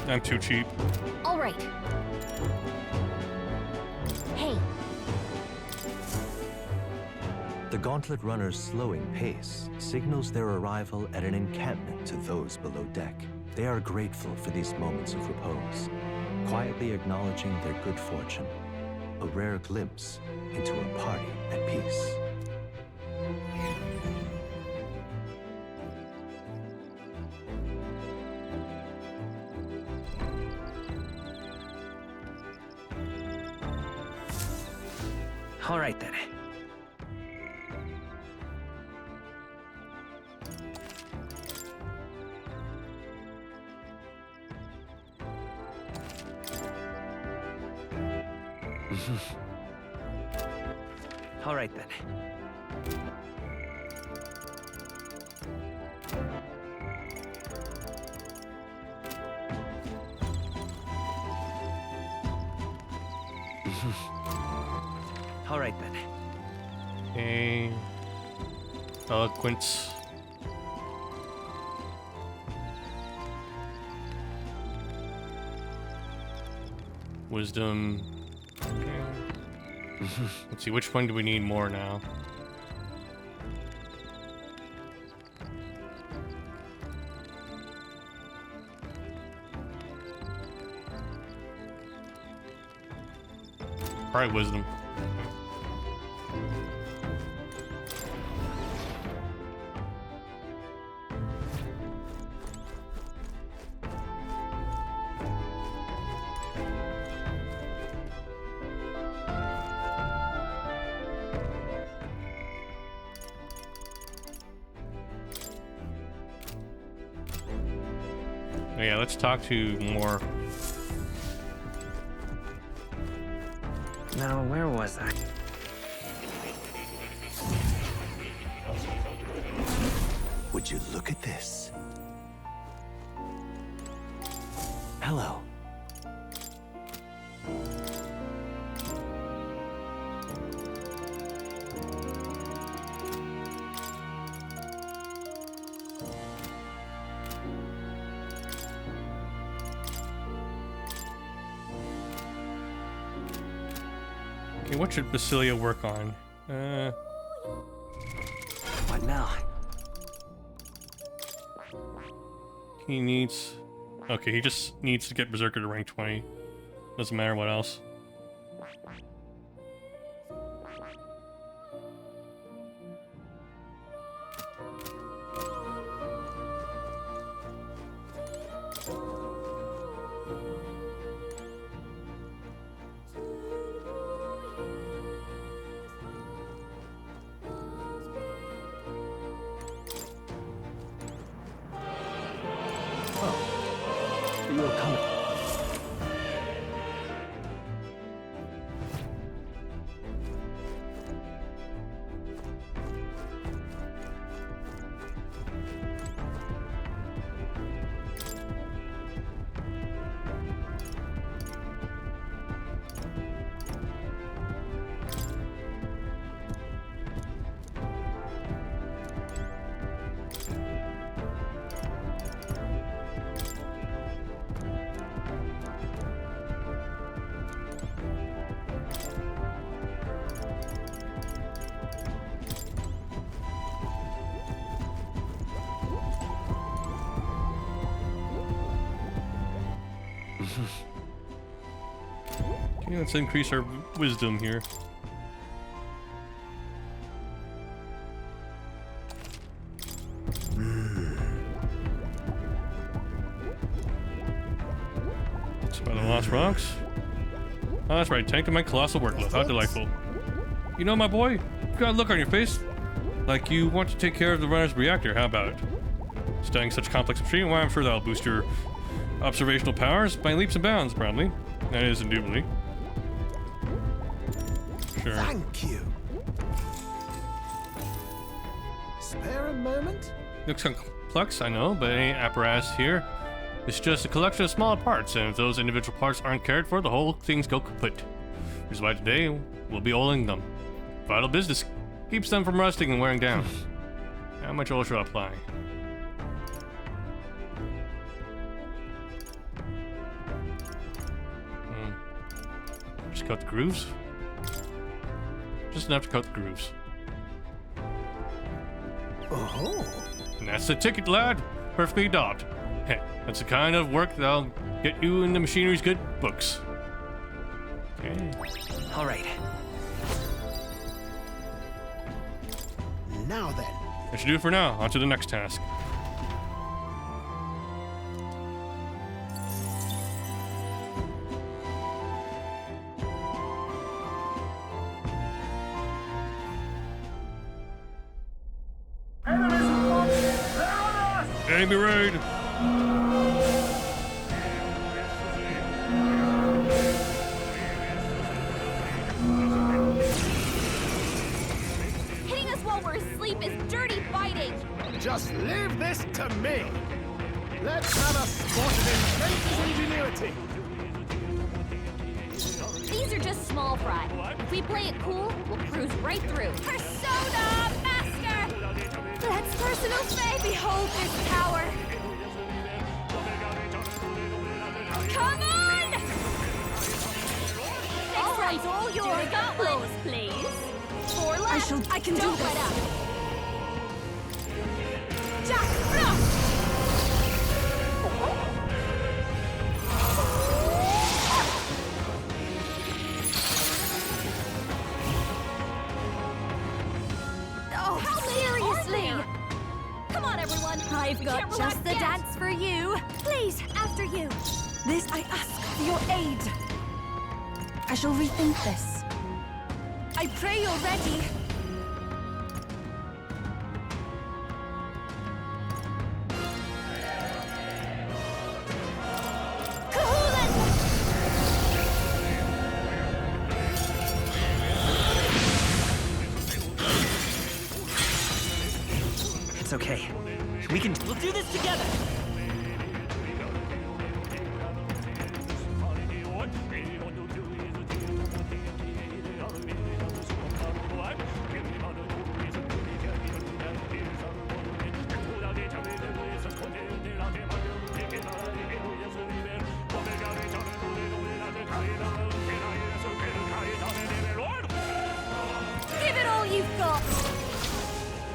I'm too cheap. All right. Hey. The gauntlet runner's slowing pace signals their arrival at an encampment to those below deck. They are grateful for these moments of repose, quietly acknowledging their good fortune, a rare glimpse into a party at peace. All right then. All right then. All right then. Okay. Eloquence. Wisdom. Okay. Let's see, which one do we need more now? Probably wisdom. Yeah, let's talk to more. Now, where was I? Would you look at this? Hello. Okay, what should Basilia work on? What now? He needs... Okay, he just needs to get Berserker to rank 20. Doesn't matter what else. You're coming. Okay, let's increase our wisdom here. Spell the Lost Rocks. Oh, that's right. Tanked my colossal workload. How delightful. You know, my boy, you got a look on your face like you want to take care of the runner's reactor. How about it? Studying such complex machinery, why, I'm sure that'll boost your observational powers by leaps and bounds, probably. That is, indubitably. Sure. Thank you. Spare a moment? Looks complex, I know, but any apparatus here is just a collection of small parts, and if those individual parts aren't cared for, the whole things go kaput. Which is why today we'll be oiling them. Vital business keeps them from rusting and wearing down. How much oil should I apply? Just cut the grooves. Just enough to cut the grooves. Oh. And that's the ticket, lad. Perfectly docked. Hey, that's the kind of work that'll get you in the machinery's good books. Okay. All right. Now then. That should do it for now. On to the next task. Enemy raid! Hitting us while we're asleep is dirty fighting! Just leave this to me. Let's have a spot of intense ingenuity. These are just small fry. If we play it cool, we'll cruise right through. Persona Master! Let's personal faith. Behold this power. Come on! All right, all yours. Got close, please. 4 left. I can do this. Let up. Jack, oh, how seriously? Come on, everyone. I've got just the dance for you. Please, after you. This I ask for your aid. I shall rethink this. I pray you're ready. It's okay. We'll do this together! Give it all you've got.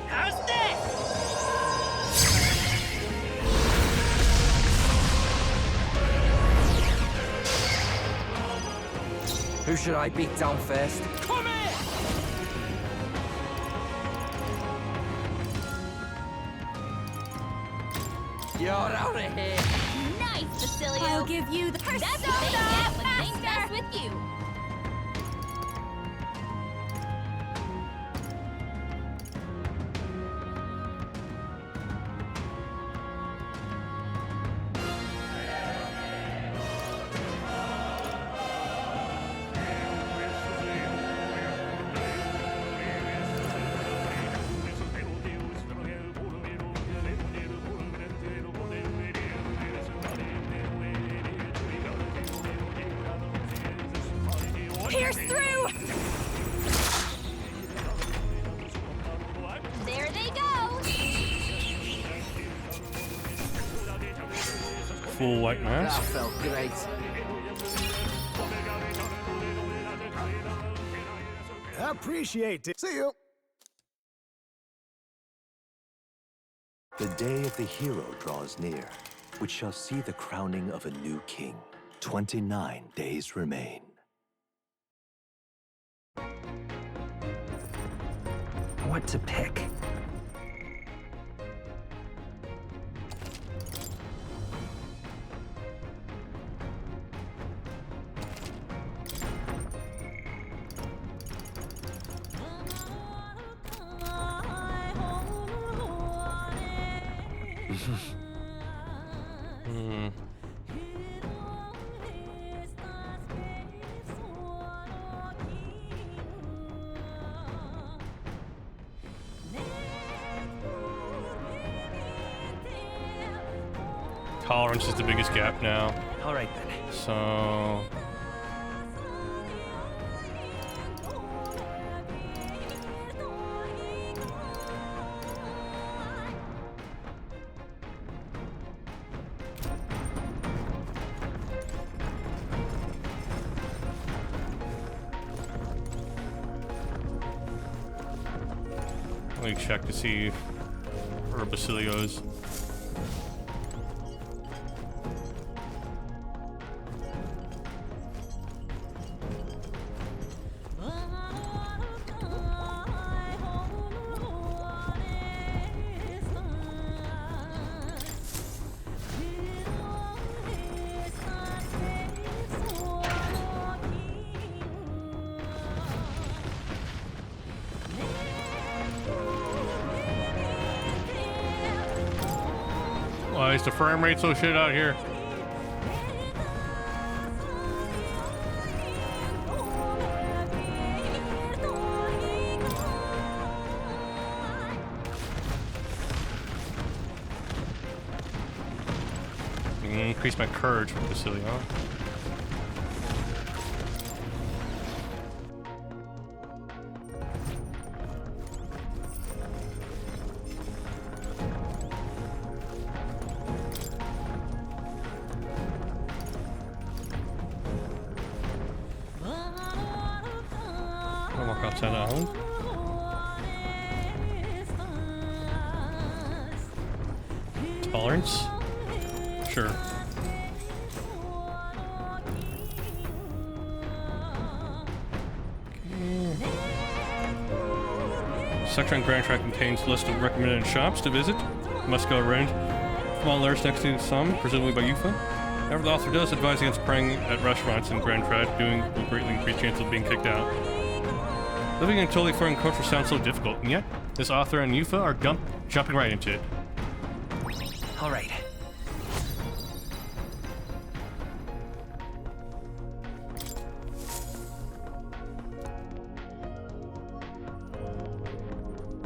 How's this? Who should I beat down first? Come here! You're out of here! Nice, Basilio. I'll give you the persona. That's what they get when things mess with you. Pierce through! There they go! Full white mask. That felt great. Appreciate it. See you. The day of the hero draws near, which shall see the crowning of a new king. 29 days remain. What to pick? Tolerance is the biggest gap now. All right then. So Let me check to see where Basilio's. Why is the frame rate so shit out here? Increase my courage with Basilio. Tolerance? Sure. Section on Grand Track contains a list of recommended shops to visit. Must go arranged small letters next to some, presumably by Yufa. However, the author does advise against praying at restaurants in Grand Trad, doing will greatly increase chances of being kicked out. Living in a totally foreign culture sounds so difficult, and yet this author and Yufa are jumping right into it. All right.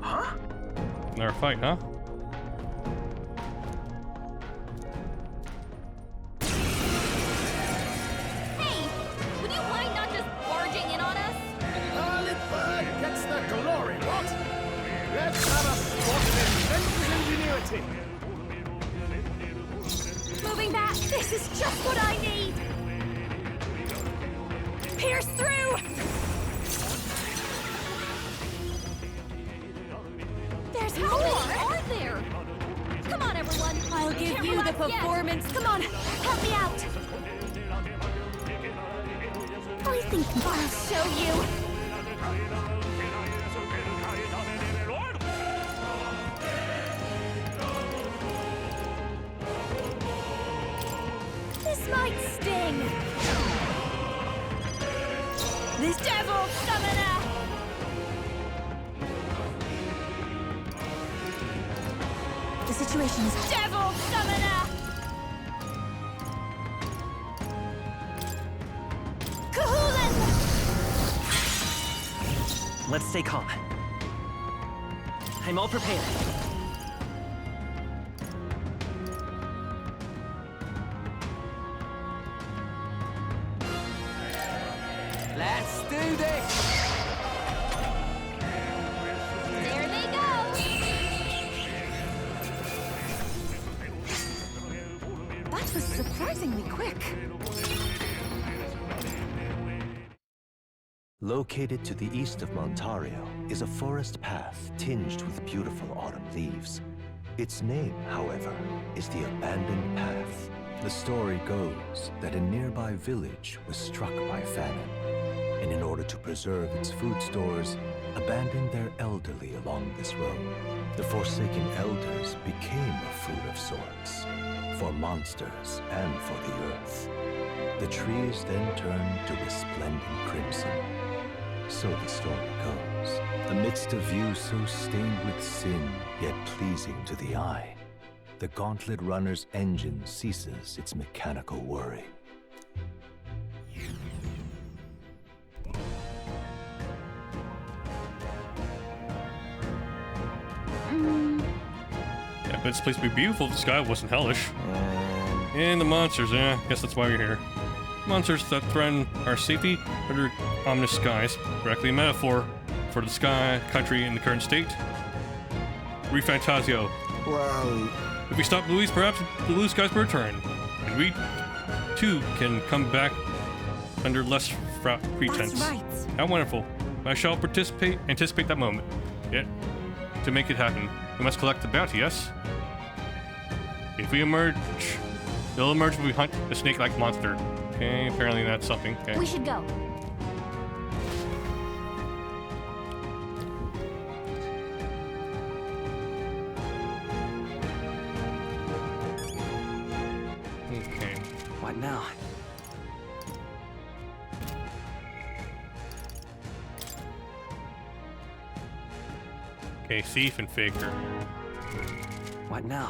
Huh? Another fight, huh? Hey, would you mind not just barging in on us? Bird gets the glory, what? Let's have a spot of inventive ingenuity. Moving back, this is just what I need. Pierce through! There's more, aren't there? Come on, everyone. I'll give you the performance. Come on, help me out. I think I'll show you. This might sting. This devil summoner. The situation is... Devil summoner. Kahulan. Let's stay calm. I'm all prepared. Let's do this! There they go. That was surprisingly quick. Located to the east of Montario is a forest path tinged with beautiful autumn leaves. Its name, however, is the Abandoned Path. The story goes that a nearby village was struck by famine, and in order to preserve its food stores, abandoned their elderly along this road. The forsaken elders became a food of sorts, for monsters and for the earth. The trees then turned to resplendent crimson. So the story goes. Amidst a view so stained with sin, yet pleasing to the eye, the Gauntlet Runner's engine ceases its mechanical whirring. Yeah, but this place would be beautiful if the sky wasn't hellish. And the monsters, I guess that's why you're here. Monsters that threaten our safety under ominous skies, directly a metaphor for the sky, country, and the current state. ReFantazio. Well... If we stop Louise, perhaps the blue skies will return, and we, too, can come back under less pretense. That's right. How wonderful. I shall anticipate that moment. Yeah. to make it happen. We must collect the bounty, yes? If we emerge, they'll emerge when we hunt a snake-like monster. Okay, apparently that's something. Okay. We should go. Okay. What now? Okay, thief and faker. What now?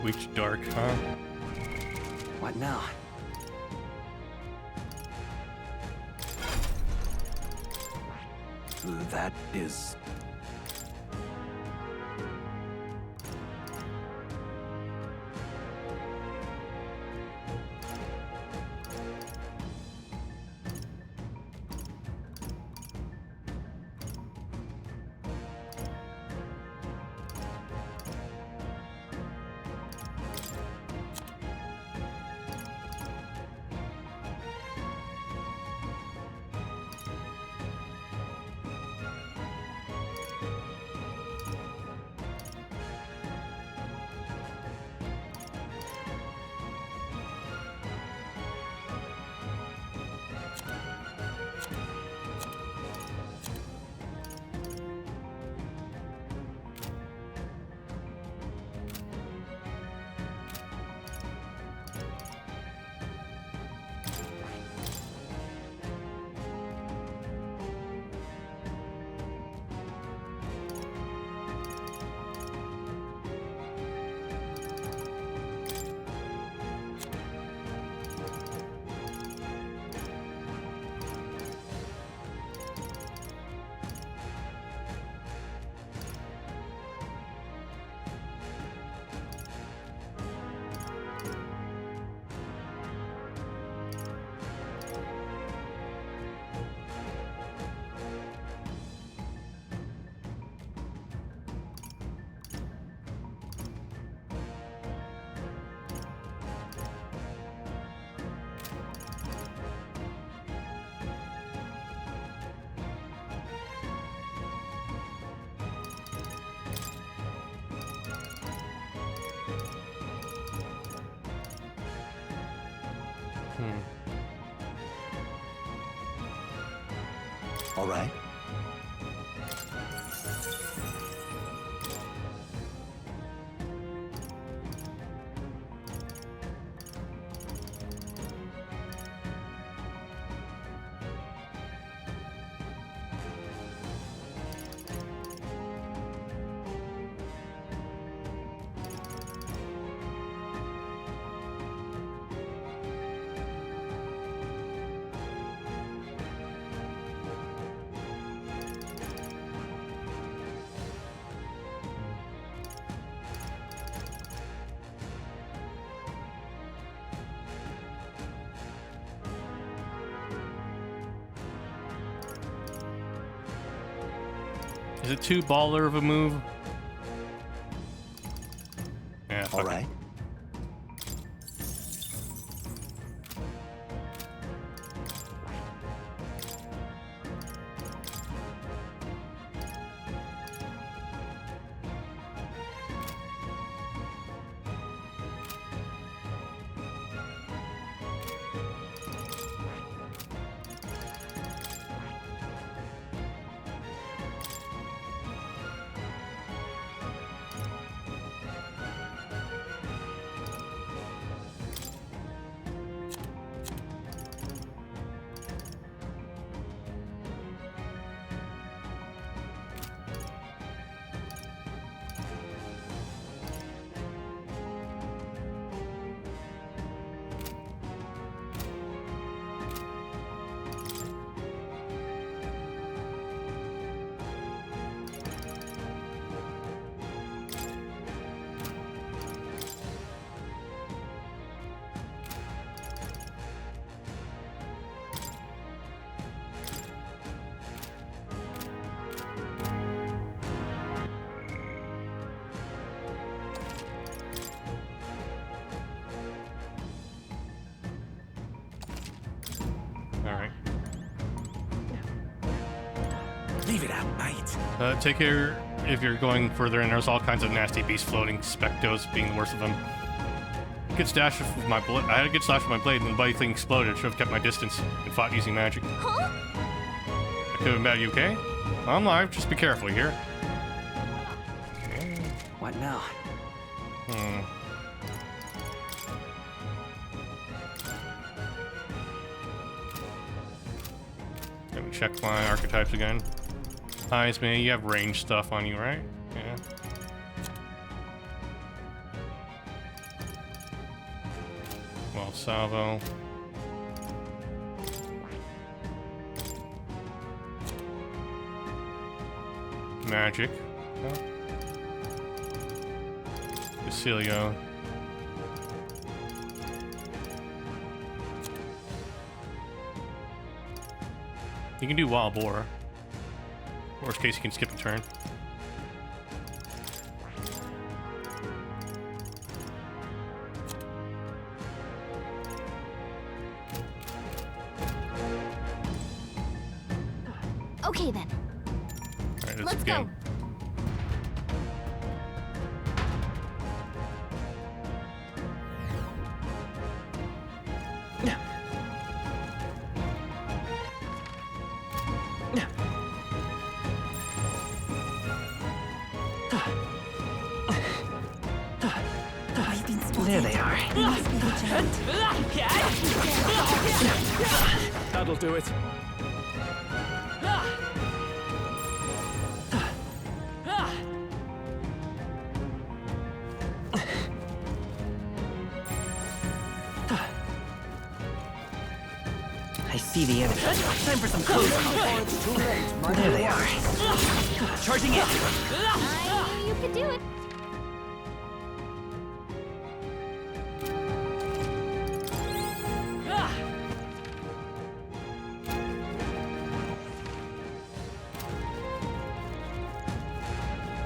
Reach dark, huh? What now? That is... All right. Is it too baller of a move? Yeah. All right. Leave it out, mate. Take care if you're going further, and there's all kinds of nasty beasts floating, Spectos being the worst of them. Good stash with my blade. I had a good slash with my blade, and the bloody thing exploded. Should have kept my distance and fought using magic. Huh? I could have been bad. You okay? I'm live. Just be careful here. What now? Let me check my archetypes again. Eyes, man, you have range stuff on you, right? Yeah. Well, salvo. Magic. Oh. Basilio. You can do Wild Boar. Worst case, you can skip a turn. Okay then. Alright, Let's go. There they are. That'll do it. I see the enemy. Time for some close combat. There they are. Charging in. You could do it.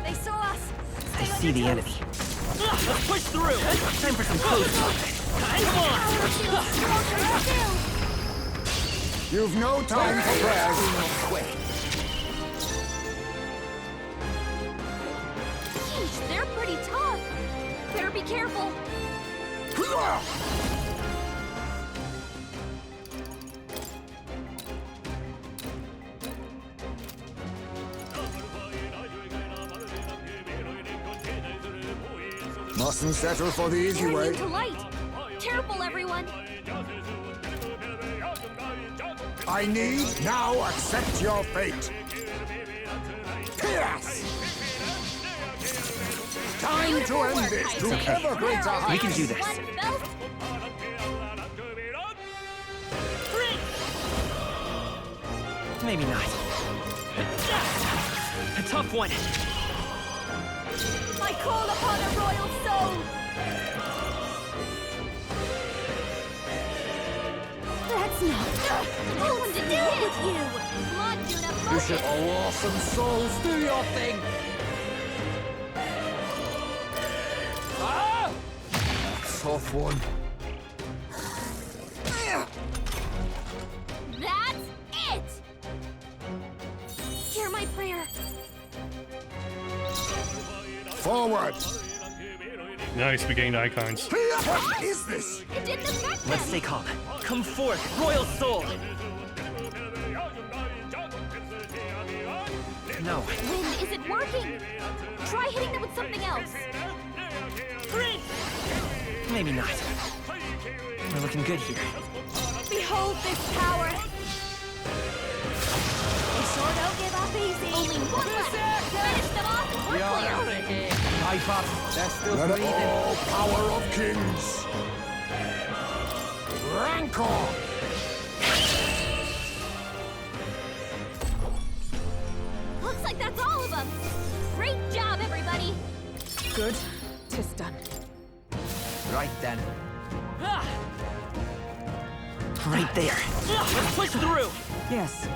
They saw us. I see the enemy. Let's push through. Time for some close combat. Come on. You've no time for prayers. Yeesh, they're pretty tough. Better be careful. Mustn't settle for the easy Turning way. into light. Careful, everyone. I need now accept your fate. Yes! Time to end this to ever greater heights. We can do this. Maybe not. A tough one. I call upon a royal soul. That's not. What's to do with you? Come on, Judah. You should all awesome souls do your thing. Ah! Tough one. That's it. Hear my prayer. Forward. Nice, we gained icons. What is this? It didn't affect them. Let's stay calm. Come forth, Royal Soul. No. Lynn, is it working? Try hitting them with something else. Maybe not. We're looking good here. Behold this power. We sure don't give up easy. Only one left. Finish them off and we're clear. Pipe up. They're still breathing. All power of kings. Rancor. Looks like that's all of them. Great job, everybody. Good. 'Tis done. Right then. Right there. Let's push through. Yes.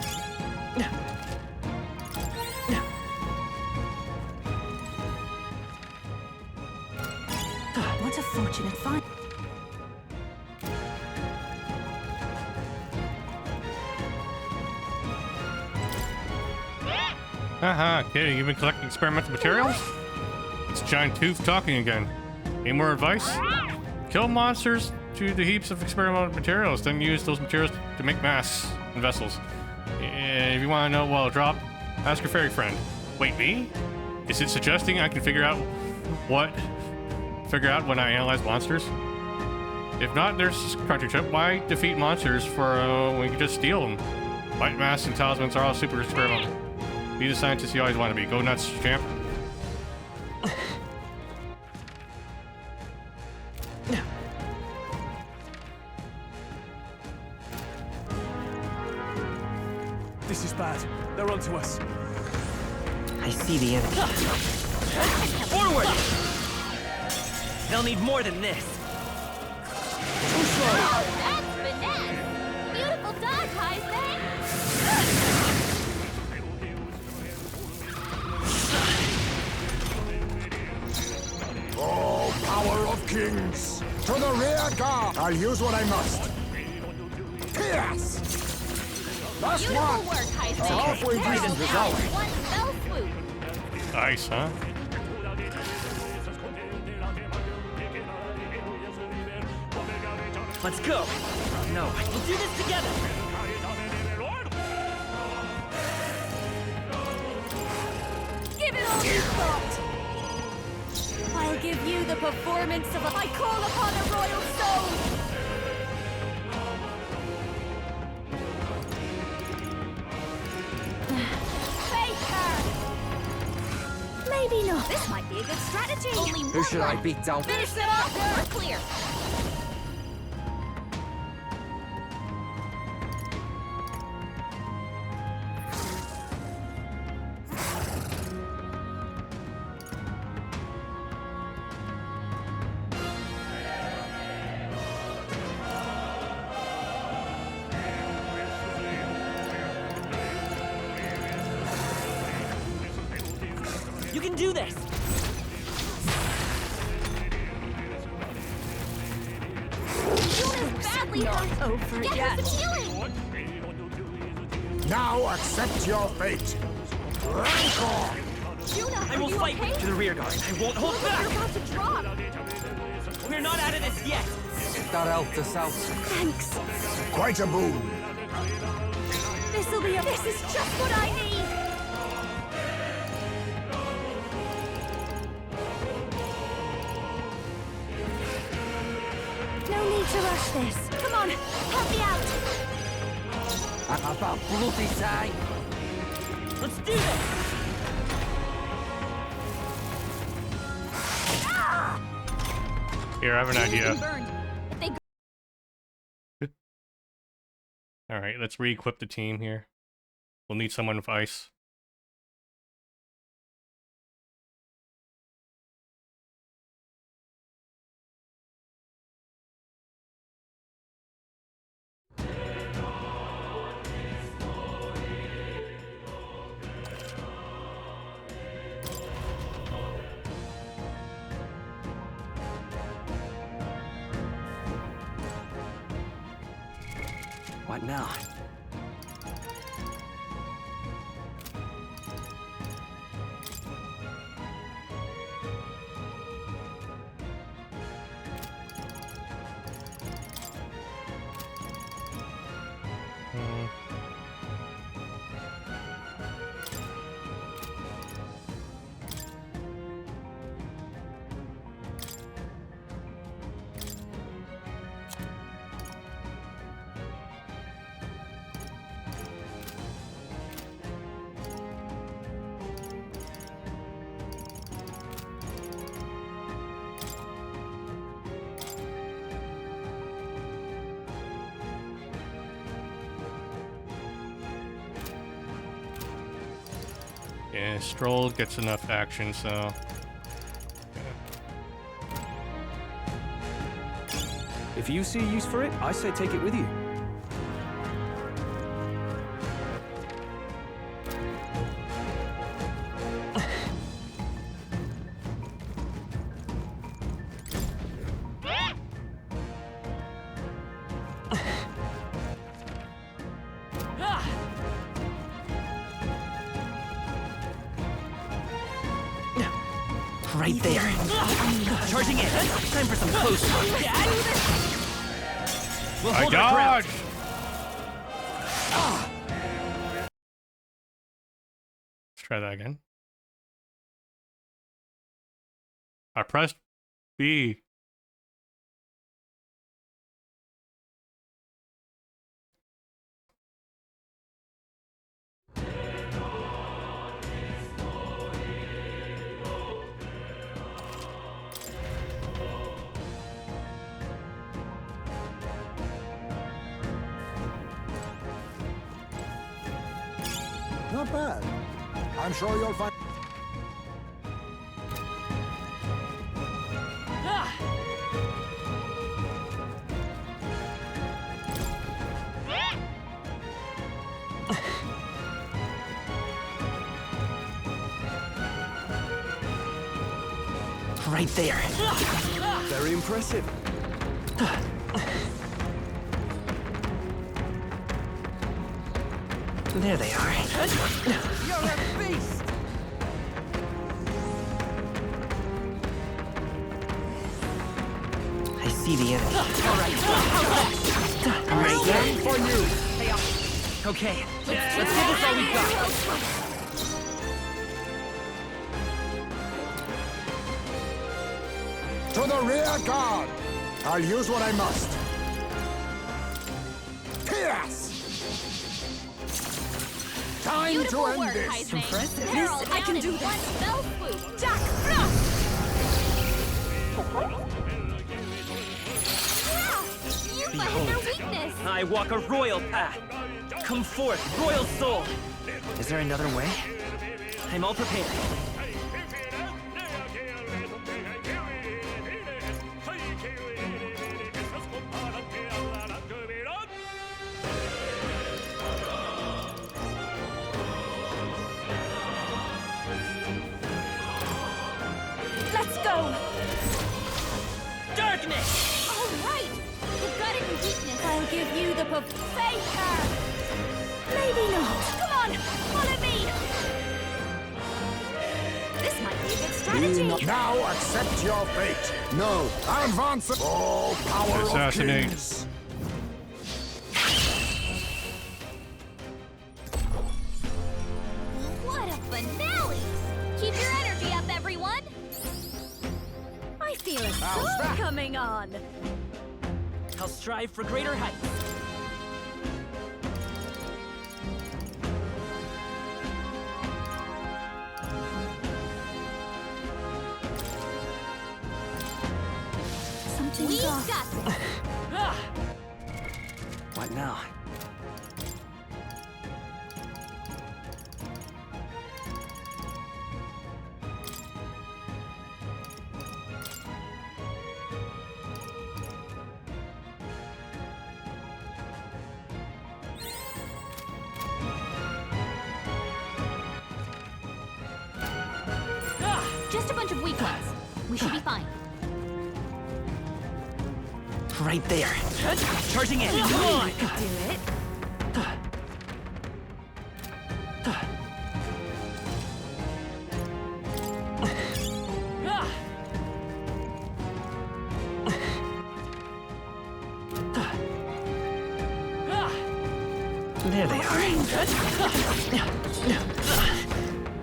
What a fortunate find. Haha, kid, you've been collecting experimental materials? It's Giant Tooth talking again. Any more advice? Kill monsters to the heaps of experimental materials, then use those materials to make masks and vessels. And if you want to know what I'll drop, ask your fairy friend. Wait, me? Is it suggesting I can figure out when I analyze monsters? If not, there's country trip. Why defeat monsters when we can just steal them? White masks and talismans are all super experimental. Be the scientist you always want to be. Go nuts, champ. This is bad. They're onto us. I see the enemy. Forward! They'll need more than this. Oh, that's finesse! Beautiful dog, Heisman! Oh, power of kings! To the rear guard! I'll use what I must. Pierce! Last Beautiful one! work, Heisman! It's a halfway decent result. One fell swoop! Nice, huh? Let's go! No, we'll do this together! Give it all you've got! I'll give you the performance of I call upon a royal soul! Maybe not. This might be a good strategy! Only Who should I beat down? Finish them off! We're clear! You can do this! Yuna's badly hurt! over Get yet. her some healing! Now accept your fate. Rancor! Yuna, I will are you fight okay? to the rear guard. I won't hold You're back! about to drop! We're not out of this yet! That helped us out. Thanks! Quite a boon. This'll be This is just what I need! No need to rush this. Come on, help me out! About bloody time. Let's do this! Here, I have an idea. Burned. If they Alright, let's re-equip the team here. We'll need someone with ice. What now? Yeah, Stroll gets enough action, so... If you see a use for it, I say take it with you. Right there. Charging in. Time for some close work. We'll hold our ground. Let's try that again. I pressed B. Not bad. I'm sure you'll find... Right there. Very impressive. There they are. You're a beast! I see the enemy. All right. Right there. for you. Okay, let's give this all we've got. To the rear guard! I'll use what I must. Yes! Time Beautiful to end work, this. Heisman. Impressive. Herald, I can do this. One fell swoop. Jack You find Behold, their weakness. I walk a royal path. Come forth, royal soul. Is there another way? I'm all prepared. Let's go! Darkness! All right. You've got it in weakness. I'll give you the faith her. Maybe not. Come on, follow me. This might be a good strategy. Now accept your fate. No, advance. Oh, power Assassinate. of kings. What a finale! Keep your energy up, everyone. I feel a How's storm that? coming on. I'll strive for greater heights. Something's We've off. got this. What now? Just a bunch of weak ones. We should be fine. Right there. Charging in. Come on! Do it. There they are.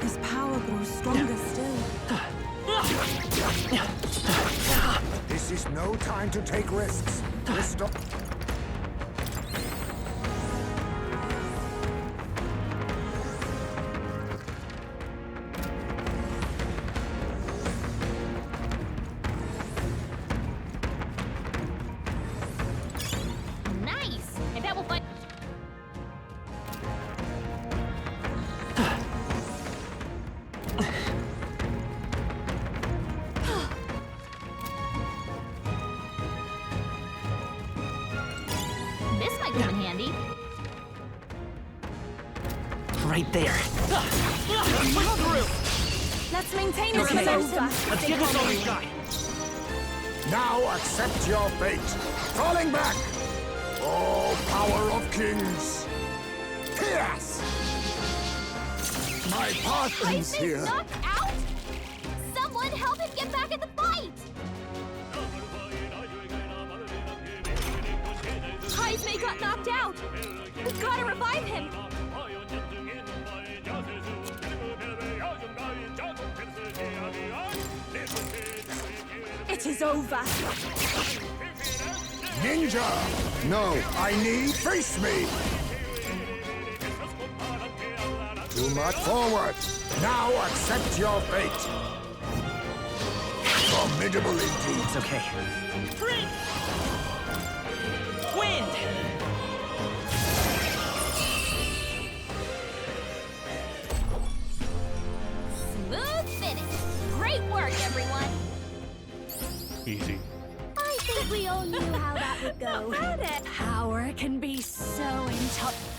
His power grows stronger still. This is no time to take risks. Restore. Nice. I bet we'll find. This might come in handy. Right there. Push through! Let's maintain this Okay, momentum. let's give this all we've got. Now accept your fate. Falling back. Oh, power of kings. Yes. My path ends Heisman's here. knocked out? Someone help him get get back in the fight! Heismay got knocked out! We've gotta revive him! It is over! Ninja! No, I need... Face me! Too much forward! Now accept your fate! Formidable indeed. It's okay. Prince! Wind! Smooth finish! Great work, everyone! Easy. I think we all knew how that would go. Power can be so intoxicating.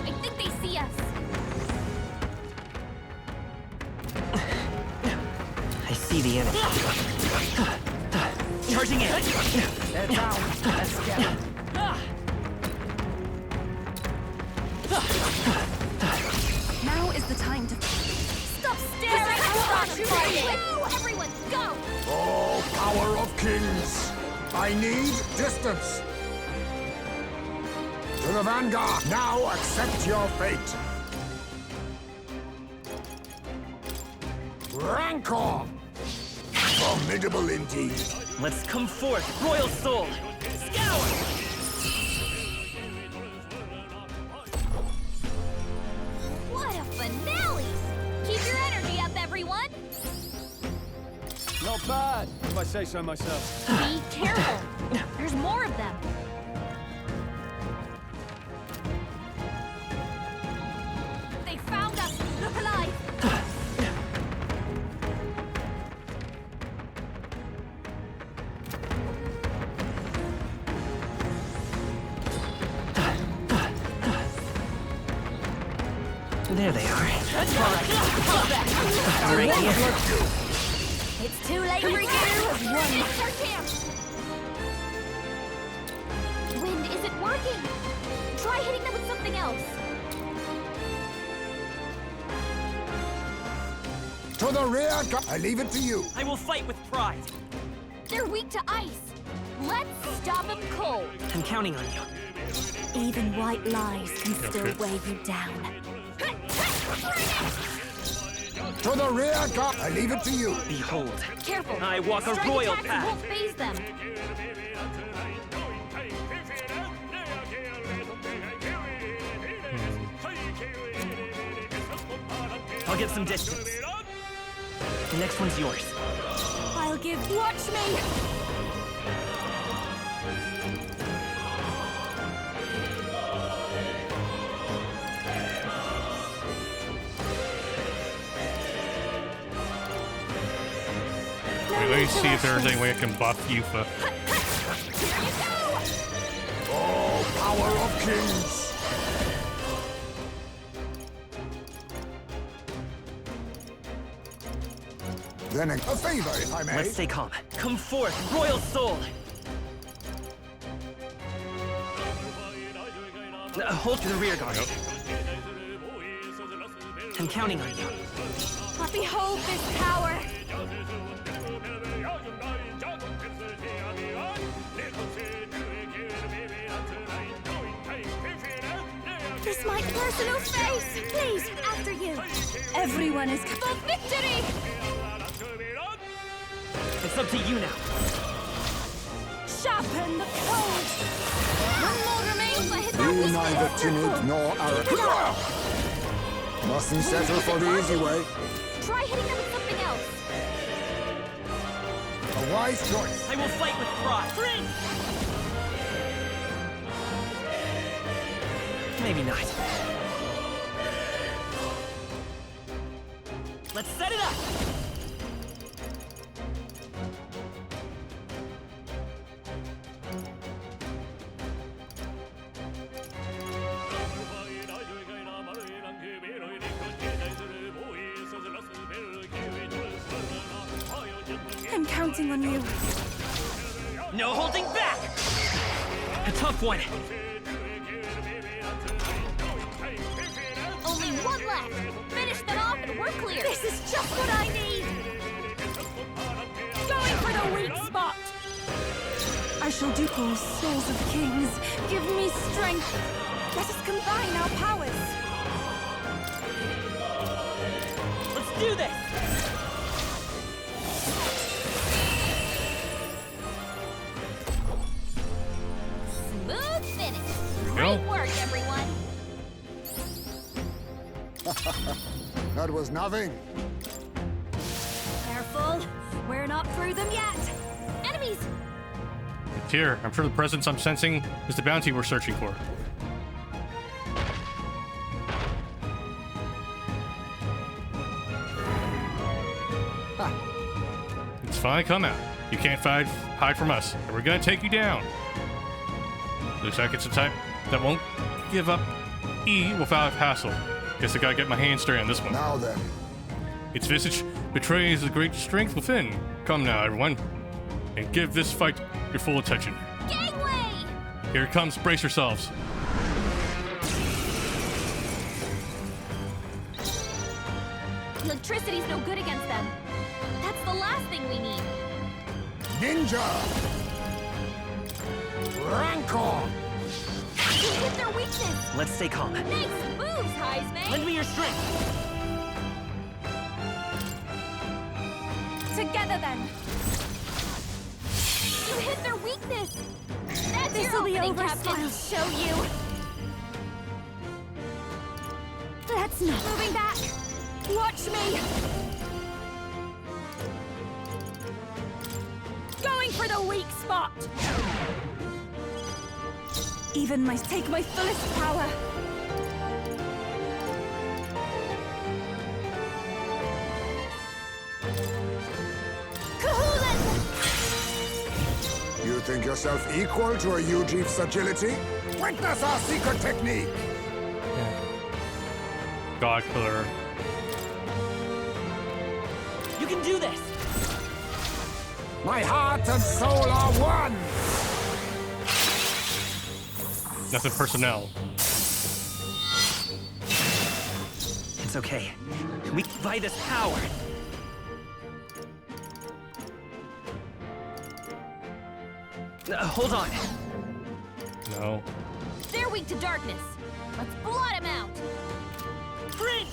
I think they see us. I see the enemy. Charging in. They're down. Let's get them. Now is the time to... Stop staring at us! Everyone, go! Oh, power of kings! I need distance! To the vanguard! Now accept your fate! Rancor! Formidable indeed! Let's come forth, Royal Soul! Scour! What a finale! Keep your energy up, everyone! Not bad, if I say so myself. Be careful! There's more of them! They found us! Look alive! There they are. Right here. It's too late for you! It's our chance! Wind isn't working! Try hitting them with something else! To the rear! I leave it to you! I will fight with pride. They're weak to ice! Let's stop them cold! I'm counting on you. Even white lies can still weigh you down. To the rear! I leave it to you! Behold. Careful! I walk a Strike royal attacks path. won't phase them! I'll get some distance. The next one's yours. I'll give... Watch me! Wait, let me see if there's any way I can buff Yufa. Oh, power of kings! Then a favor, if I may. Let's stay calm. Come forth, Royal Soul! Hold to the rear guard. I'm counting on you. But behold this power! This my personal space! Please, after you! Everyone is for victory! It's up to you now. Sharpen the cold! One more remains, I hit that Be this neither timid nor arrogant. Mustn't settle for the easy way. Try hitting them with something else! A wise choice. I will fight with pride. Prince! Maybe not. Let's set it up! counting on you. No holding back! A tough one. Only one left. Finish them off and we're clear. This is just what I need. Going for the weak spot. I shall do all souls of kings. Give me strength. Let us combine our powers. Let's do this! Smooth finish. There we Great go. work, everyone. That was nothing. Careful. We're not through them yet. Enemies! It's here. I'm sure the presence I'm sensing is the bounty we're searching for. It's fine. Come out. You can't hide from us, and we're gonna take you down. Looks like it's a type that won't give up E without hassle. Guess I gotta get my hands straight on this one. Now then. Its visage betrays the great strength within. Come now, everyone, and give this fight your full attention. Gangway! Here it comes. Brace yourselves. Electricity's no good against them. That's the last thing we need. Ninja! Rancor! You hit their weakness. Let's stay calm. Nice moves, Heisman. Lend me your strength. Together then. You hit their weakness. That's This'll your be opening, over, Captain. Styles. Show you. Let's not. Moving back. Watch me. Going for the weak spot. Even must take my fullest power. You think yourself equal to a Ujeef's agility? Witness our secret technique! God killer. You can do this! My heart and soul are one! Nothing personnel. It's okay. We can buy this power. Hold on. No. They're weak to darkness. Let's blot them out. Prince!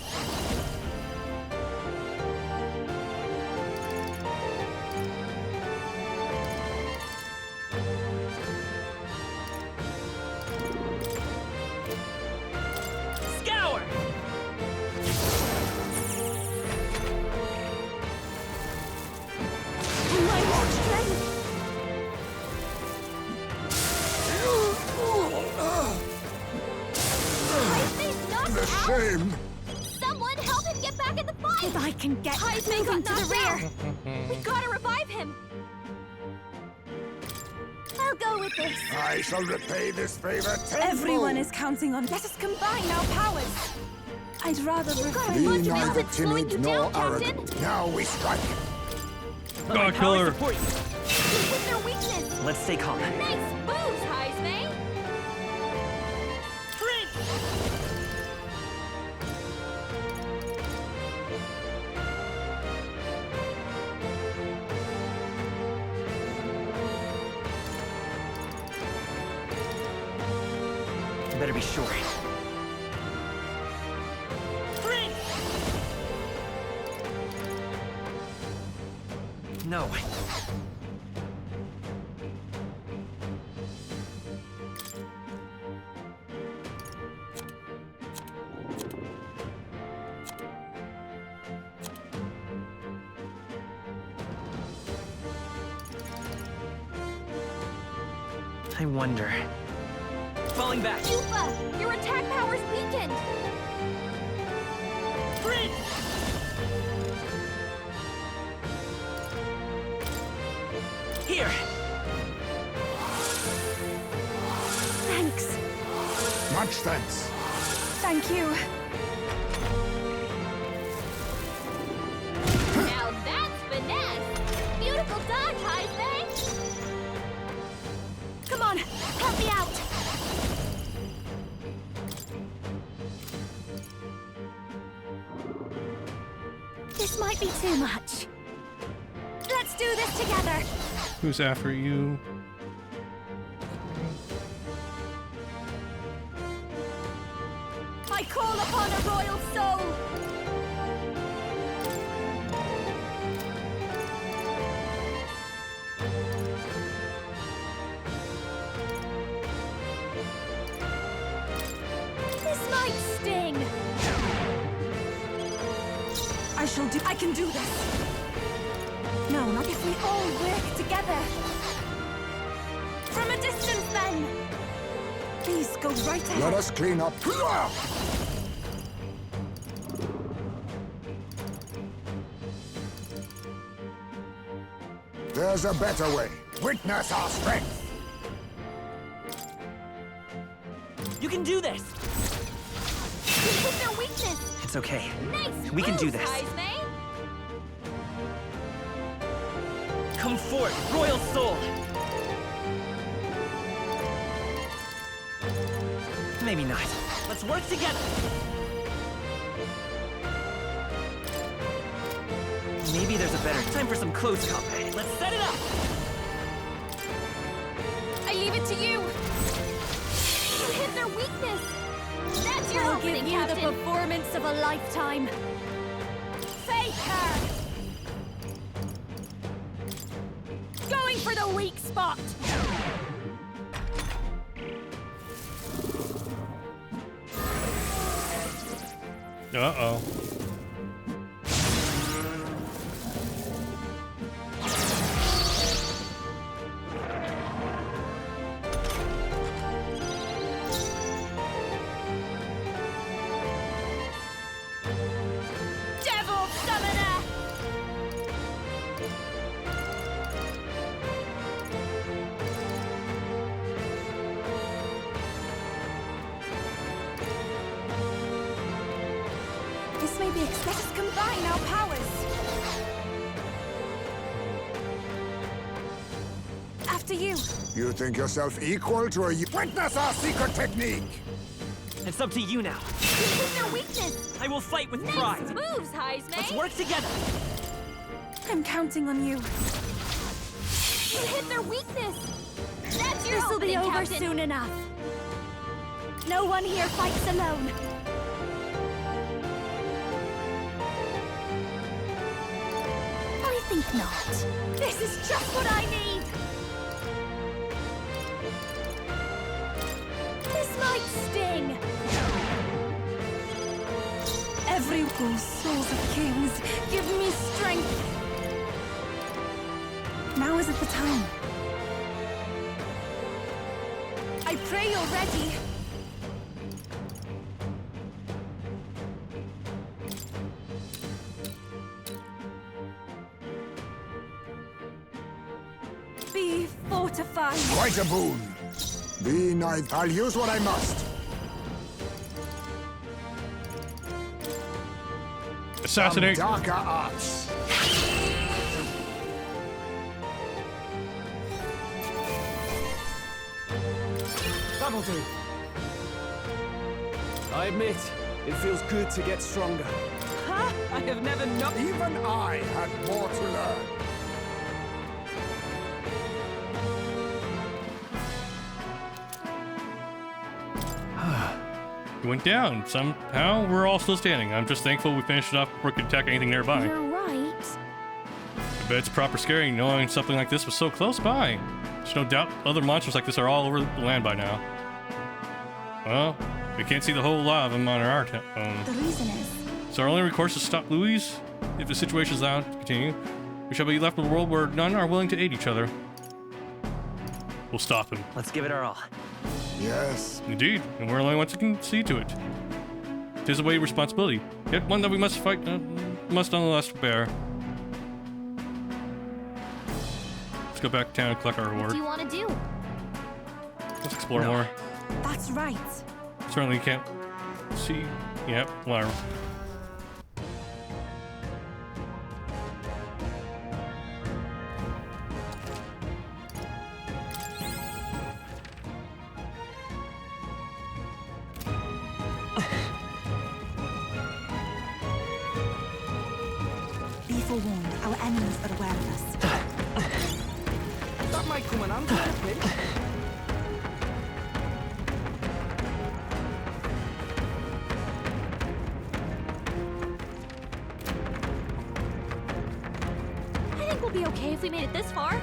Scour! My more strength. Heisman's knocked The out. shame! Someone help him get back in the fight. If I can get Heisman moving got to the knocked rear. out. We gotta revive him. I'll go with this. I shall repay this favor tenfold! Everyone is counting on. Let us combine our powers. I'd rather You've got a Be bunch of neither elements slowing timid you nor down, arrogant. Captain. Now we strike! God killer. You hit their weakness. Let's stay calm. Nice moves, Heisman. Better be sure. No. I wonder. Falling back. Yufa, your attack power's weakened. Here. Thanks. Much thanks. Thank you. Now that's finesse. Beautiful dodge, This might be too much. Let's do this together. Who's after you? I call upon a royal soul. This might sting. I can do this. No, not If we all work together. From a distance, then. Please go right ahead. Let us clean up. There's a better way. Witness our strength. You can do this! This is their weakness. It's okay. Nice We can do moves, this. Heisme. Come forth, Royal Soul! Maybe not. Let's work together! Maybe there's a better time for some close combat. Let's set it up! I leave it to you. You hit their weakness. That's your opening, give you Captain. The performance of a lifetime. Faker! Going for the weak spot. Uh-oh. Devil Summoner! This may be expected. Let us combine our powers. After you. You think yourself equal to a... Witness our secret technique! It's up to you now. This is their weakness. I will fight with Nice pride. moves, Heisme. Let's work together. I'm counting on you. You hit their weakness. That's your This'll be opening, over Captain. soon enough. No one here fights alone. I think not. This is just what I need. This might sting. Every souls of kings, give me strength. Now isn't the time. I pray you're ready. Be fortified. Quite a boon. Be nice. I'll use what I must. Assassinate. Some darker arts. That'll do. I admit, it feels good to get stronger. Ha! I have never known. Even I had more to learn. He went down. Somehow we're all still standing. I'm just thankful we finished it off before we could attack anything nearby. You're right. I bet it's proper scary knowing something like this was so close by. There's no doubt other monsters like this are all over the land by now. Well, we can't see the whole lot of them on our own. The reason is... So our only recourse is to stop Louis. If the situation is allowed to continue, we shall be left in a world where none are willing to aid each other. We'll stop him. Let's give it our all. Yes. Indeed, and we're the only ones who can see to it. 'Tis a weighty responsibility, yet one that we must fight, must nonetheless bear. Let's go back to town and collect our What reward. do you want to do? Let's explore more. That's right. Certainly can't see. Yep, whatever. forewarned, our enemies are aware of us. That might come in handy in a pinch. I think we'll be okay if we made it this far.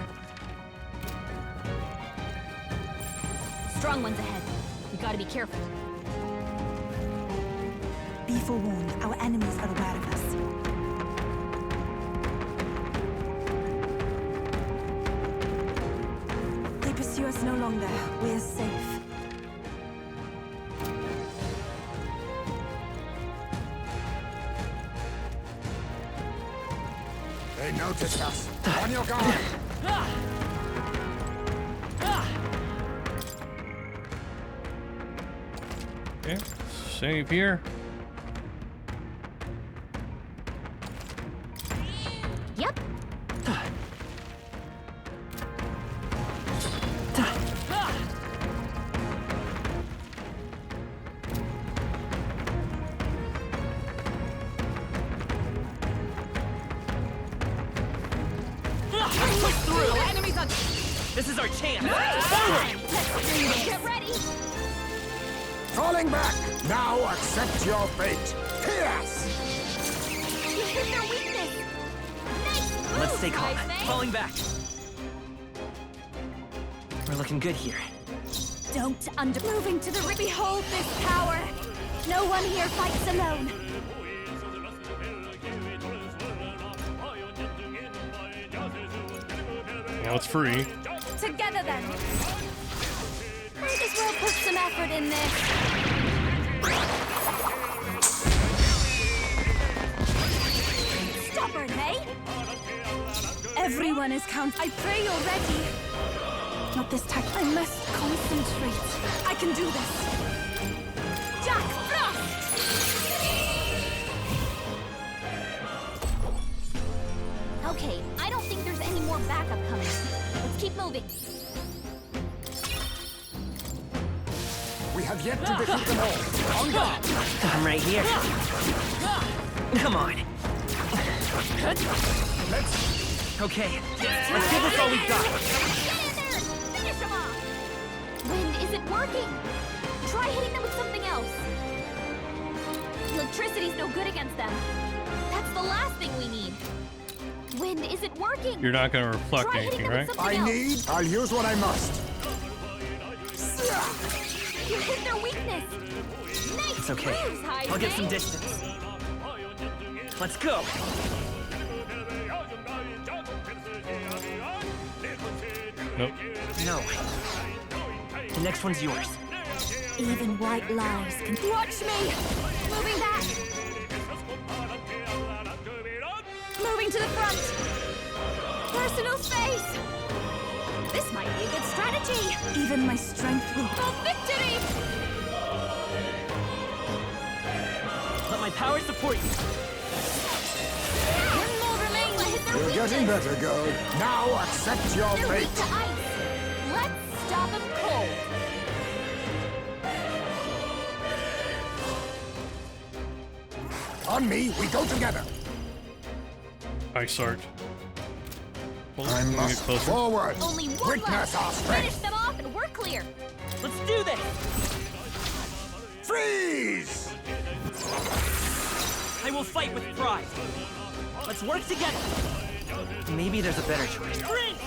Strong ones ahead. We gotta be careful. Be forewarned, our enemies are aware of us. They pursue us no longer. We're safe. They noticed us. On your guard. Okay, save here. Yep. Push through! Enemies on. This is our chance! Get ready. Falling back. Now accept your fate. Pierce! You hit their weakness. Nice move, Let's stay calm. Wise Man. Falling back. We're looking good here. Don't moving to the behold this power. No one here fights alone. Now it's free. Together then. Might as well put some effort in this. Stubborn, hey? Everyone is count. I pray you're ready. Not this time. I must concentrate. I can do this. Jack Frost! Okay, I don't think there's any more backup coming. Let's keep moving. We have yet to defeat them all. On guard. I'm right here. Come on. Let's... Okay, let's give this all we've got. Get in there! Finish them off! Wind isn't working. Try hitting them with something else. Electricity's no good against them. That's the last thing we need. Wind isn't working. You're not going to reflect Try hitting anything, them with right? something else. I'll use what I must. You hit their weakness. Nice It's okay. moves, High I'll get some Bay. distance. Let's go. Nope. No. The next one's yours. Even white lies can. Watch me! Moving back! Moving to the front! Personal space! This might be a good strategy! Even my strength will. For victory! Let my power support you. One more remains! Hit their You're getting weakness. better, Gold. Now accept your They're weak fate. to ice! Let's stop them cold! On me, we go together. Ice Art. Well, I let me get must closer. forward. Only one Witness left! our Finish strength. them off and we're clear! Let's do this! Freeze! I will fight with pride. Let's work together. Maybe there's a better choice. Freeze!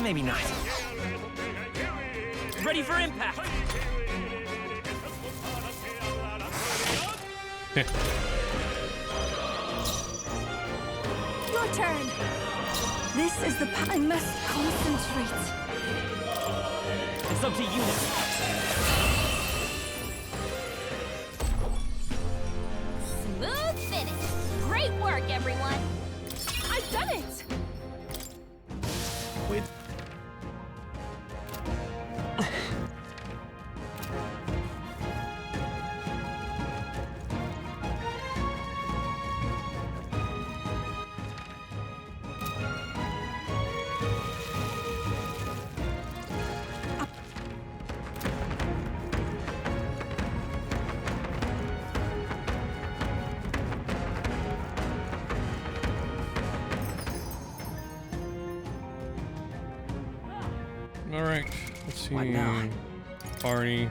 Maybe not. Ready for impact! Your turn! This is the I must concentrate. It's up to you now. Smooth finish! Great work, everyone! I've done it! Wait. All right. Let's see. What now? Barney.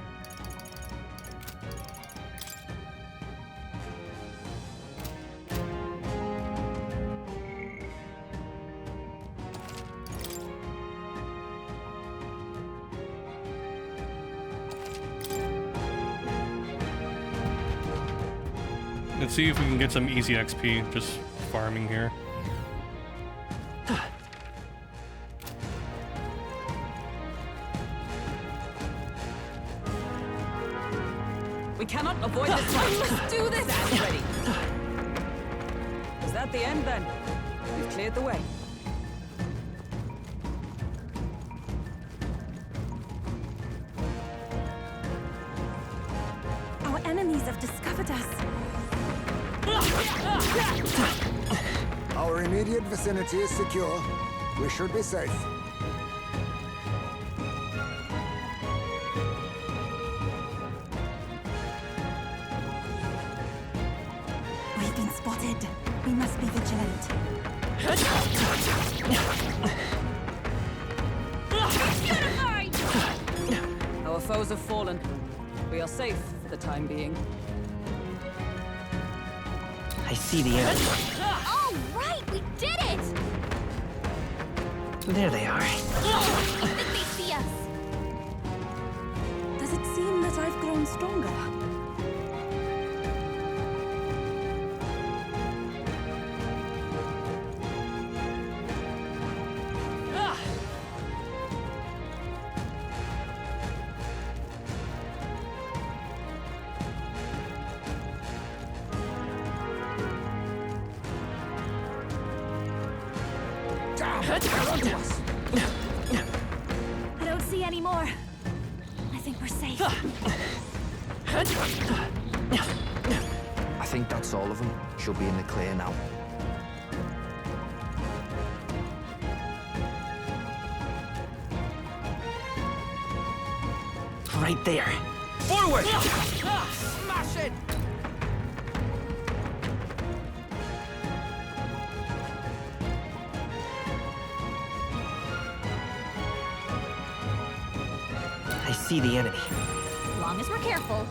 Let's see if we can get some easy XP just farming here. We cannot avoid this fight. Let's do this. Stand ready. Is that the end then? We've cleared the way. Our enemies have discovered us. Our immediate vicinity is secure. We should be safe. We've been spotted. We must be vigilant. Our foes have fallen. We are safe for the time being. I see the enemy. Oh, right! We did it! There they are. I think they see us. Does it seem that I've grown stronger? I don't see any more. I think we're safe. I think that's all of them. Should be in the clear now. Right there. Forward! Smash it! I see the enemy. As long as we're careful,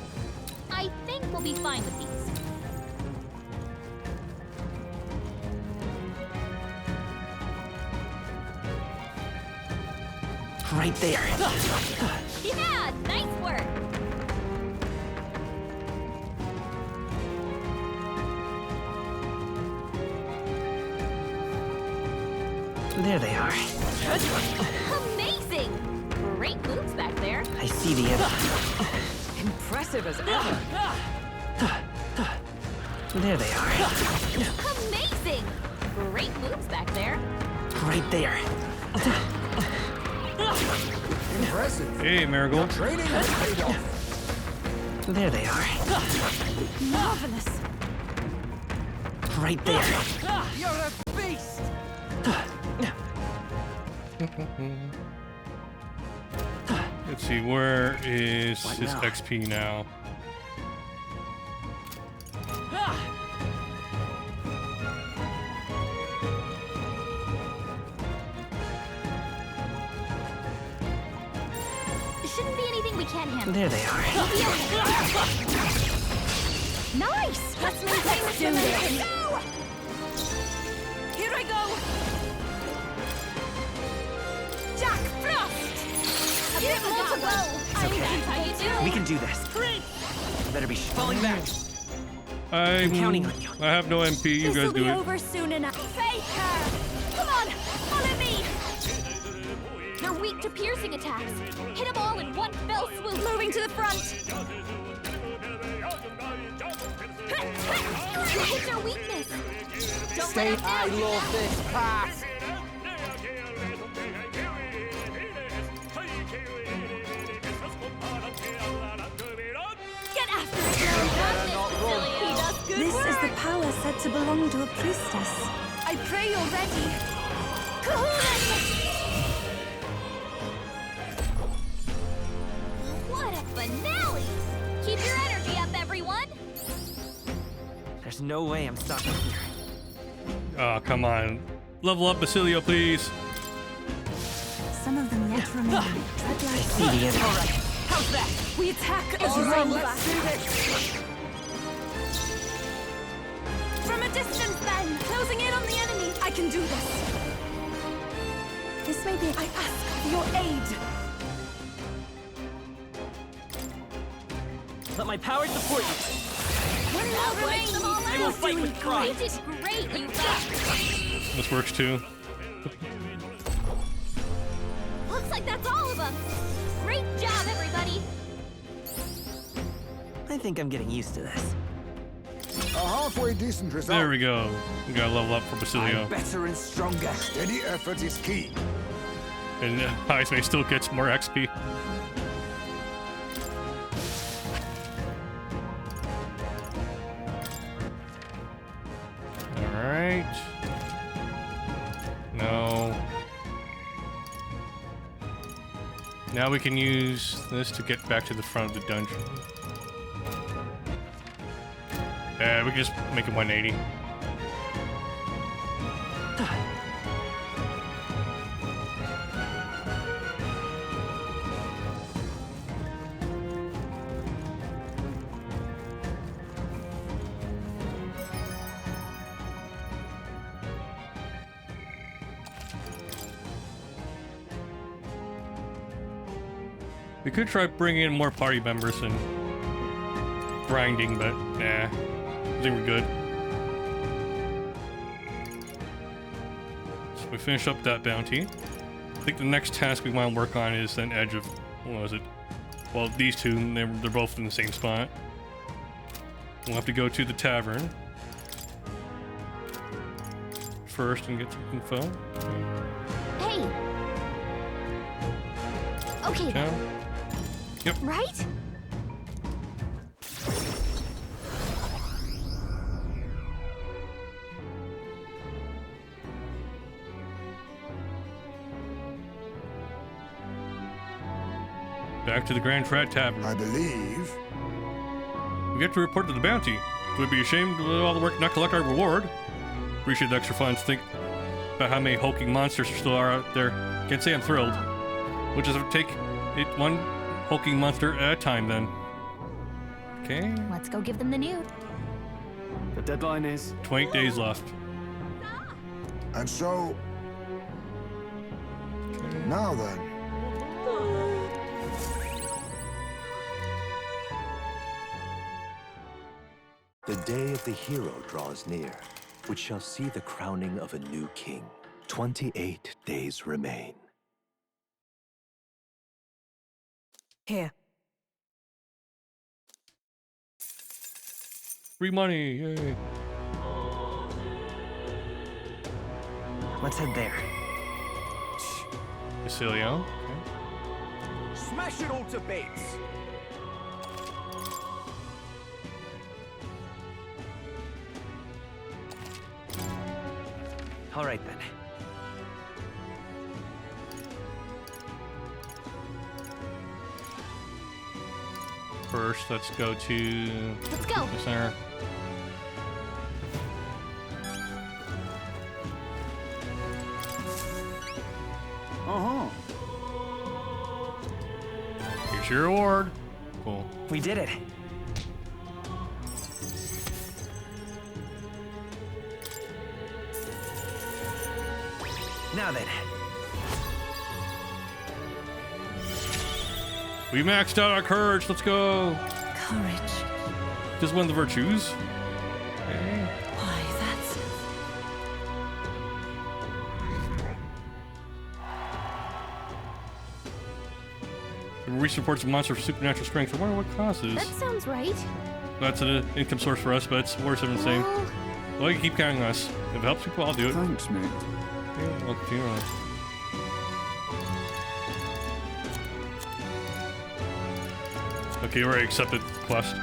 I think we'll be fine with these. Right there. Yeah, nice work. There they are. Amazing! Great moves back there. I see the enemy. Impressive as ever. There they are. Amazing! Great moves back there. Right there. Impressive. Hey, Marigold. Training has paid off. There they are. Marvelous. Right there. You're a beast! Let's see, where is his XP now? Shouldn't be anything we can't handle. There they are. We'll be okay. Nice! Let's maintain this momentum. Go! Here I go! Jack Frost! A bit more to go. It's okay. How you doing? We can do this. Better be falling back. I'm counting on you. I have no MP. You guys This'll do be it. over soon enough. Take her! Come on, follow me! They're weak to piercing attacks. Hit them all in one fell swoop. Moving to the front. Hit their weakness. Don't Stay, let them I down. love this pass. Get after it, girl. He does good This work. is the power said to belong to a priestess. I pray you're ready. Kahuna! What a finale! Keep your energy up, everyone. There's no way I'm stopping here. Oh, come on. Level up Basilio, please. Some of them yet remain. Tread lightly. Alright, how's that? We attack as you Alright, roll let's back. do this. From a distance, then! Closing in on the enemy! I can do this. This may be. I ask for your aid. Let my power support you. One more remains! Them all I will fight with pride. You did great, you guys! This works too. Looks like that's all of them! Great job, everybody! I think I'm getting used to this. A halfway decent result. There we go. We gotta level up for Basilio. I'm better and stronger. Steady effort is key. And Heismay still gets more XP. Alright. No. Now we can use this to get back to the front of the dungeon. We can just make it 180. We could try bringing in more party members and grinding, but nah. I think we're good. So we finish up that bounty. I think the next task we want to work on is an edge of, what was it? Well, these two, they're both in the same spot. We'll have to go to the tavern first and get some info. Hey. Okay. Town. Yep. Right? Back to the Grand Trad Tavern. I believe. We have to report to the bounty. It would be a shame to do all the work and not collect our reward. Appreciate the extra funds. Think about how many hulking monsters still are out there. Can't say I'm thrilled. We'll just take it one hulking monster at a time then. Okay. Let's go give them the news. The deadline is 20 days left. And so. Now then. The day of the hero draws near, which shall see the crowning of a new king. 28 days remain. Here. Free money, yay. Let's head there. Basilio. Smash it all to bits! All right then. First, let's go to Let's go. the center. Uh-huh. Here's your reward. Cool. We did it. Now then. We maxed out our courage. Let's go. Courage. This is one of the virtues. Okay. Why, that's... Recent reports of monster of supernatural strength. I wonder what causes. That sounds right. That's an income source for us, but it's worse than the same. Well, you can keep counting on us. If it helps people, I'll do it. Thanks, mate. Yeah, well, continue on. Okay, you already accepted the quest.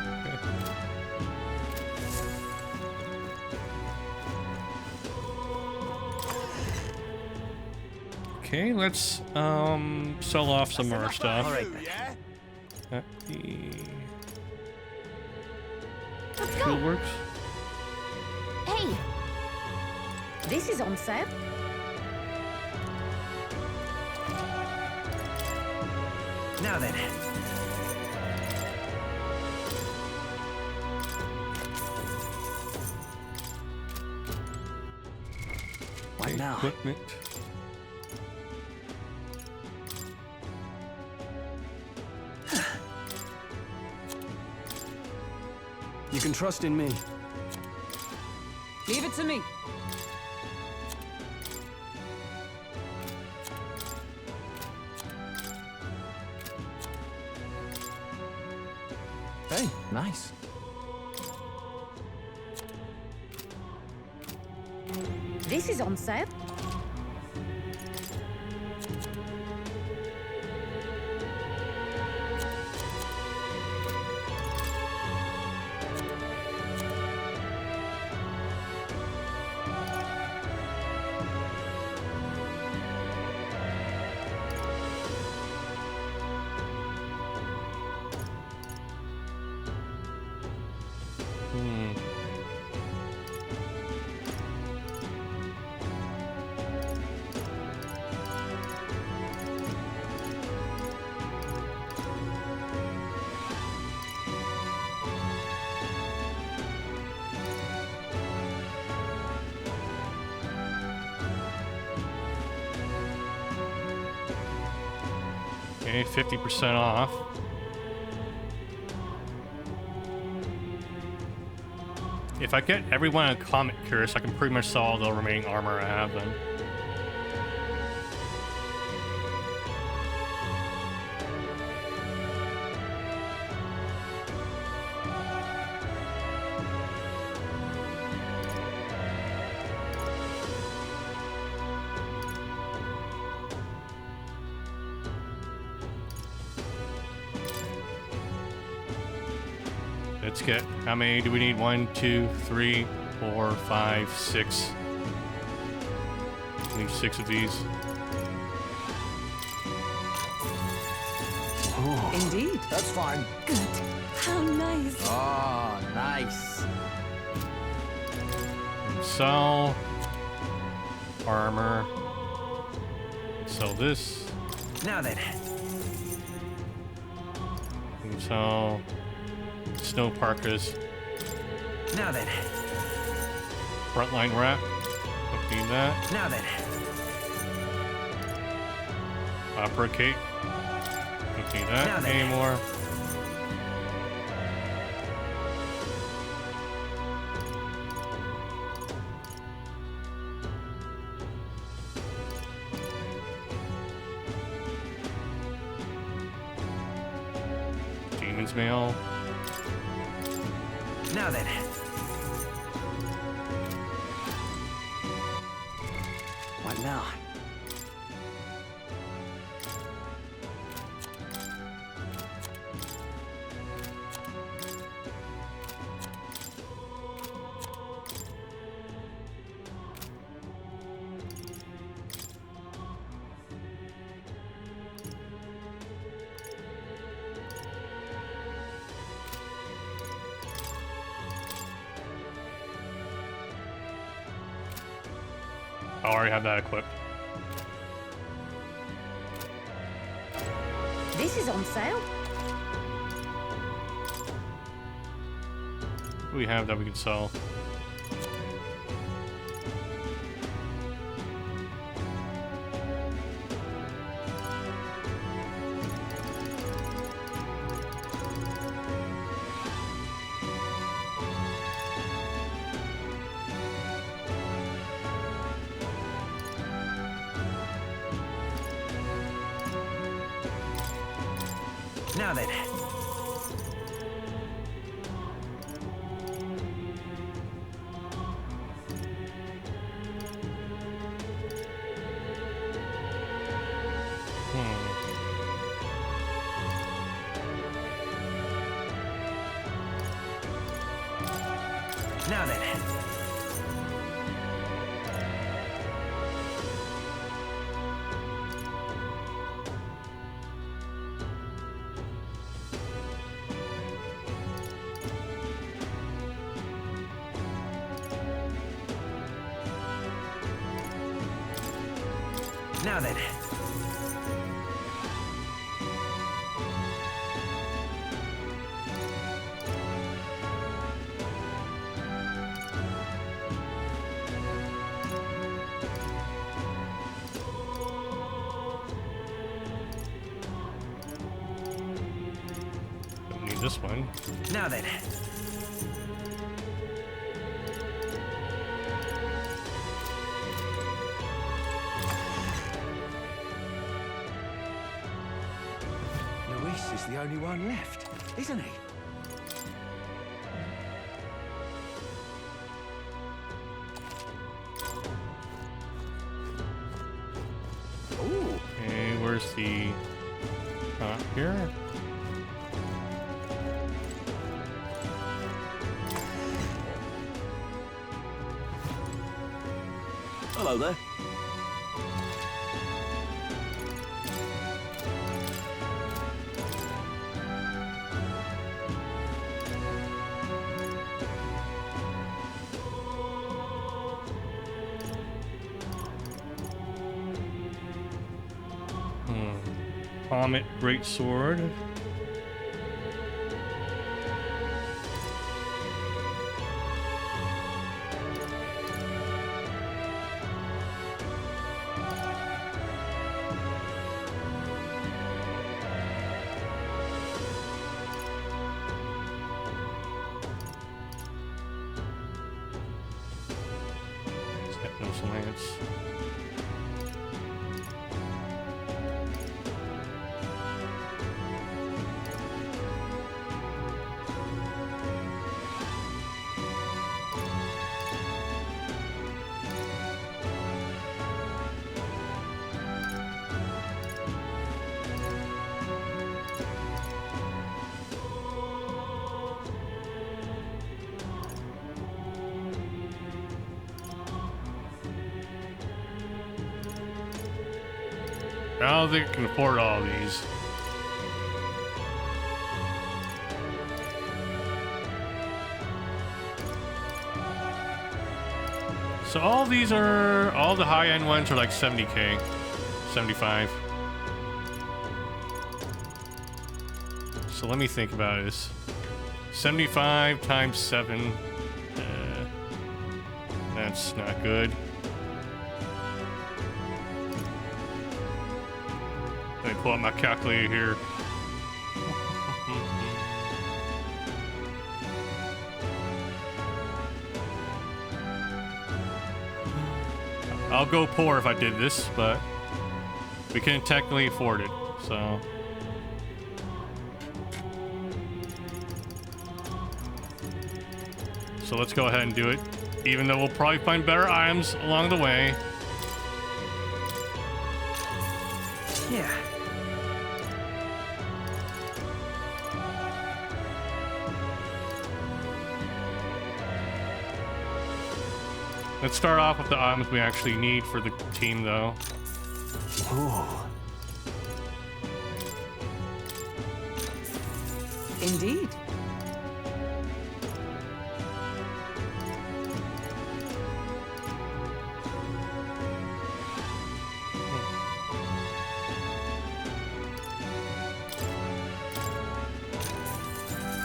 Okay, let's sell off some of our stuff. All right then. At the Let's go. Fieldworks. Hey. This is on sale. Now then. What now? Equipment. You can trust in me. Leave it to me. Hey, nice. This is on sale. Okay, 50% off. If I get everyone a comet curse, I can pretty much sell all the remaining armor I have then. Let's get, how many do we need? 1, 2, 3, 4, 5, 6. We need 6 of these. Indeed. That's fine. Good. How nice. Oh, nice. Sell armor. Sell this. Now then. Sell snow parkas. Now then. Frontline wrap. Don't need that. Now then. Opera cape. Don't need that anymore. Demon's mail. Now then. What now? I already have that equipped. This is on sale. What do we have that we can sell? Now then. Now then. Now then. this one. Now then. Luis is the only one left, isn't he? Ooh. Okay, where's the top here? Hello there. Comet Great Sword. Technos Lance. I don't think I can afford all these. So all these are, all the high-end ones are like 70k, 75. So let me think about this. 75 times 7. That's not good. Let me pull out my calculator here. I'll go poor if I did this, but we can technically afford it, so. So let's go ahead and do it, even though we'll probably find better items along the way. Yeah. Let's start off with the items we actually need for the team, though. Ooh. Indeed.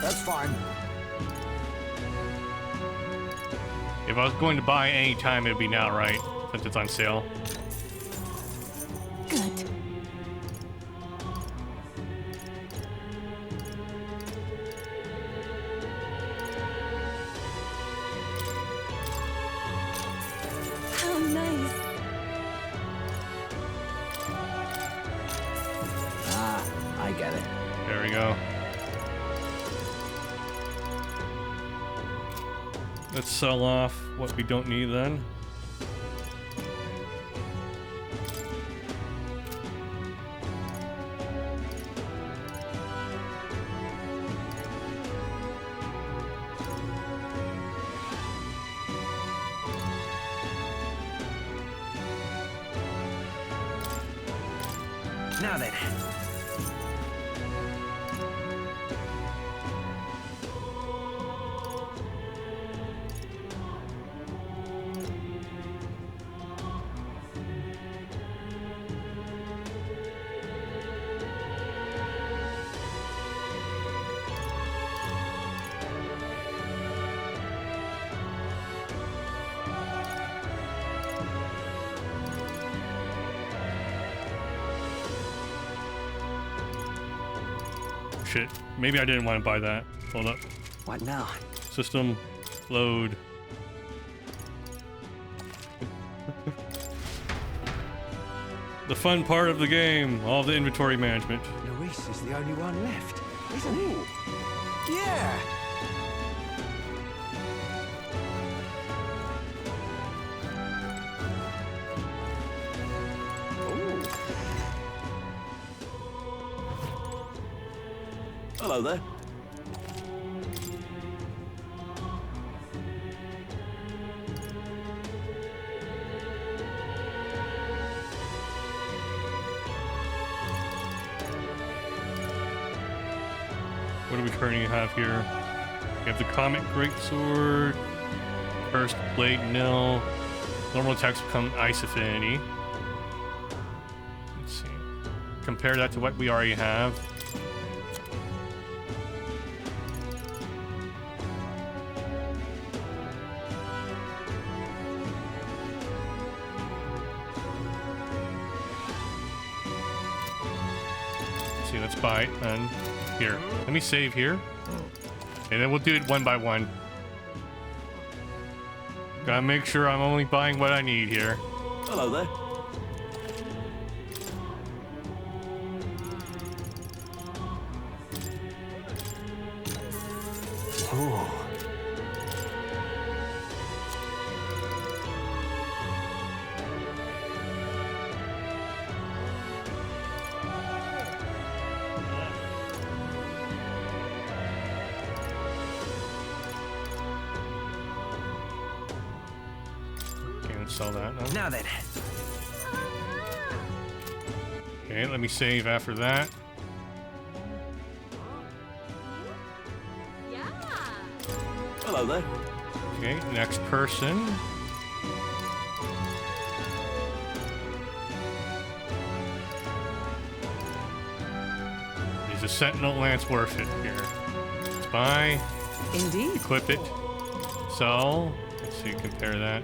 That's fine. If I was going to buy any time, it'd be now, right? Since it's on sale. Good. How nice. Ah, I get it. There we go. Let's sell off what we don't need then. Now then. shit. Maybe I didn't want to buy that. Hold up. What now? System load. The fun part of the game, all the inventory management. Luis is the only one left, isn't he? Yeah! Hello there. What do we currently have here? We have the Comet Greatsword, Cursed Blade Nil, normal attacks become Ice Affinity. Let's see. Compare that to what we already have. Let's see, let's buy it and here. Let me save here. And then we'll do it one by one. Gotta make sure I'm only buying what I need here. Hello there. Oh. Sell that now. Now then. Okay, let me save after that. Hello there. Okay, next person. Is a Sentinel Lance worth it here? Let's buy. Indeed. Equip it. Sell. Let's see, compare that.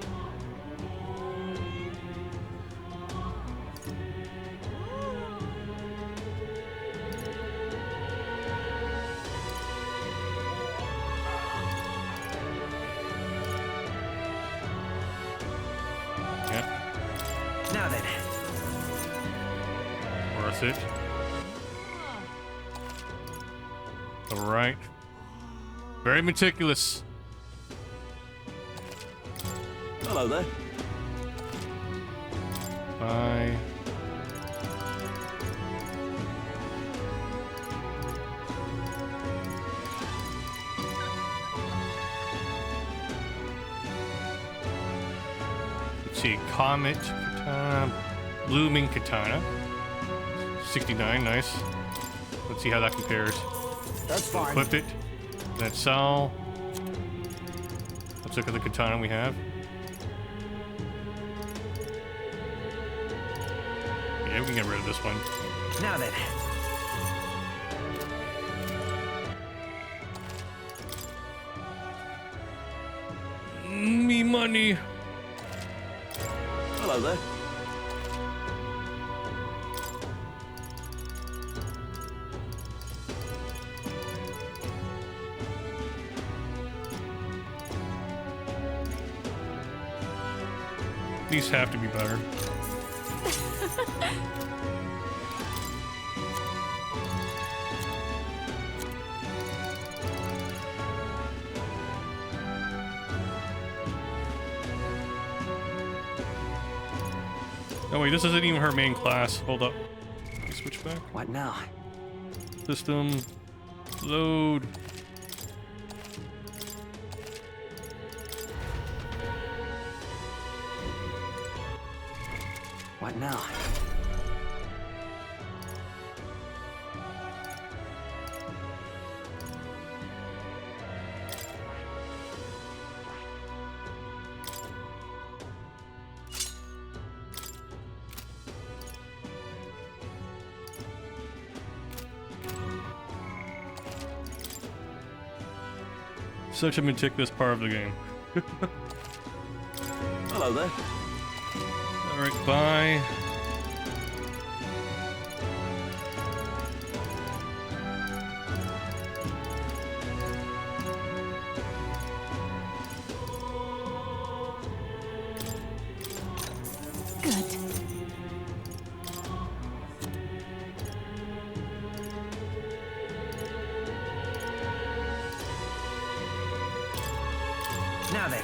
Now then. Worth it. Alright. Very meticulous. Hello there. Bye. Let's see, Comet Katana, Blooming Katana. 69, nice. Let's see how that compares. That's fine. Equip it. Let's sell. Let's look at the katana we have. Yeah, we can get rid of this one. Now then. Me money. Hello there. These have to be better. Oh wait, this isn't even her main class. Hold up. Let me switch back. What now? System. Load. What now? Such a meticulous part of the game. Hello there. Alright, bye. Now then.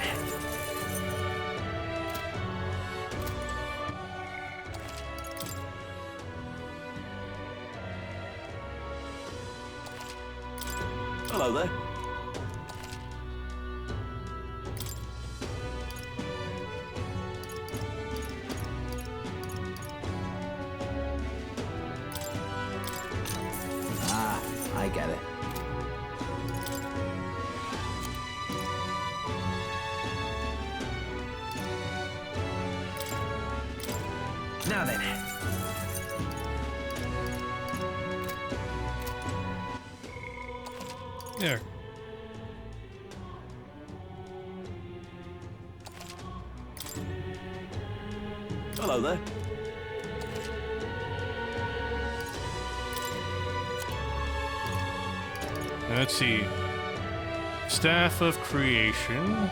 Hello there. Ah, I get it. Now then. There. Hello there. Let's see. Staff of Creation.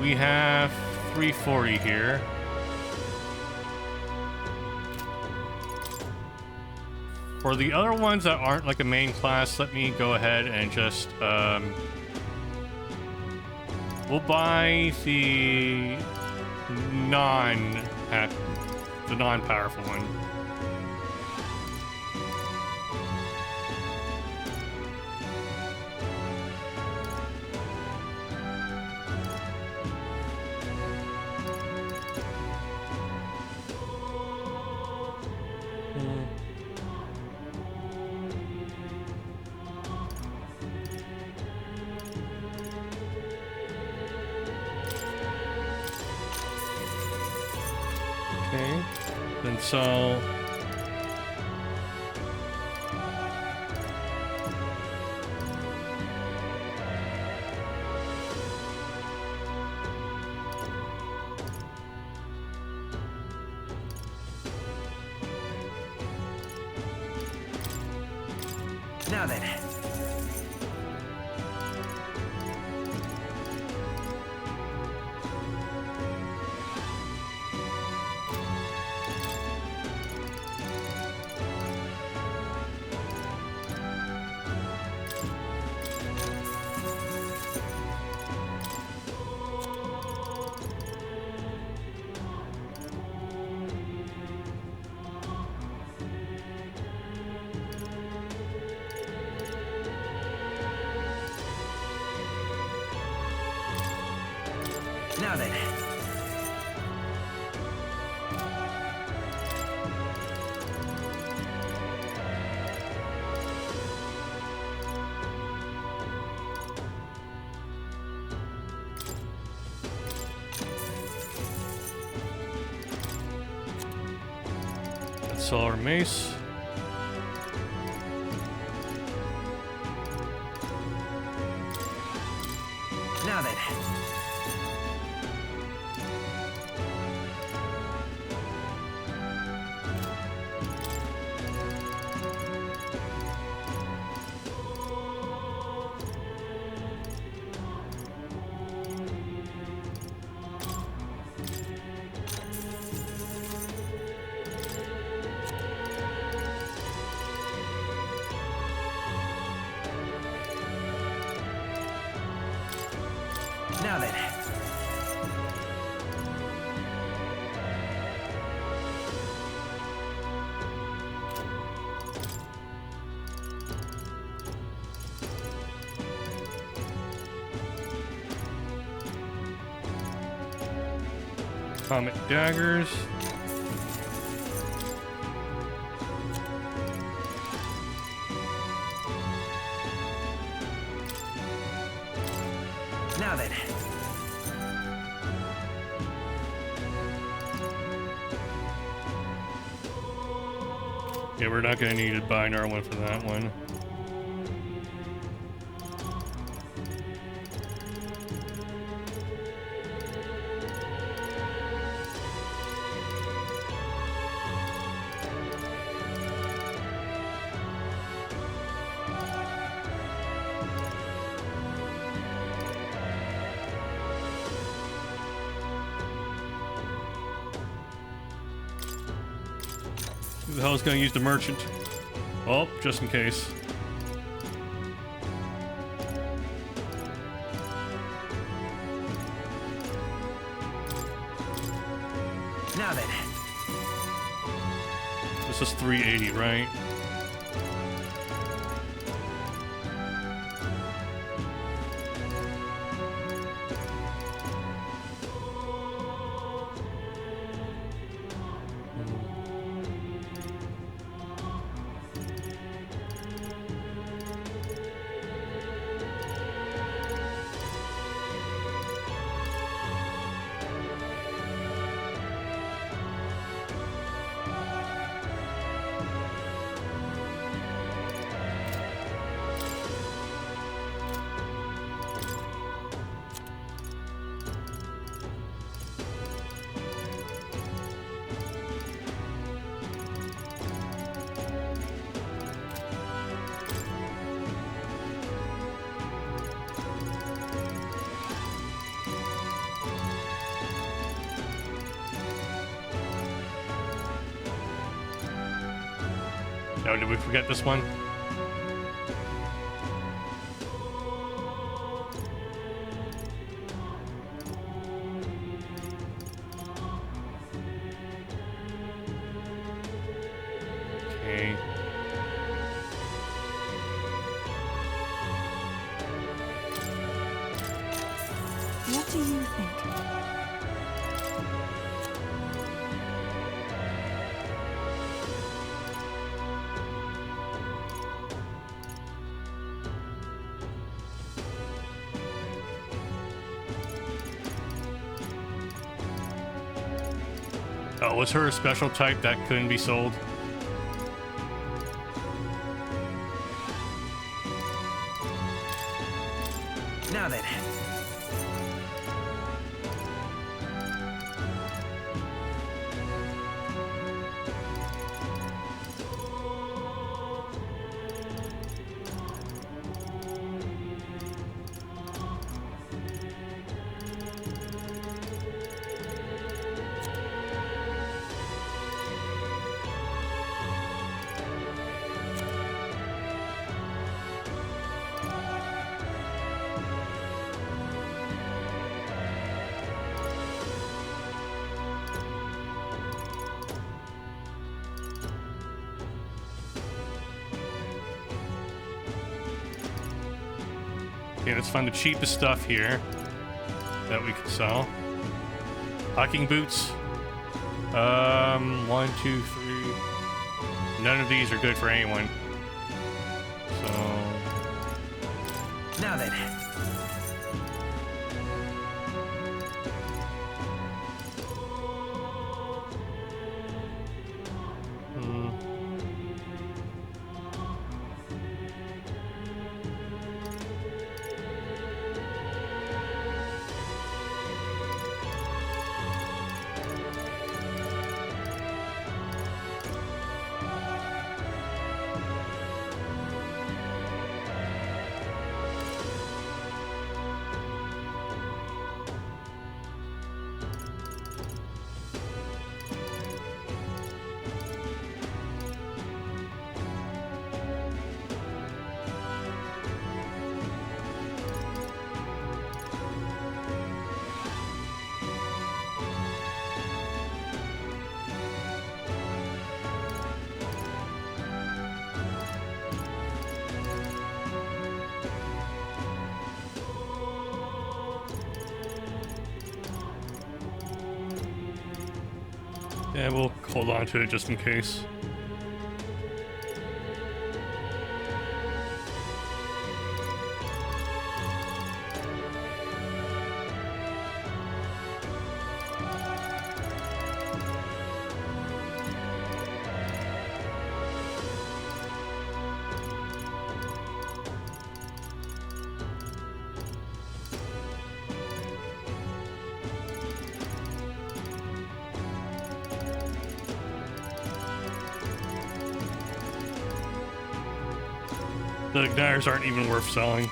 We have 340 here. For the other ones that aren't like a main class, let me go ahead and just, we'll buy the non-powerful one. Okay, then so Now then. Now then. that's our mace. Now then. Now then. Comet daggers. Now then. Yeah, we're not going to need to buy another one for that one. Who the hell is going to use the merchant? Oh, just in case. Now then. This is 380, right? Oh, did we forget this one? Okay. What do you think? Oh, was her a special type that couldn't be sold? Now then. Okay, let's find the cheapest stuff here that we can sell. Hiking boots. 1, 2, 3. None of these are good for anyone. So. Now then. Yeah, we'll hold on to it just in case. The igniters aren't even worth selling.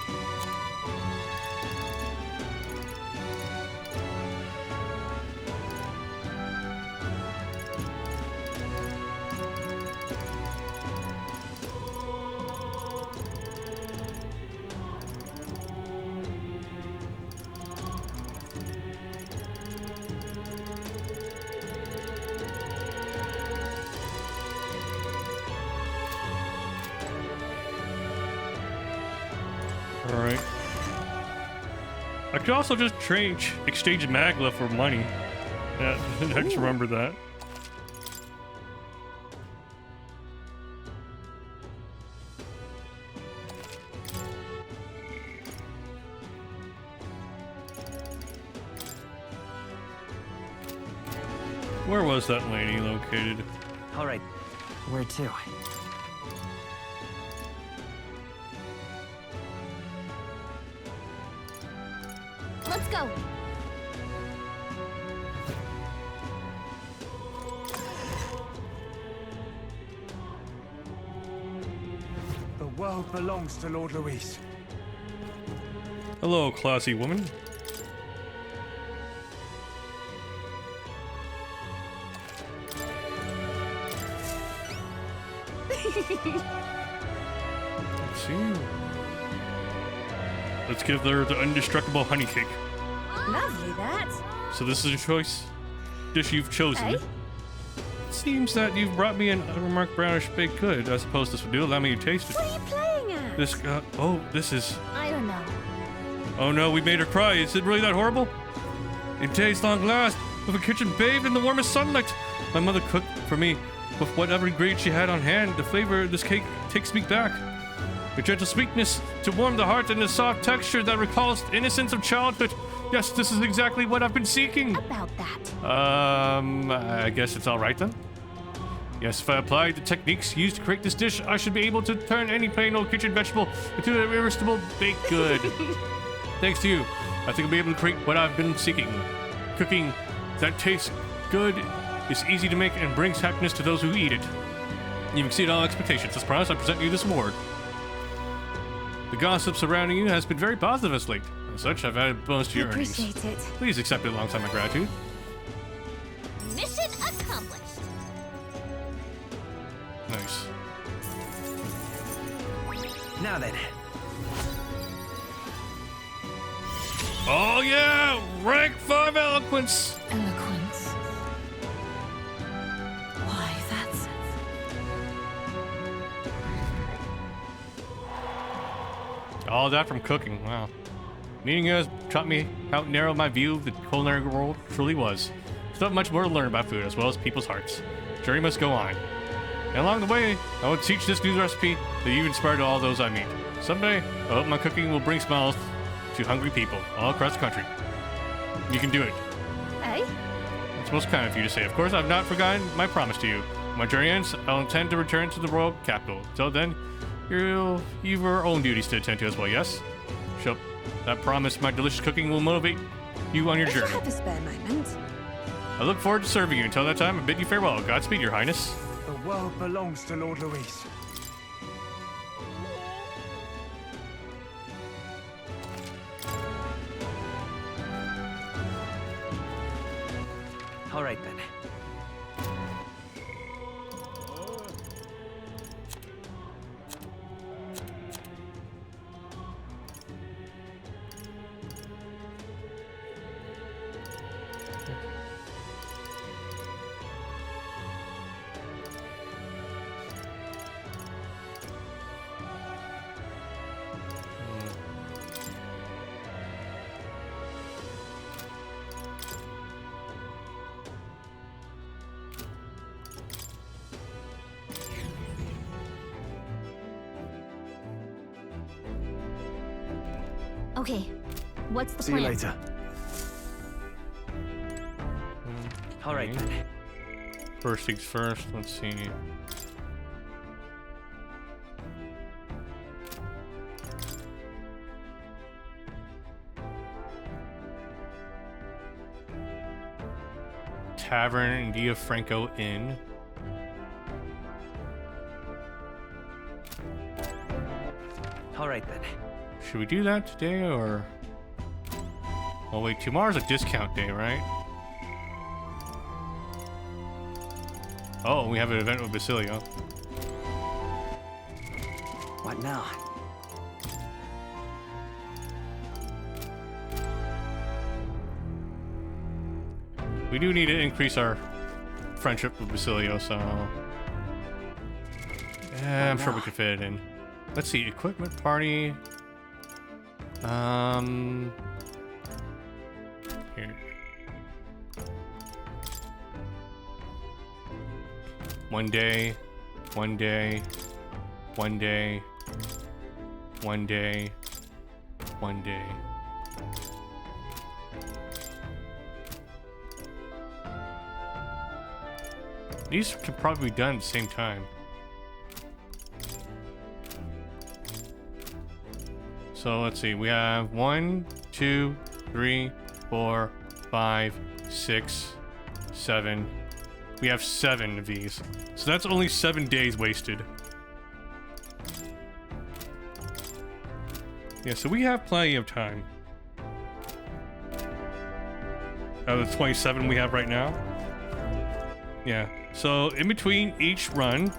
I could also just exchange Magla for money. Yeah, I just remember that. Where was that lady located? All right. Where to? Let's go. The world belongs to Lord Luis. Hello, classy woman. Let's see. Let's give her the indestructible honey cake. Lovely, that. So this is a choice dish you've chosen. Eh? It seems that you've brought me an unremarked brownish baked good. I suppose this would do. Allow me to taste it. What are you playing at? This, oh, this is... I don't know. Oh no, we made her cry. Is it really that horrible? In days long last, with a kitchen bathed in the warmest sunlight, my mother cooked for me with whatever ingredients she had on hand. The flavor of this cake takes me back. The gentle sweetness to warm the heart and the soft texture that recalls the innocence of childhood. Yes, this is exactly what I've been seeking. About that. I guess it's all right then. Yes, if I applied the techniques used to create this dish, I should be able to turn any plain old kitchen vegetable into an irresistible baked good. Thanks to you, I think I'll be able to create what I've been seeking. Cooking that tastes good, is easy to make, and brings happiness to those who eat it. You've exceeded all expectations. As promised, I present you this award. The gossip surrounding you has been very positive as late. As such, I've added bonus to your earnings. Appreciate it. Please accept it alongside my gratitude. Mission accomplished. Nice. Now then. Oh yeah! Rank 5 eloquence! Eloquence. Why, that's... All that from cooking, wow. Meeting you has taught me how narrow my view of the culinary world truly was. Still have much more to learn about food, as well as people's hearts. The journey must go on. And along the way, I will teach this new recipe that you've inspired all those I meet. Someday, I hope my cooking will bring smiles to hungry people all across the country. You can do it. Eh? It's most kind of you to say. Of course, I've not forgotten my promise to you. When my journey ends, I'll intend to return to the royal capital. Till then, you've your own duties to attend to as well, yes? Sure. That promise, my delicious cooking will motivate you on your If you journey. have a spare moment. I look forward to serving you. Until that time, I bid you farewell. Godspeed, your highness. The world belongs to Lord Luis. All right then. Okay, what's the See plan? you later. All right then. First things first, let's see. Tavern and Dia Franco Inn. All right then. Should we do that today or? Oh wait, tomorrow's a discount day, right? Oh, we have an event with Basilio. What now? We do need to increase our friendship with Basilio, so yeah, I'm sure we could fit it in. Let's see, equipment party. Here. One day, one day, one day, one day, one day. These can probably be done at the same time. So let's see, we have 1, 2, 3, 4, 5, 6, 7. We have 7 of these. So that's only 7 days wasted. Yeah, so we have plenty of time. Out of the 27 we have right now. Yeah, so in between each run,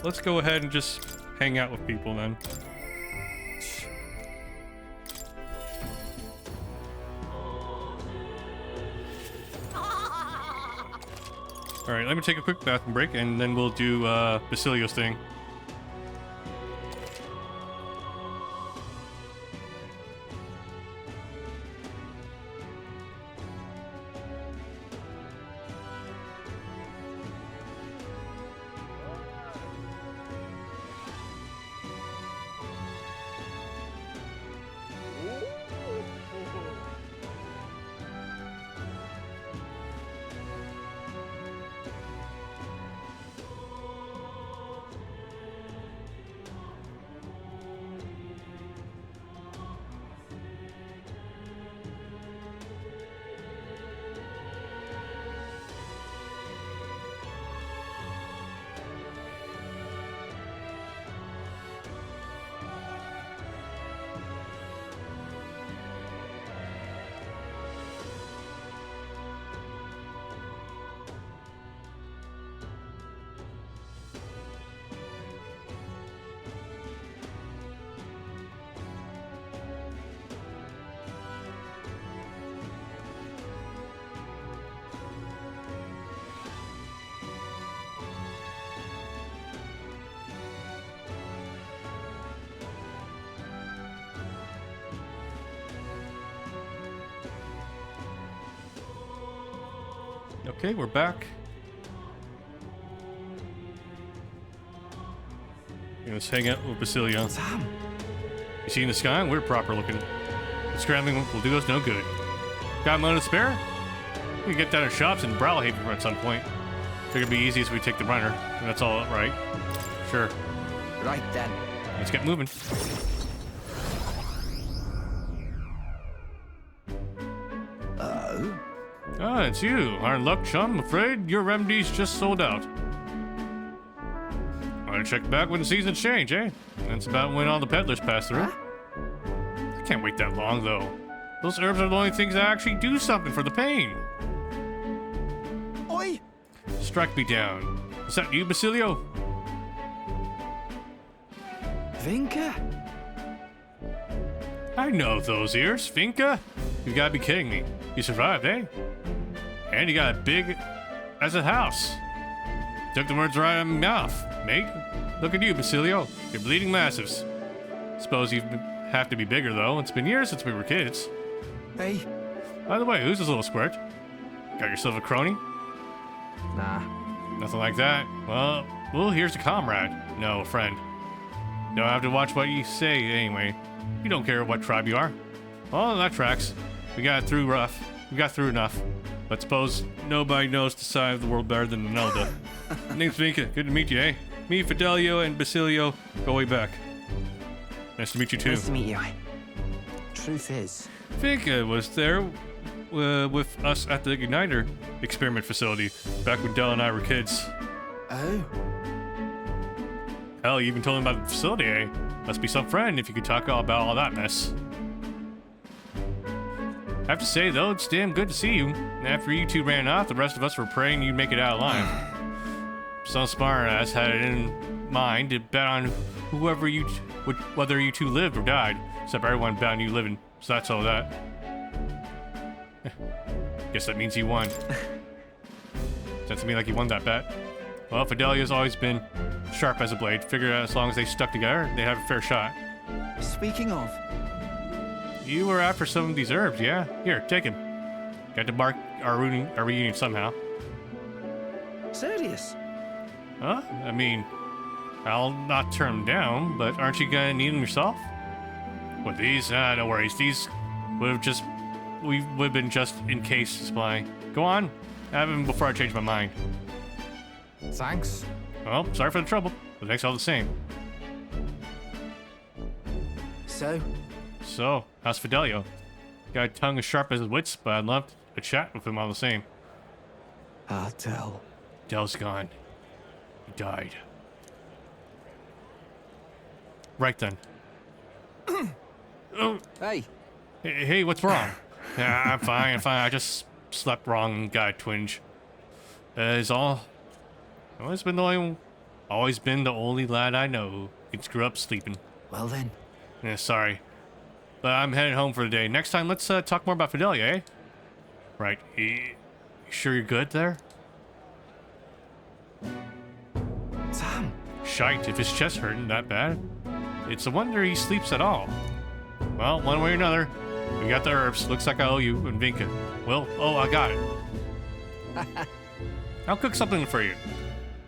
let's go ahead and just hang out with people then. Alright, let me take a quick bathroom break and then we'll do Basilio's thing. Okay, we're back. Let's hang out with Basilio. Sam. You see in the sky? We're proper looking. The scrambling will do us no good. Got money to spare? We can get down to shops in Brawlhaven at some point. Figure it'd be easiest if we take the runner. And that's all right. Sure. Right then. Let's get moving. Ah, it's you. Hard luck, chum. Afraid your remedy's just sold out. Want to check back when the seasons change, eh? That's about when all the peddlers pass through. I can't wait that long, though. Those herbs are the only things that actually do something for the pain. Oi! Strike me down. Is that you, Basilio? Vinka? I know those ears. Vinka? You gotta be kidding me. You survived, eh? And you got a big as a house. Took the words right out of my mouth, mate. Look at you, Basilio. You're bleeding massives. Suppose you have to be bigger, though. It's been years since we were kids. Hey. By the way, who's this little squirt? Got yourself a crony? Nah. Nothing like that. Well, here's a comrade. No, a friend. Don't have to watch what you say anyway. You don't care what tribe you are. Well, that tracks. We got through rough. We got through enough. But suppose nobody knows the side of the world better than Nelda. Name's Vinka. Good to meet you, eh? Me, Fidelio, and Basilio go way back. Nice to meet you too. Nice to meet you. Truth is, Vinka was there with us at the Igniter experiment facility back when Del and I were kids. Oh. Hell, you even told him about the facility, eh? Must be some friend if you could talk all about all that mess. I have to say, though, it's damn good to see you. And after you two ran off, the rest of us were praying you'd make it out alive. Some smart ass had it in mind to bet on whether you two lived or died. Except everyone bet on you living, so that's all that. Guess that means you won. Sounds to me like you won that bet. Well, Fidelia's always been sharp as a blade. Figured as long as they stuck together, they'd have a fair shot. Speaking of... You were after some of these herbs, yeah? Here, take him. Got to mark our reunion somehow. Serious? Huh? I mean, I'll not turn them down, but aren't you gonna need them yourself? With these? No worries. These would have been just in case supply. Go on. Have them before I change my mind. Thanks. Well, sorry for the trouble, but thanks all the same. So, how's Fidelio? Got a tongue as sharp as his wits, but I'd love to chat with him all the same. Del. Del's gone. He died. Right then. Oh. Hey. Hey, what's wrong? I'm fine. I just slept wrong and got a twinge. Is all. Always been the only lad I know who can screw up sleeping. Well then. Yeah, sorry. But I'm headed home for the day. Next time, let's talk more about Fidelia, eh? Right. You sure you're good there? Sam. Shite, if his chest hurting that bad. It's a wonder he sleeps at all. Well, one way or another, we got the herbs. Looks like I owe you and Vinka. Well, I got it. I'll cook something for you.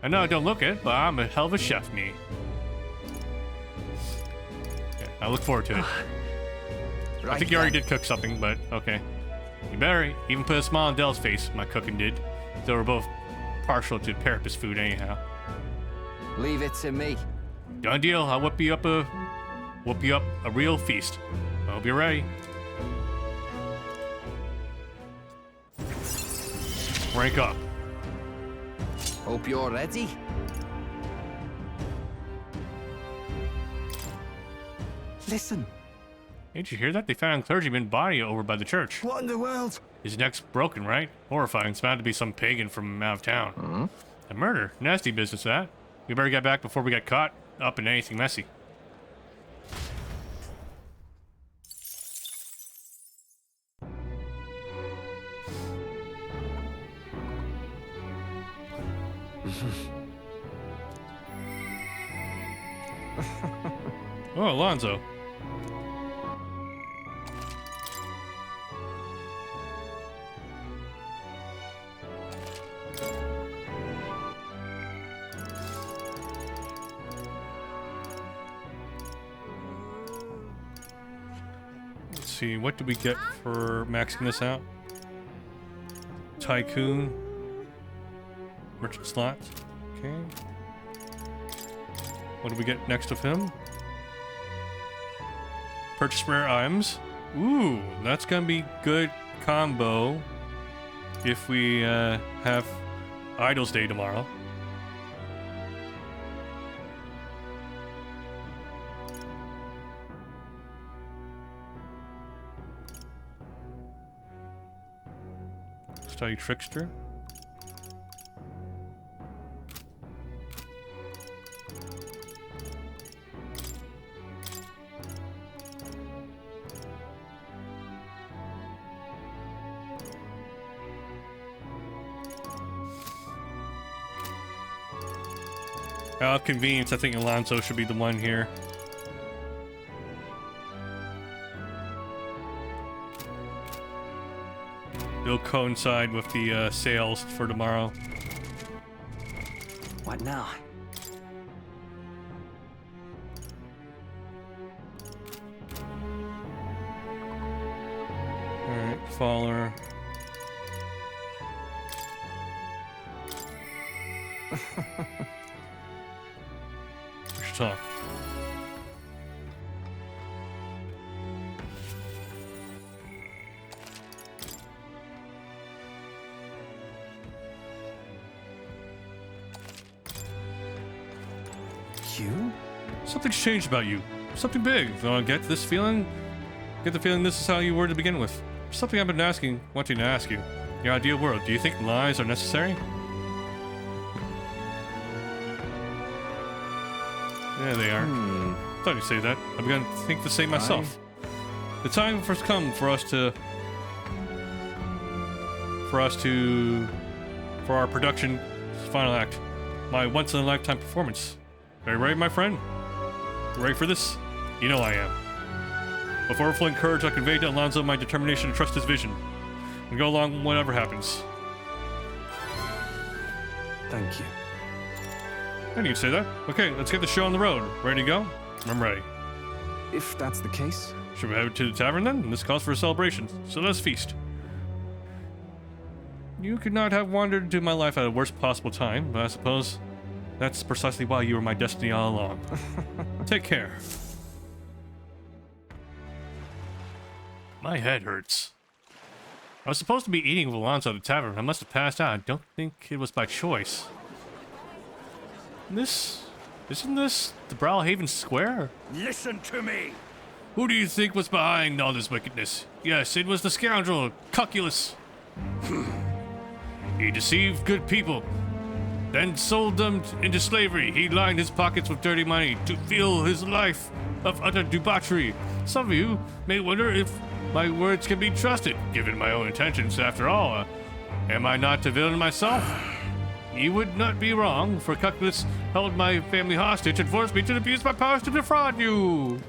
I know I don't look it, but I'm a hell of a chef, me. Yeah, I look forward to it. I think you already did cook something, but okay. You better even put a smile on Del's face, my cooking did. Though we're both partial to Parapus food anyhow. Leave it to me. Done deal. I'll whip you up a real feast. I hope you're ready. Rank up. Hope you're ready. Listen. Did you hear that? They found a clergyman's body over by the church. What in the world? His neck's broken, right? Horrifying. It's bound to be some pagan from out of town. A murder. Nasty business, that. We better get back before we get caught up in anything messy. Oh, Alonzo. Let's see, what did we get for maxing this out? Tycoon. Merchant slots. Okay. What do we get next of him? Purchase rare items. Ooh, that's gonna be good combo if we have Idol's Day tomorrow. Study Trickster. Out of convenience, I think Alonso should be the one here. It'll coincide with the sales for tomorrow. What now? Alright, Faller. We should talk. You? Something's changed about you. Something big. Get this feeling? Get the feeling this is how you were to begin with. Something I've been wanting to ask you. Your ideal world. Do you think lies are necessary? Yeah, they are. Thought you'd say that. I'm beginning to think the same myself. The time has come for our production final act. My once-in-a-lifetime performance. Are you ready, my friend? You ready for this? You know I am. With overflowing courage, I conveyed to Alonso my determination to trust his vision. and go along whatever happens. Thank you. I knew you'd say that. Okay, let's get the show on the road. Ready to go? I'm ready. If that's the case. Should we head to the tavern then? This calls for a celebration, so let's feast. You could not have wandered into my life at the worst possible time, but I suppose that's precisely why you were my destiny all along. Take care. My head hurts. I was supposed to be eating with Alonso at the tavern. I must have passed out. I don't think it was by choice. Isn't this the Brawlhaven Square? Listen to me! Who do you think was behind all this wickedness? Yes, it was the scoundrel, Cuculus. He deceived good people, then sold them into slavery. He lined his pockets with dirty money to fuel his life of utter debauchery. Some of you may wonder if my words can be trusted, given my own intentions. After all, am I not a villain myself? You would not be wrong, for Cuculus held my family hostage and forced me to abuse my powers to defraud you.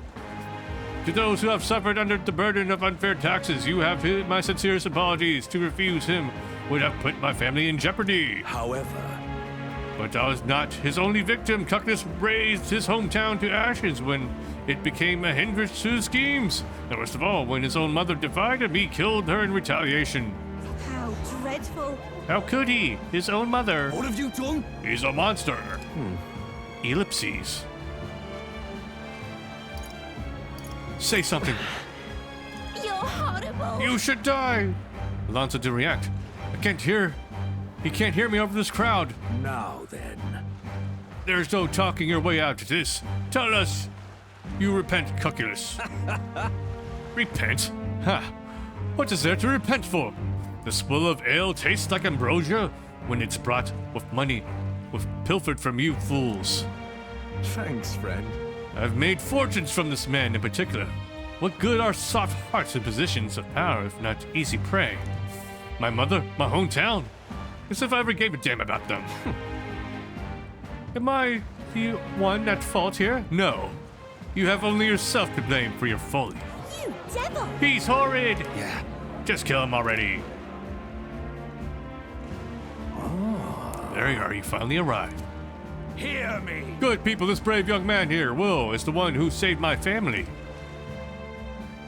To those who have suffered under the burden of unfair taxes, you have my sincerest apologies. To refuse him would have put my family in jeopardy. However... But I was not his only victim. Cuculus razed his hometown to ashes when it became a hindrance to his schemes. And worst of all, when his own mother defied him, he killed her in retaliation. How dreadful. How could he? His own mother. What have you done? He's a monster. Ellipses. Say something. You're horrible. You should die. Alonso didn't react. I can't hear. He can't hear me over this crowd. Now then. There's no talking your way out of this. Tell us you repent, Cuculus. Repent? Ha! What is there to repent for? The swill of ale tastes like ambrosia when it's brought with money, with pilfered from you fools. Thanks, friend. I've made fortunes from this man in particular. What good are soft hearts in positions of power if not easy prey? My mother, my hometown, as if I ever gave a damn about them. Am I the one at fault here? No. You have only yourself to blame for your folly. You devil! He's horrid! Yeah, just kill him already. Oh. There you are, you finally arrived. Hear me! Good people, this brave young man here, Will, is the one who saved my family.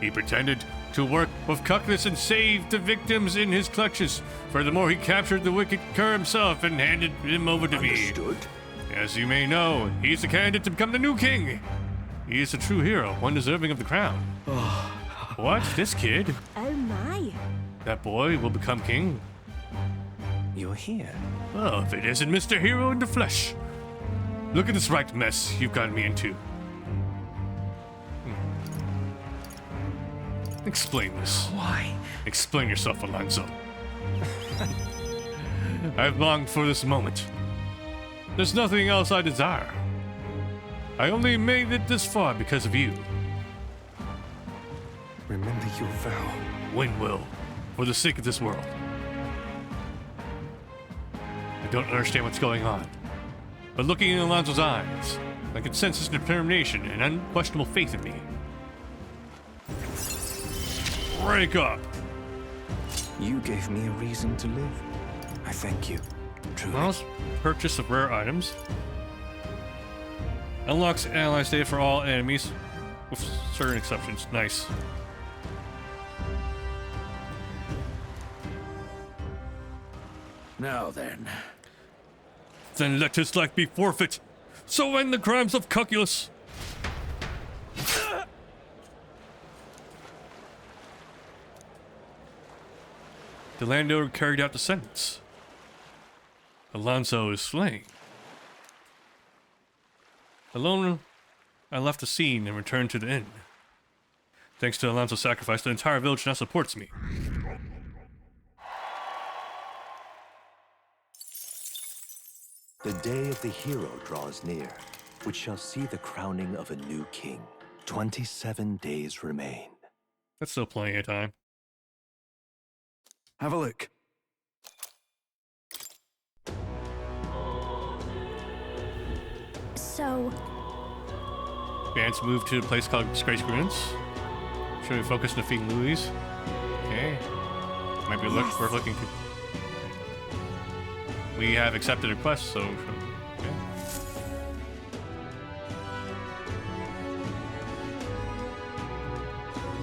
He pretended to work with Cuculus and saved the victims in his clutches. Furthermore, he captured the wicked cur himself and handed him over to me. As you may know, he's the candidate to become the new king. He is a true hero, one deserving of the crown. What? This kid? Oh my. That boy will become king? You're here. Oh, if it isn't Mr. Hero in the flesh. Look at this right mess you've gotten me into. Explain this. Why? Explain yourself, Alonso. I've longed for this moment. There's nothing else I desire. I only made it this far because of you. Remember your vow. When, Will? For the sake of this world. I don't understand what's going on. But looking in Alonso's eyes, I can sense his determination and unquestionable faith in me. Break up! You gave me a reason to live. I thank you. Truly. Mouse purchase of rare items. Unlocks ally data for all enemies, with certain exceptions. Nice. Now then. Then let his life be forfeit. So end the crimes of Cuculus. The landowner carried out the sentence. Alonso is slain. Alone, I left the scene and returned to the inn. Thanks to Alonso's sacrifice, the entire village now supports me. The day of the hero draws near, which shall see the crowning of a new king. 27 days remain. That's still plenty of time. Have a look. So... Band's moved to a place called Disgrace Ruins. Should we focus on defeating Louis? Okay. Might be worth looking to. We have accepted a quest, so. Okay.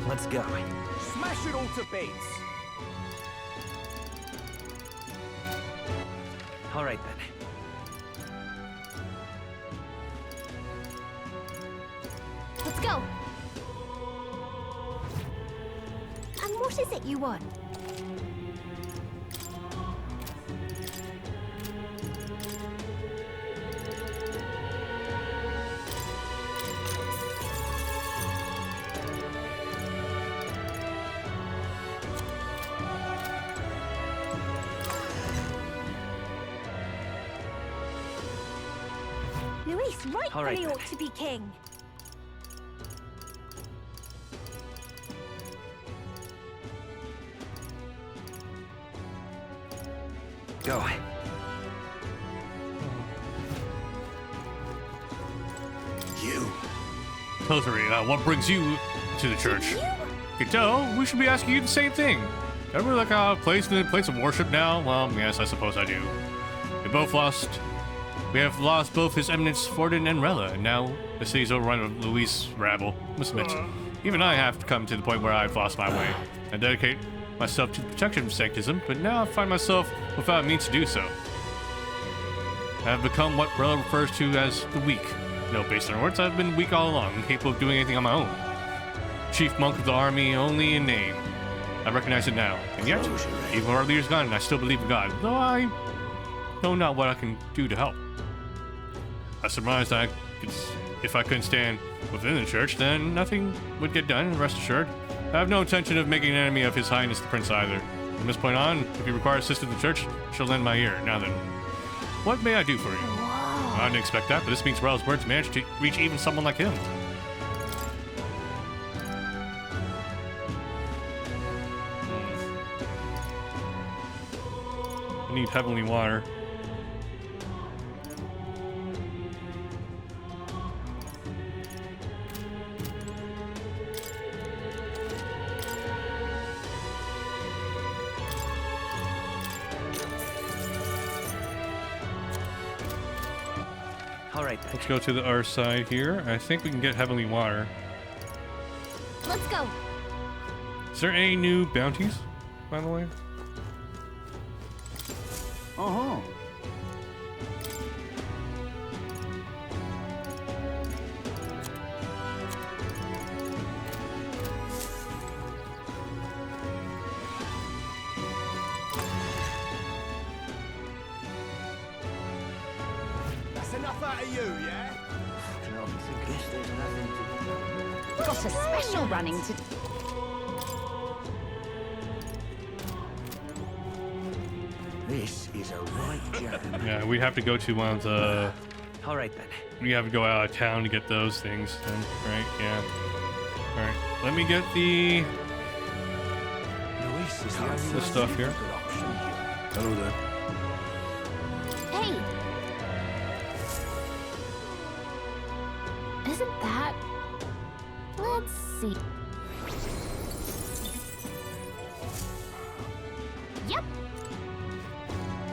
Let's go. Smash it all to bits. All right then. Let's go. And what is it you want? Luis rightfully ought to be king. Go. You. Totally. What brings you to the church? You can tell, we should be asking you the same thing. Ever like a place of worship now? Well, yes, I suppose I do. We have lost both His Eminence Forden and Rella, and now the city's overrun with Luis rabble. Must admit, even I have come to the point where I've lost my way. I dedicate myself to the protection of sanctism, but now I find myself without means to do so. I have become what Rella refers to as the weak. No, based on her words, I've been weak all along, incapable of doing anything on my own. Chief monk of the army only in name. I recognize it now, and yet, even when our leader's gone, I still believe in God, though I know not what I can do to help. I surmised if I couldn't stand within the church, then nothing would get done, and rest assured, I have no intention of making an enemy of His Highness the Prince either. From this point on, if you require assistance in the church, I shall lend my ear. Now then, what may I do for you? I didn't expect that, but this means Rel's words managed to reach even someone like him. I need heavenly water. Alright then. Let's go to our side here. I think we can get heavenly water. Let's go. Is there any new bounties, by the way? Uh-huh. That's enough out of you, yeah? Got a special running to. This is a right job. Yeah, we have to go to one of the. Alright then. We have to go out of town to get those things, then, right? Yeah. Alright, let me get the. This stuff here. Hello there. Hey! Isn't that... Let's see. Yep.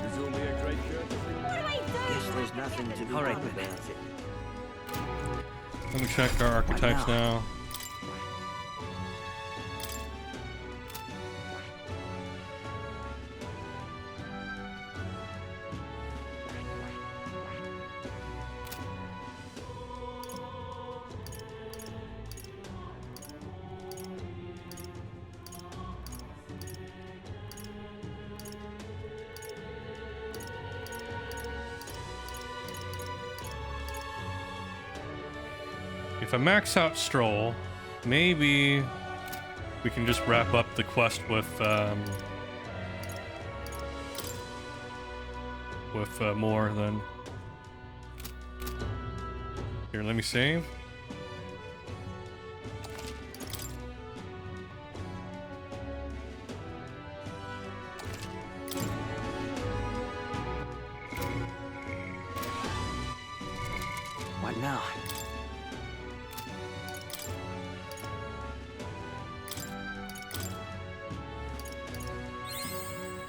There's only a great courtesy. What do I do? Guess there's nothing to be All right, done then. about it. Let me check our archetypes now. If I max out Stroll, maybe we can just wrap up the quest with more than. Here, let me save. What now?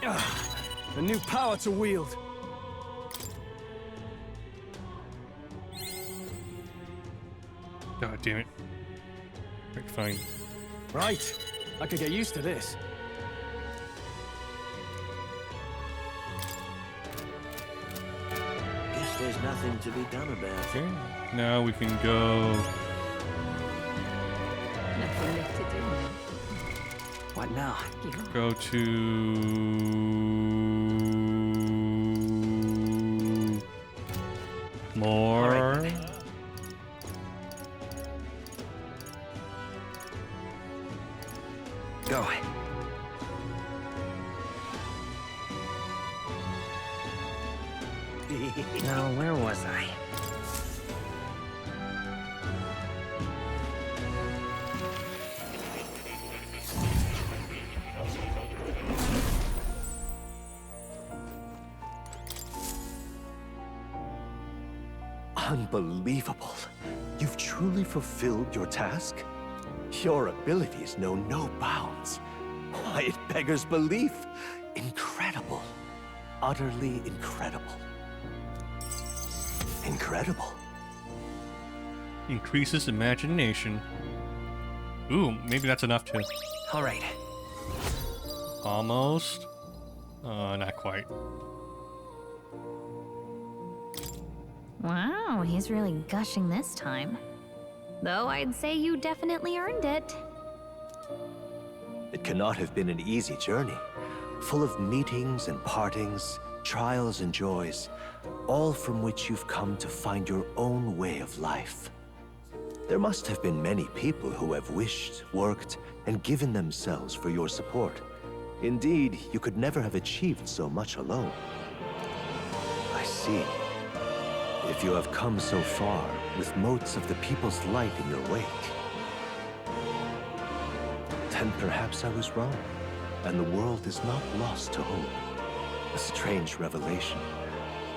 A new power to wield. God damn it. Okay, fine. Right. I could get used to this. Guess there's nothing to be done about it. Okay. Now we can go. Nothing left to do. What now? Go to more. Go. Now, where was I? Unbelievable. You've truly fulfilled your task? Your abilities know no bounds. Why, it beggars belief. Incredible. Utterly incredible. Incredible. Increases imagination. Ooh, maybe that's enough too. All right. Almost. Not quite. Wow, he's really gushing this time. Though I'd say you definitely earned it. It cannot have been an easy journey, full of meetings and partings, trials and joys, all from which you've come to find your own way of life. There must have been many people who have wished, worked, and given themselves for your support. Indeed, you could never have achieved so much alone. I see. If you have come so far, with motes of the people's light in your wake, then perhaps I was wrong, and the world is not lost to hope. A strange revelation,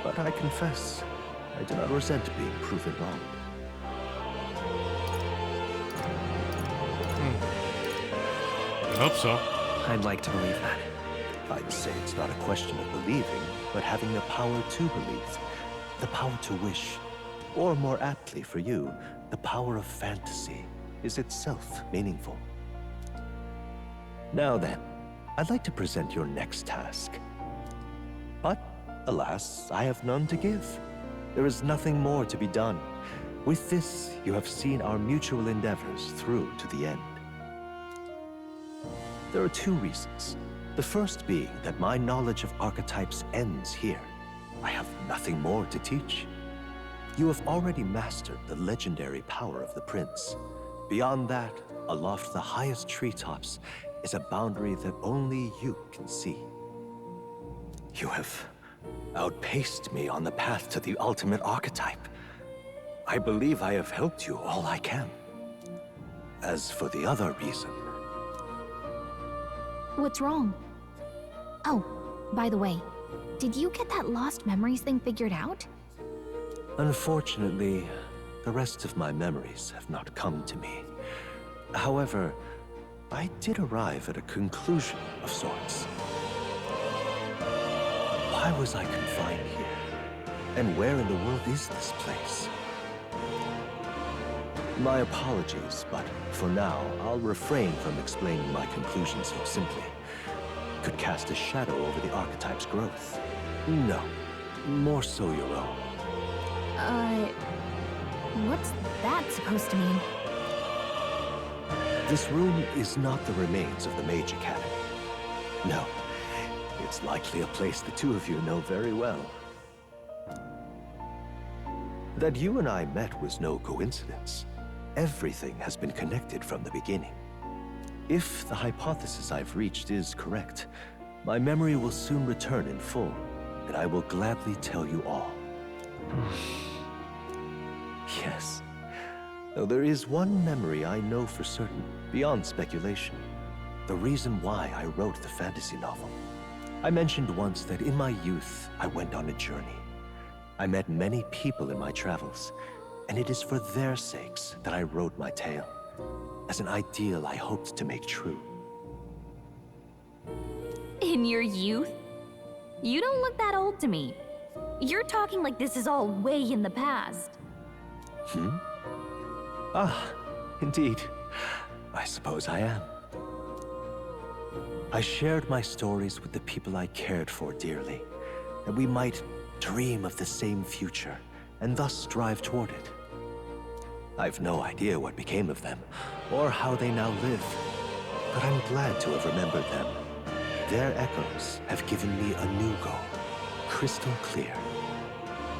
but I confess, I do not resent being proven wrong. I hope so. I'd like to believe that. I'd say it's not a question of believing, but having the power to believe. The power to wish, or more aptly for you, the power of fantasy, is itself meaningful. Now then, I'd like to present your next task. But, alas, I have none to give. There is nothing more to be done. With this, you have seen our mutual endeavors through to the end. There are two reasons. The first being that my knowledge of archetypes ends here. I have nothing more to teach. You have already mastered the legendary power of the prince. Beyond that, aloft the highest treetops, is a boundary that only you can see. You have outpaced me on the path to the ultimate archetype. I believe I have helped you all I can. As for the other reason... What's wrong? Oh, by the way, did you get that lost memories thing figured out? Unfortunately, the rest of my memories have not come to me. However, I did arrive at a conclusion of sorts. Why was I confined here? And where in the world is this place? My apologies, but for now, I'll refrain from explaining my conclusion so simply. It could cast a shadow over the archetype's growth. No, more so your own. What's that supposed to mean? This room is not the remains of the Mage Academy. No, it's likely a place the two of you know very well. That you and I met was no coincidence. Everything has been connected from the beginning. If the hypothesis I've reached is correct, my memory will soon return in full, and I will gladly tell you all. Yes. Though there is one memory I know for certain, beyond speculation. The reason why I wrote the fantasy novel. I mentioned once that in my youth, I went on a journey. I met many people in my travels, and it is for their sakes that I wrote my tale, as an ideal I hoped to make true. In your youth? You don't look that old to me. You're talking like this is all way in the past. Ah, indeed. I suppose I am. I shared my stories with the people I cared for dearly, that we might dream of the same future, and thus strive toward it. I've no idea what became of them, or how they now live, but I'm glad to have remembered them. Their echoes have given me a new goal, crystal clear.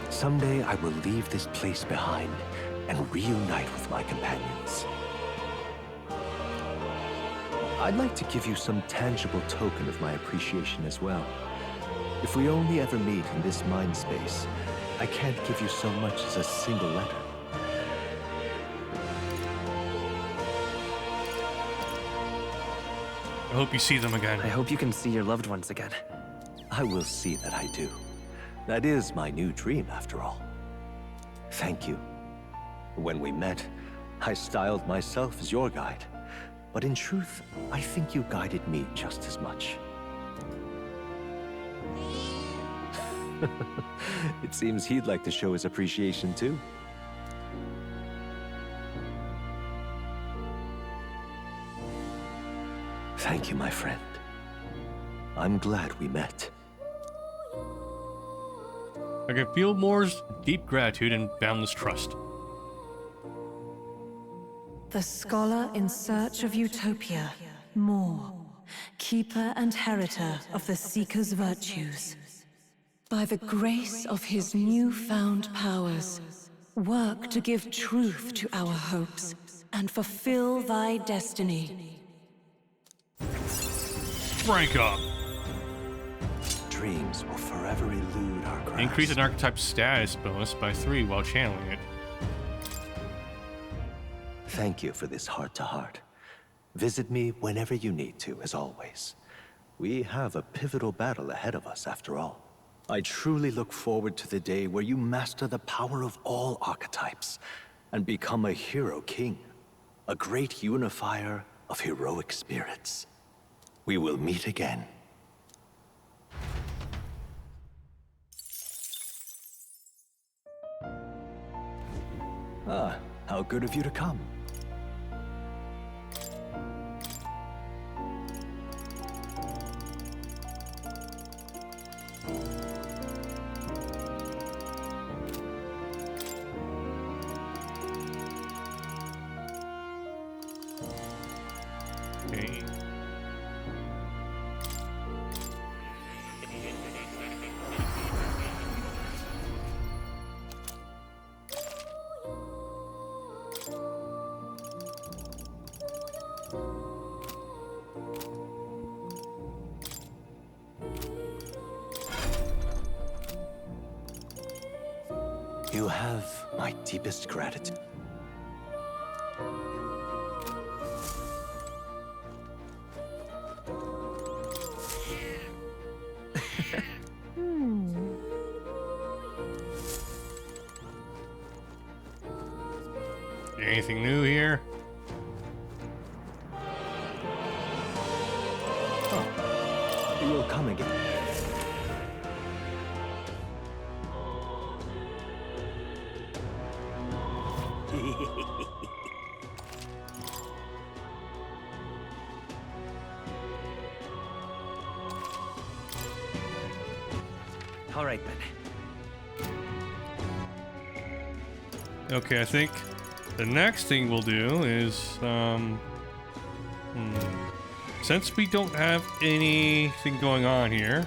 Someday I will leave this place behind and reunite with my companions. I'd like to give you some tangible token of my appreciation as well. If we only ever meet in this mind space, I can't give you so much as a single letter. I hope you see them again. I hope you can see your loved ones again. I will see that I do. That is my new dream, after all. Thank you. When we met, I styled myself as your guide. But in truth, I think you guided me just as much. It seems he'd like to show his appreciation too. Thank you, my friend. I'm glad we met. I can feel Moore's deep gratitude and boundless trust. The scholar in search of utopia, Moore, keeper and heritor of the Seeker's virtues. By the grace of his newfound powers, work to give truth to our hopes and fulfill thy destiny. Rank up. Dreams will forever elude our grasp. Increase an archetype status bonus by 3 while channeling it. Thank you for this heart-to-heart. Visit me whenever you need to, as always. We have a pivotal battle ahead of us, after all. I truly look forward to the day where you master the power of all archetypes and become a hero king, a great unifier of heroic spirits. We will meet again. Ah, how good of you to come. Okay. You have my deepest gratitude. Anything new here? Oh, you'll come again. All right, then. Okay, I think the next thing we'll do is, since we don't have anything going on here,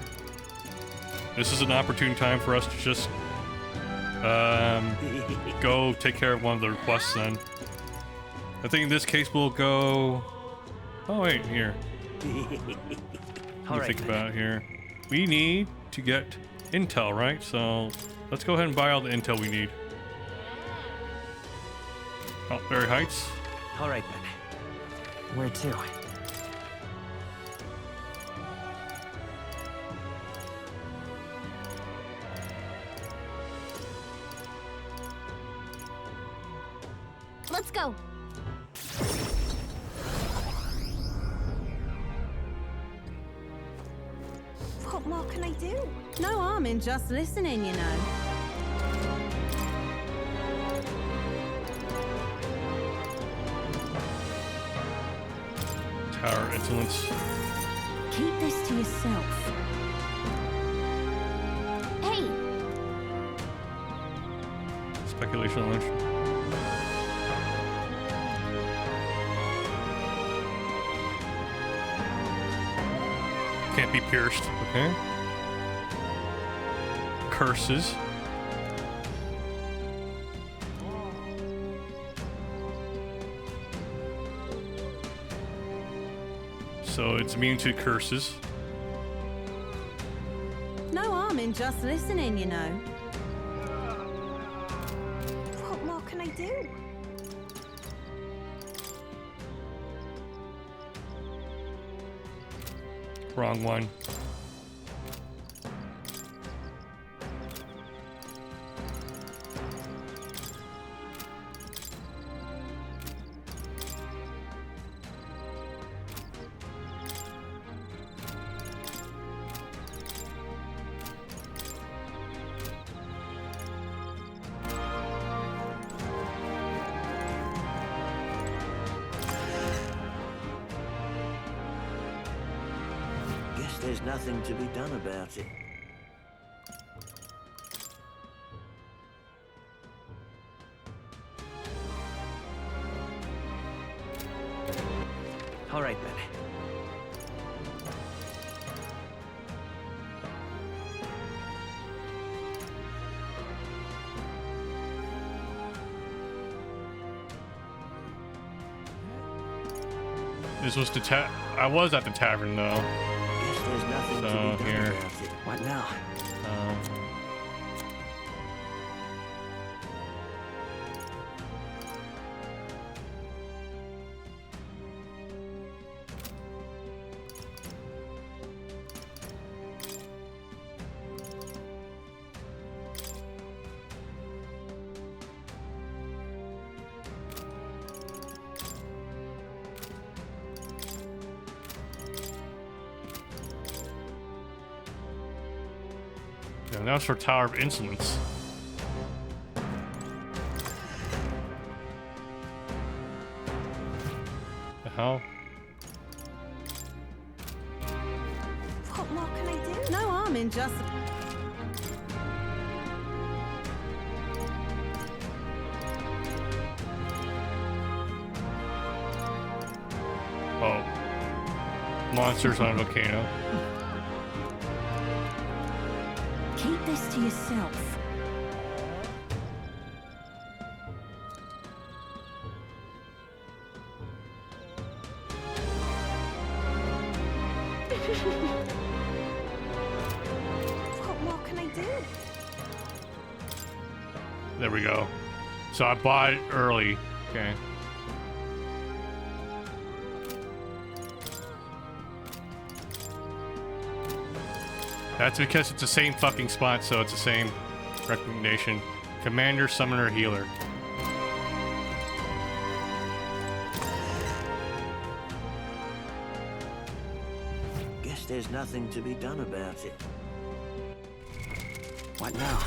this is an opportune time for us to just go take care of one of the requests then. I think in this case we'll go... Oh wait, here. Let me think about it here. We need to get intel, right? So let's go ahead and buy all the intel we need. Oh, Fairy Heights. All right, then. Where to? Let's go. What more can I do? No harm in just listening, you know. Tower insolence. Keep this to yourself. Hey! Speculation launch. Can't be pierced. Okay. Curses. So it's immune to curses. No harm in just listening, you know. What more can I do? Wrong one. Guess there's nothing to be done about it. All right, then. This was the I was at the tavern though. Guess there's nothing to be done Here. about it. What now? Yeah, now it's for Tower of Insolence. The hell? What more can I do? No harm in just... Oh. Monsters on a volcano. Keep this to yourself. What more can I do? There we go. So I bought it early. Okay. That's because it's the same fucking spot, so it's the same recommendation. Commander, Summoner, Healer. Guess there's nothing to be done about it. What now?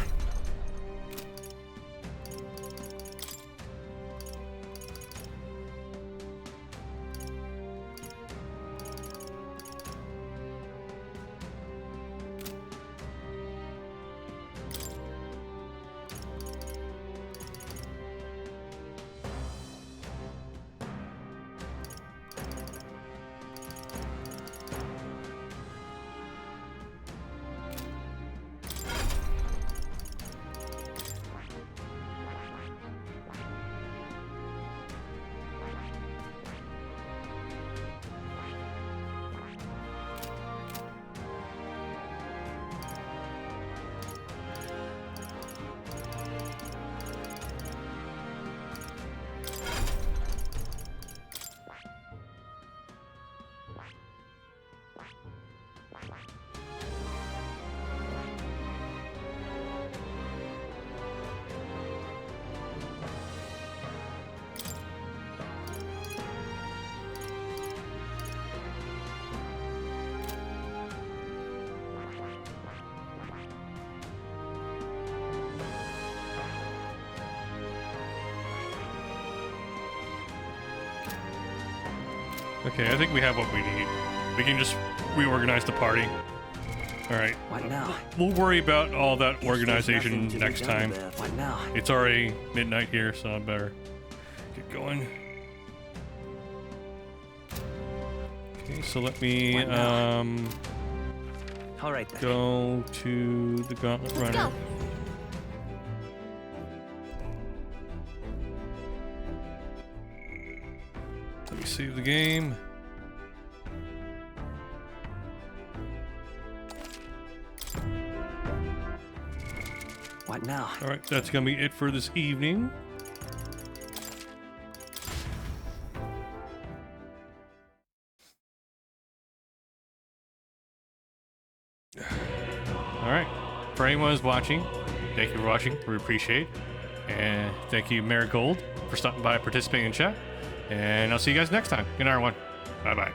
Okay, I think we have what we need. We can just reorganize the party. All right. What now? We'll worry about all that organization nothing to be next done time. there. What now? It's already midnight here, so I better get going. Okay, so let me All right then. go to the Gauntlet Let's Runner. go. Let me save the game. What now? All right, that's gonna be it for this evening. All right, for anyone who's watching, thank you for watching. We appreciate it. And thank you, Marigold, for stopping by, participating in chat. And I'll see you guys next time. Good night, everyone. Bye-bye.